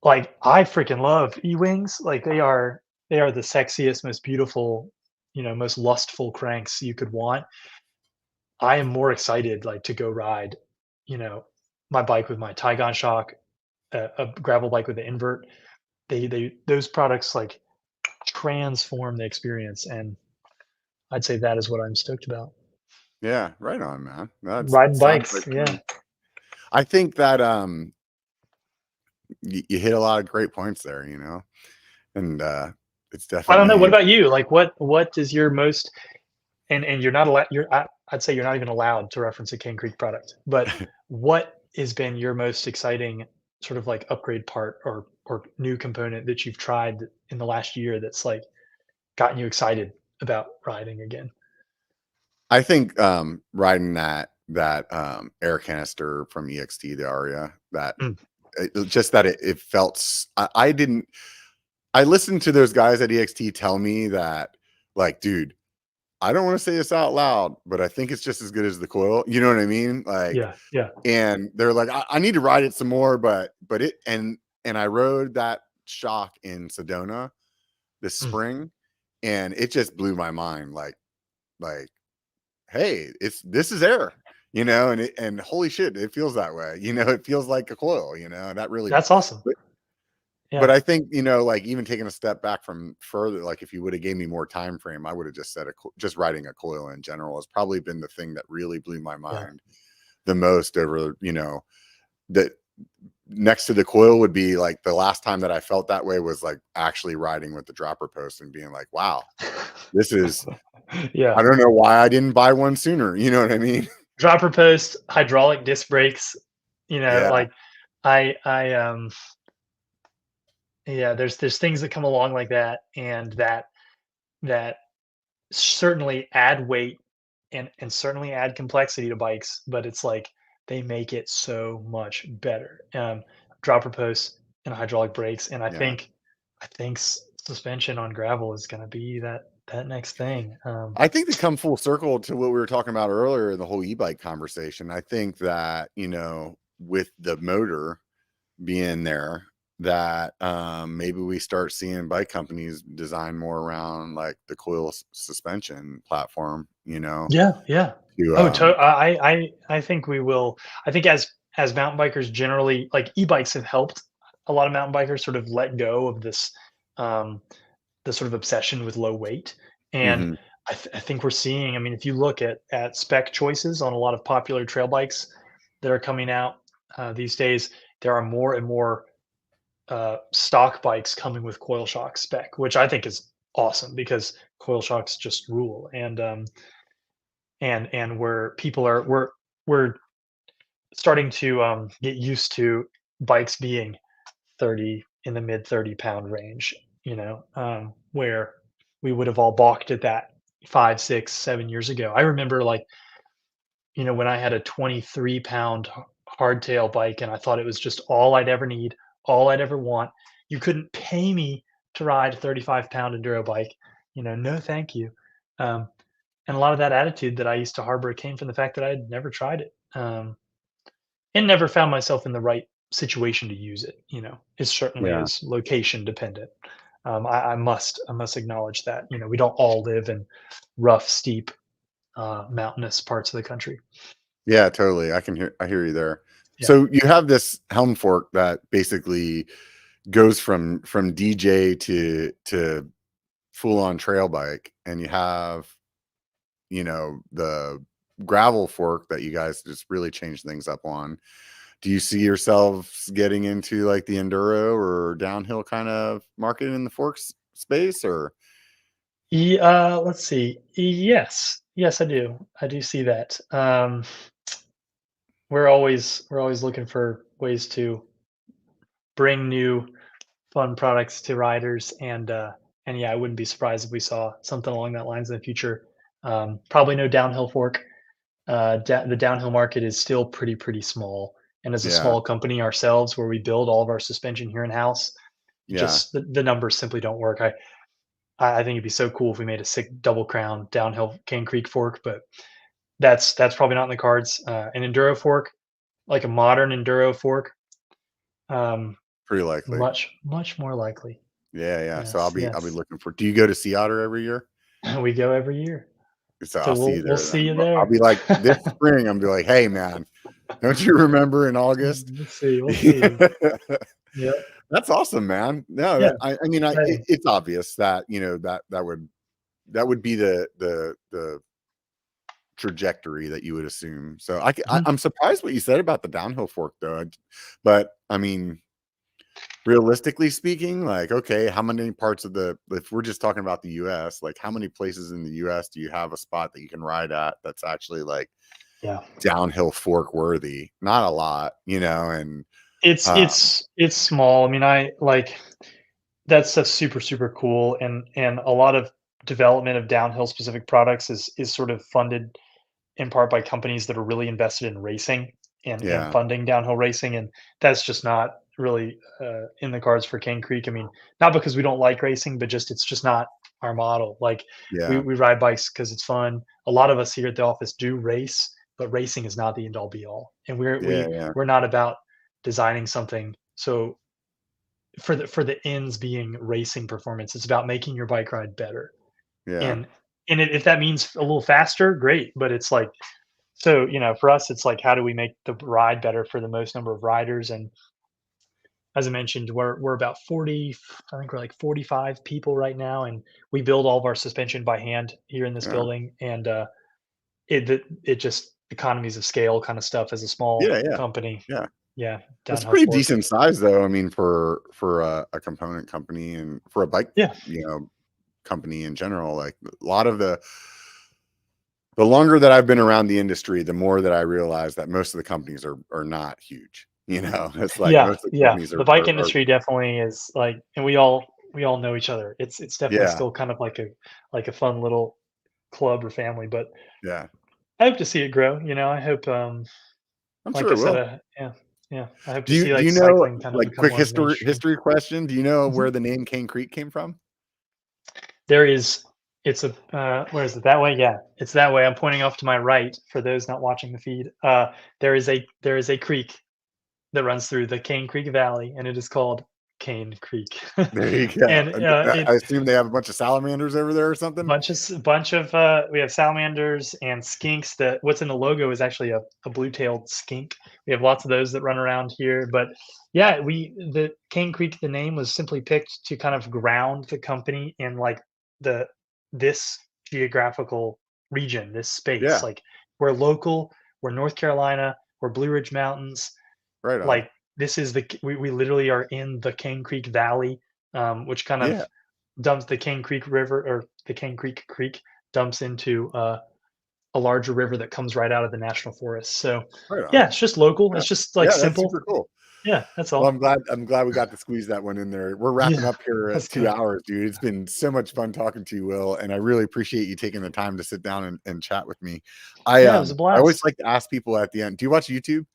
like, I freaking love Ewings, like, they are the sexiest, most beautiful, most lustful cranks you could want. I am more excited, like, to go ride, you know, my bike with my Tygon shock, a gravel bike with the invert. They those products, like, transform the experience, and I'd say that is what I'm stoked about. Yeah. Right on, man. That's Riding sounds bikes, like yeah. fun. I think that you hit a lot of great points there, and it's I don't know, what definitely about you? Like, what is your most and you're not allowed I'd say you're not even allowed to reference a Cane Creek product, but what has been your most exciting sort of like upgrade part or new component that you've tried in the last year that's like gotten you excited about riding again? I think riding that air canister from EXT, the Aria, that Mm, just that it felt I didn't I listened to those guys at EXT tell me that, like, dude, I don't want to say this out loud, but I think it's just as good as the coil. You know what I mean? Like, yeah, yeah. and they're like, I need to ride it some more, but it and I rode that shock in Sedona this Mm. spring, and it just blew my mind. Like, hey, this is air, and holy shit, it feels that way. It feels like a coil. And that really. That's awesome. But Yeah, I think, like, even taking a step back from further, like, if you would have gave me more time frame, I would have just said just riding a coil in general has probably been the thing that really blew my yeah. mind the most over, that next to the coil would be like the last time that I felt that way was like actually riding with the dropper post and being like, wow, this is, Yeah. I don't know why I didn't buy one sooner. You know what I mean? Dropper post, hydraulic disc brakes, Yeah. like I yeah, there's things that come along like that and that certainly add weight and certainly add complexity to bikes, but it's like they make it so much better. Dropper posts and hydraulic brakes, and Yeah. I think suspension on gravel is going to be that next thing. I think they come full circle to what we were talking about earlier in the whole e-bike conversation. I think that, with the motor being there, that maybe we start seeing bike companies design more around like the coil suspension platform, Yeah, yeah. to Oh, I think we will. I think as mountain bikers generally, like e-bikes have helped a lot of mountain bikers sort of let go of this um, the sort of obsession with low weight. And mhm, I think we're seeing. I mean, if you look at spec choices on a lot of popular trail bikes that are coming out these days, there are more and more stock bikes coming with coil shock spec, which I think is awesome because coil shocks just rule. And where people are we're starting to get used to bikes being 30 in the mid 30 pound range, where we would have all balked at that 5, 6, 7 years ago. I remember like, when I had a 23-pound hardtail bike and I thought it was just all I'd ever need, all I'd ever want. You couldn't pay me to ride a 35-pound enduro bike. No, thank you. Um, and a lot of that attitude that I used to harbor came from the fact that I had never tried it, and never found myself in the right situation to use it. It certainly Yeah. is location dependent. I must acknowledge that. We don't all live in rough, steep, mountainous parts of the country. Yeah, totally. I hear you there. Yeah. So you have this helm fork that basically goes from DJ to full on trail bike, and you have, the gravel fork that you guys just really changed things up on. Do you see yourselves getting into like the enduro or downhill kind of market in the forks space, or Let's see. Yes, yes, I do. I do see that. We're always looking for ways to bring new fun products to riders, and yeah, I wouldn't be surprised if we saw something along that lines in the future. Probably no downhill fork. The downhill market is still pretty small, and as a yeah, small company ourselves, where we build all of our suspension here in house, yeah, just the numbers simply don't work. I think it'd be so cool if we made a sick double crown downhill Cane Creek fork, but that's probably not in the cards. An enduro fork, like a modern enduro fork, um, pretty likely. much more likely. Yeah, yeah. So Yes, I'll be yes. looking for. Do you go to Sea Otter every year? We go every year, So so I'll see we'll you we'll there see then. you I'll there. be like this spring. I'm be like, hey man, don't you remember in August? We'll see. We'll see. Yep. That's awesome, man. No, Yeah. I mean, Exciting. it's obvious that that would be the trajectory that you would assume. So Mhm. I'm surprised what you said about the downhill fork though. But I mean, realistically speaking, like, okay, how many parts of if we're just talking about the US, like how many places in the US do you have a spot that you can ride at that's actually like Yeah. downhill fork worthy? Not a lot, and It's uh, it's it's small. I mean, I like that stuff's super cool, and a lot of development of downhill specific products is sort of funded in part by companies that are really invested in racing and yeah, funding downhill racing, and that's just not really in the cards for Cane Creek. I mean, not because we don't like racing, but just it's just not our model. Like we yeah, we ride bikes because it's fun. A lot of us here at the office do race, but racing is not the end all be all, and yeah, yeah, we're not about designing something so for the ends being racing performance. It's about making your bike ride better, yeah, and if that means a little faster, great. But it's like, so, for us, it's like, how do we make the ride better for the most number of riders? And as I mentioned, we're about 40. I think we're like 45 people right now, and we build all of our suspension by hand here in this yeah, building. And it just economies of scale kind of stuff as a small yeah, yeah, company. yeah. Yeah, That's downhill pretty fork. decent size though. I mean, for a component company and for a bike, Yeah, company in general, like a lot of the longer that I've been around the industry, the more that I realize that most of the companies are not huge. It's like yeah, most of the yeah. companies The bike are industry definitely is like, and we all know each other. It's definitely yeah, still kind of like a fun little club or family, but yeah. I hope to see it grow. I hope, I'm like sure I it said, will. yeah, yeah. I hope to see Do like you know, cycling kind of like, become quick more mainstream. history question? Do you know Mhm. where the name Cane Creek came from? There is, it's a, where is it? That way? Yeah, it's that way. I'm pointing off to my right for those not watching the feed. There is a creek that runs through the Cane Creek Valley, and it is called Cane Creek. There you go. And And I it assume they have a bunch of salamanders over there or something. bunch of we have salamanders and skinks. That what's in the logo is actually a blue-tailed skink. We have lots of those that run around here. But yeah, the Cane Creek, the name was simply picked to kind of ground the company in like the this geographical region, this space. Yeah, Like we're local, we're North Carolina, we're Blue Ridge Mountains. right on. Like this is we literally are in the Cane Creek Valley, which kind of Yeah, dumps the Cane Creek River, or the Cane Creek dumps into a larger river that comes right out of the national forest. So right on. yeah, it's just local. Yeah, It's just like yeah, that's simple. super cool. Yeah, that's Well, all. I'm glad we got to squeeze that one in there. We're wrapping Yeah, up here at that's 2 good. hours, dude. It's been so much fun talking to you, Will, and I really appreciate you taking the time to sit down and chat with me. Yeah, it was a I always blast. like to ask people at the end, do you watch YouTube?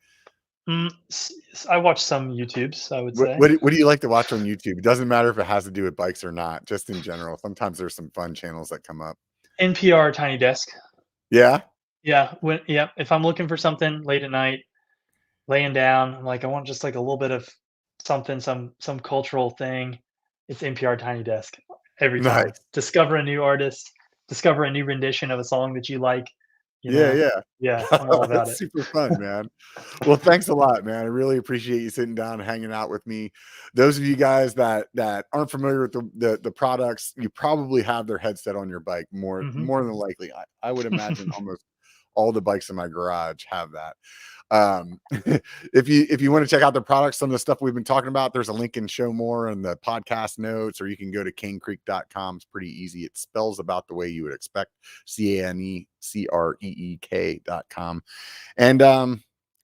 I watch some YouTubes, I would What say. what do what do you like to watch on YouTube? It doesn't matter if it has to do with bikes or not, just in general. Sometimes there's some fun channels that come up. NPR Tiny Desk. Yeah? Yeah, if I'm looking for something late at night, laying down, I'm like, I want just like a little bit of something, some cultural thing. It's NPR Tiny Desk every time. Nice. Discover a new artist, discover a new rendition of a song that you like, you Yeah, know. yeah. Yeah, I'm all about That's it. super fun, man. Well, thanks a lot, man. I really appreciate you sitting down and hanging out with me. Those of you guys that aren't familiar with the products, you probably have their headset on your bike Mhm. more than likely. I would imagine almost all the bikes in my garage have that. If you want to check out the products, some of the stuff we've been talking about, there's a link in show more in the podcast notes, or you can go to canecreek.com. It's pretty easy. It spells about the way you would expect. CANECREEK.com. And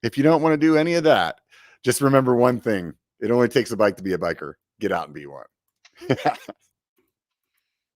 if you don't want to do any of that, just remember one thing. It only takes a bike to be a biker. Get out and be one.